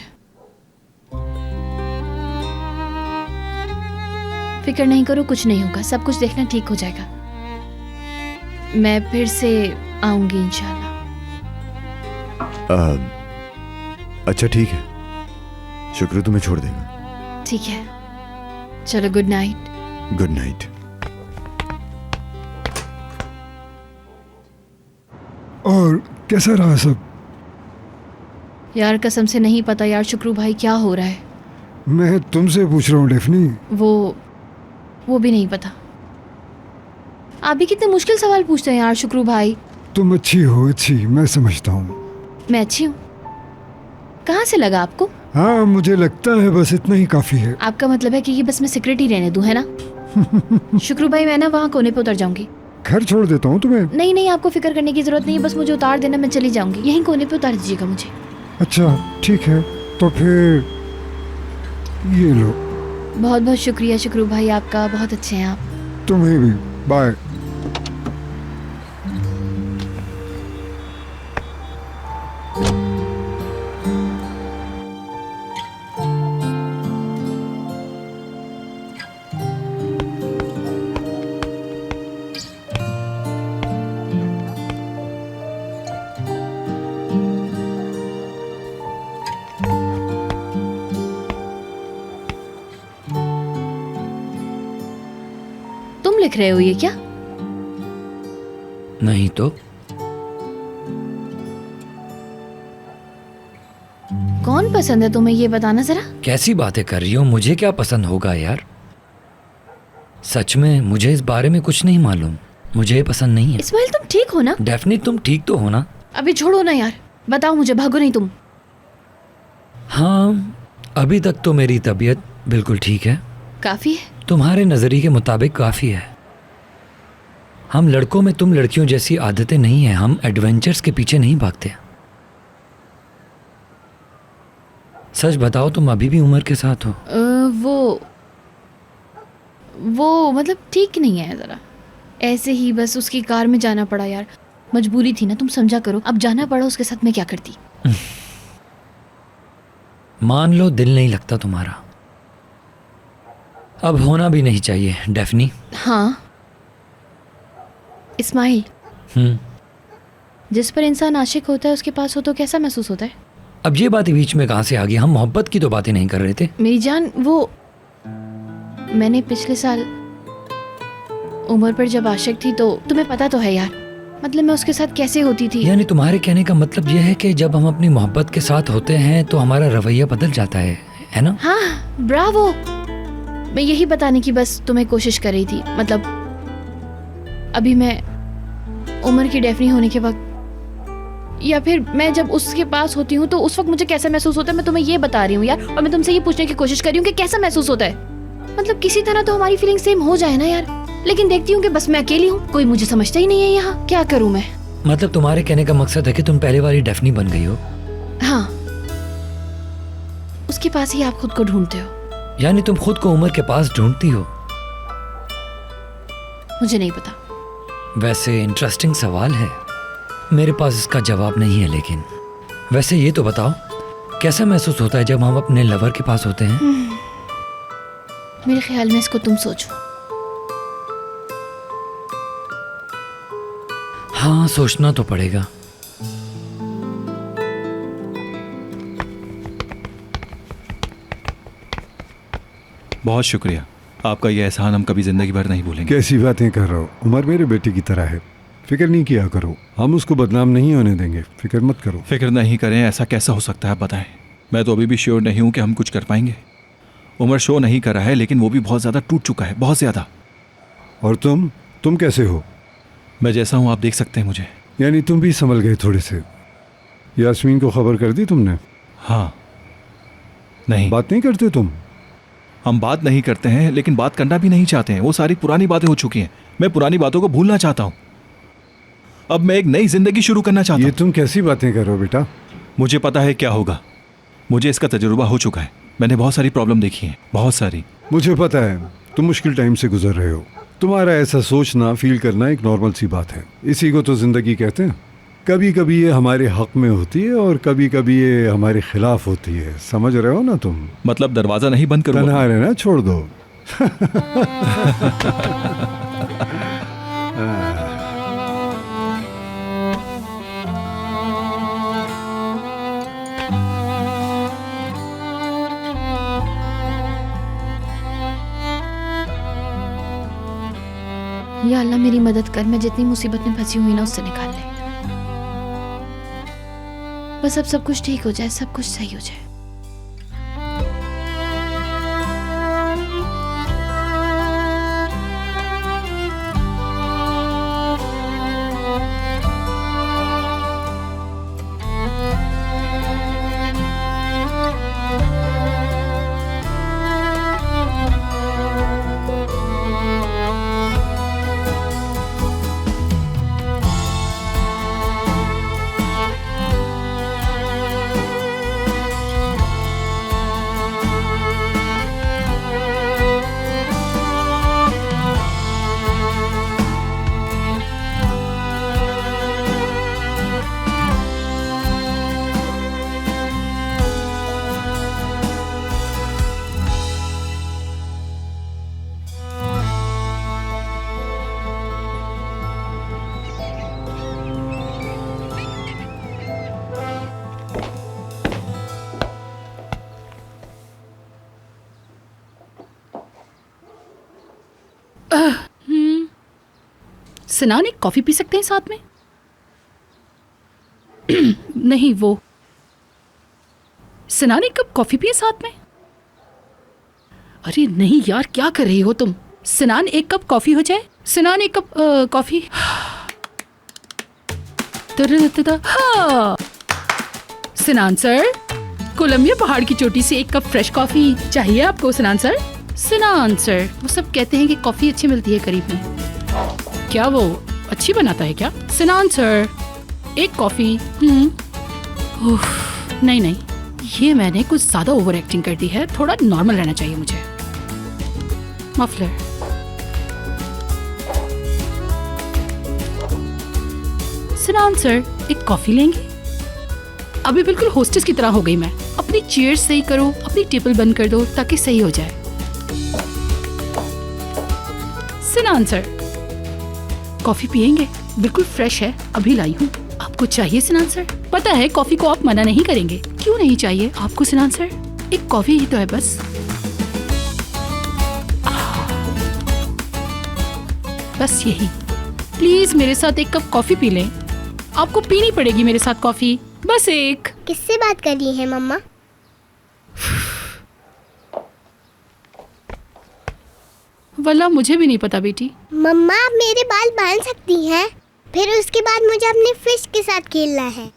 फिक्र नहीं करो, कुछ नहीं होगा, सब कुछ देखना ठीक हो जाएगा। मैं फिर से आऊंगी इंशाल्लाह। अच्छा ठीक है, शुक्र तुम्हें छोड़ देगा। ठीक है, चलो गुड नाइट। Good night. और कैसा रहा सब? यार कसम से नहीं पता यार शुक्रू भाई, क्या हो रहा है। मैं तुमसे पूछ रहा हूँ डेफनी। वो भी नहीं पता। आप भी कितने मुश्किल सवाल पूछते हैं यार शुक्रू भाई। तुम अच्छी हो, अच्छी, मैं समझता हूँ। मैं अच्छी हूँ? कहाँ से लगा आपको? हाँ मुझे लगता है बस इतना ही काफी है। आपका मतलब है कि ये बस मैं सिक्रेट ही रहने दूँ, है ना? शुक्रू भाई मैं ना वहाँ कोने पे उतर जाऊंगी। घर छोड़ देता हूँ तुम्हें। नहीं नहीं, आपको फिक्र करने की जरूरत नहीं है, बस मुझे उतार देना, मैं चली जाऊंगी। यहीं कोने पे उतार दीजिएगा मुझे। अच्छा ठीक है, तो फिर ये लो। बहुत बहुत शुक्रिया शुक्रू भाई आपका, बहुत अच्छे हैं आप। तुम्हें भी, बाय। तुम लिख रहे हो ये क्या? नहीं तो कौन पसंद है तुम्हें, ये बताना जरा। कैसी बातें कर रही हो? मुझे क्या पसंद होगा यार? सच में मुझे इस बारे में कुछ नहीं मालूम। मुझे पसंद नहीं है। इस्माइल तुम ठीक हो ना? डेफनी तुम ठीक तो हो ना? अभी छोड़ो ना यार, बताओ मुझे, भागो नहीं तुम। हाँ अभी तक तो मेरी तबीयत बिल्कुल ठीक है। काफी है? तुम्हारे नजरिए के मुताबिक काफी है। हम लड़कों में तुम लड़कियों जैसी आदतें नहीं हैं। हम एडवेंचर्स के पीछे नहीं भागते। सच बताओ, तुम अभी भी उमर के साथ हो? वो मतलब ठीक नहीं है ज़रा, ऐसे ही बस उसकी कार में जाना पड़ा यार, मजबूरी थी ना, तुम समझा करो। अब जाना पड़ा उसके साथ, मैं क्या करती। मान लो दिल नहीं लगता तुम्हारा, अब होना भी नहीं चाहिए। डेफनी। हाँ इस्माइल, जिस पर इंसान आशिक होता है उसके पास हो तो कैसा महसूस होता है? अब ये बातें बीच में कहाँ से आ गई? हम मोहब्बत की तो बातें नहीं कर रहे थे। मेरी जान, वो मैंने पिछले साल उमर पर जब आशिक थी तो तुम्हें पता तो है यार, मतलब मैं उसके साथ कैसे होती थी। यानी तुम्हारे कहने का मतलब यह है कि जब हम अपनी मोहब्बत के साथ होते हैं तो हमारा रवैया बदल जाता है ना? हाँ ब्रावो, मैं यही बताने की बस तुम्हें कोशिश कर रही थी। मतलब अभी मैं उमर की डेफनी होने के वक्त, या फिर मैं जब उसके पास होती हूँ तो उस वक्त मुझे कैसा महसूस होता है, मैं तुम्हें ये बता रही हूँ यार। और मैं तुमसे ये पूछने की कोशिश कर रही हूँ कि कैसा महसूस होता है। मतलब किसी तरह तो हमारी फीलिंग सेम हो जाए ना यार। लेकिन देखती हूँ कि बस मैं अकेली हूँ, कोई मुझे समझता ही नहीं है यहाँ। क्या करूँ मैं? मतलब तुम्हारे कहने का मकसद है कि तुम पहले वाली डेफनी बन गई हो? हाँ, उसके पास ही आप खुद को ढूंढते हो। यानी तुम खुद को उमर के पास ढूंढती हो? मुझे नहीं पता। वैसे इंटरेस्टिंग सवाल है, मेरे पास इसका जवाब नहीं है। लेकिन वैसे ये तो बताओ, कैसा महसूस होता है जब हम अपने लवर के पास होते हैं? मेरे ख्याल में इसको तुम सोचो। हाँ, सोचना तो पड़ेगा। बहुत शुक्रिया आपका, ये एहसान हम कभी जिंदगी भर नहीं भूलेंगे। कैसी बातें कर रहा हो? उमर मेरे बेटे की तरह है, फिक्र नहीं किया करो। हम उसको बदनाम नहीं होने देंगे, फिक्र मत करो। फिक्र नहीं करें, ऐसा कैसा हो सकता है बताएं। मैं तो अभी भी श्योर नहीं हूं कि हम कुछ कर पाएंगे। उमर शो नहीं कर रहा है, लेकिन वो भी बहुत ज़्यादा टूट चुका है, बहुत ज़्यादा। और तुम कैसे हो? मैं जैसा हूं आप देख सकते हैं मुझे। यानी तुम भी संभल गए थोड़े से? यास्मीन को खबर कर दी तुमने? हाँ। नहीं, बात नहीं करते तुम? हम बात नहीं करते हैं, लेकिन बात करना भी नहीं चाहते हैं। वो सारी पुरानी बातें हो चुकी हैं। मैं पुरानी बातों को भूलना चाहता हूँ। अब मैं एक नई जिंदगी शुरू करना चाहता हूँ। ये तुम कैसी बातें कर रहे हो बेटा? मुझे पता है क्या होगा, मुझे इसका तजुर्बा हो चुका है। मैंने बहुत सारी प्रॉब्लम देखी है, बहुत सारी। मुझे पता है तुम मुश्किल टाइम से गुजर रहे हो। तुम्हारा ऐसा सोचना, फील करना एक नॉर्मल सी बात है। इसी को तो जिंदगी कहते हैं। कभी कभी ये हमारे हक में होती है और कभी कभी ये हमारे खिलाफ होती है। समझ रहे हो ना तुम? मतलब दरवाजा नहीं बंद करो? तन्हा रहना छोड़ दो। या अल्लाह मेरी मदद कर, मैं जितनी मुसीबत में फंसी हुई ना उससे निकाल ले। बस अब सब कुछ ठीक हो जाए, सब कुछ सही हो जाए। सिनान, एक कॉफी पी सकते हैं साथ में? नहीं, वो सिनान, एक कप कॉफी पिए साथ में? अरे नहीं यार, क्या कर रही हो तुम? सिनान, एक कप कॉफी हो जाए। सिनान, एक कप कॉफी। हाँ। सिनान सर, कोलंबिया पहाड़ की चोटी से एक कप फ्रेश कॉफी चाहिए आपको? सिनान सर, सिनान सर, वो सब कहते हैं कि कॉफी अच्छी मिलती है करीब में। क्या वो अच्छी बनाता है क्या? सिनान सर, एक कॉफी। नहीं नहीं, ये मैंने कुछ ज्यादा ओवर एक्टिंग कर दी है, थोड़ा नॉर्मल रहना चाहिए मुझे। मफलर। सिनान सर, एक कॉफी लेंगे? अभी बिल्कुल होस्टेस की तरह हो गई मैं। अपनी चेयर सही करो, अपनी टेबल बंद कर दो ताकि सही हो जाए। सिनान सर, कॉफी पियेंगे? बिल्कुल फ्रेश है, अभी लाई हूँ। आपको चाहिए सिनान सर? पता है कॉफी को आप मना नहीं करेंगे। क्यों नहीं चाहिए आपको सिनान सर? एक कॉफी ही तो है बस। बस यही। प्लीज मेरे साथ एक कप कॉफी पी लें। आपको पीनी पड़ेगी मेरे साथ कॉफी, बस एक। किससे बात कर रही है मम्मा? वल्ला मुझे भी नहीं पता बेटी। मम्मा आप मेरे बाल बांध सकती हैं, फिर उसके बाद मुझे अपने फिश के साथ खेलना है।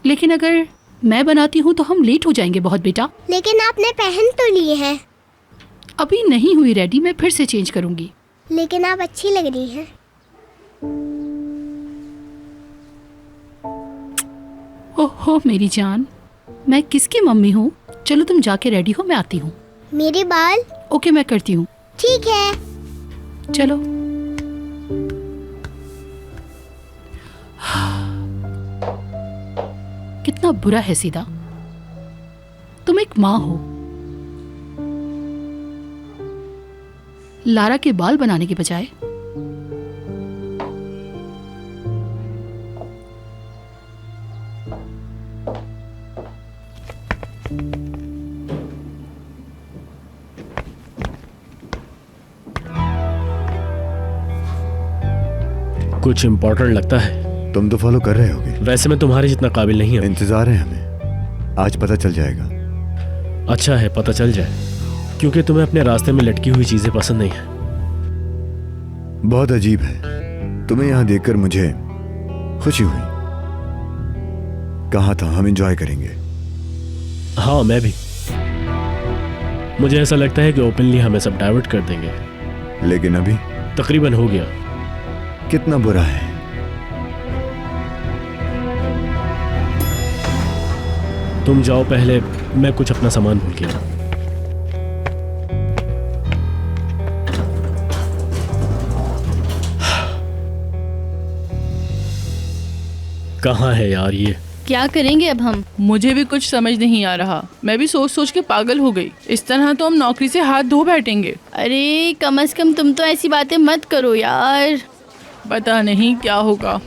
लेकिन अगर मैं बनाती हूँ तो हम लेट हो जाएंगे बहुत बेटा। लेकिन आपने पहन तो लिए हैं। अभी नहीं हुई रेडी, मैं फिर से चेंज करूंगी। लेकिन आप अच्छी लग रही हैं। ओहो मेरी जान, मैं किसकी मम्मी हूँ? चलो तुम जाके रेडी हो, मैं आती हूँ। मेरे बाल? ओके मैं करती हूँ। ठीक है। चलो। कितना बुरा है सीधा, तुम एक माँ हो। लारा के बाल बनाने के बजाय कुछ इम्पोर्टेंट लगता है। तुम तो फॉलो कर रहे होगे। वैसे मैं तुम्हारे जितना काबिल नहीं हूँ। इंतजार है हमें, आज पता चल जाएगा। अच्छा है पता चल जाए, क्योंकि तुम्हें अपने रास्ते में लटकी हुई चीजें पसंद नहीं है। बहुत अजीब है, तुम्हें यहाँ देखकर मुझे खुशी हुई। कहा था हम एंजॉय करेंगे। हाँ मैं भी। मुझे ऐसा लगता है कि ओपनली हमें सब डाइवर्ट कर देंगे। लेकिन अभी तकरीबन हो गया। कितना बुरा है। तुम जाओ पहले, मैं कुछ अपना सामान भूल गया। कहाँ है यार ये? क्या करेंगे अब हम? मुझे भी कुछ समझ नहीं आ रहा। मैं भी सोच सोच के पागल हो गई। इस तरह तो हम नौकरी से हाथ धो बैठेंगे। अरे कम से कम तुम तो ऐसी बातें मत करो यार। पता नहीं क्या होगा।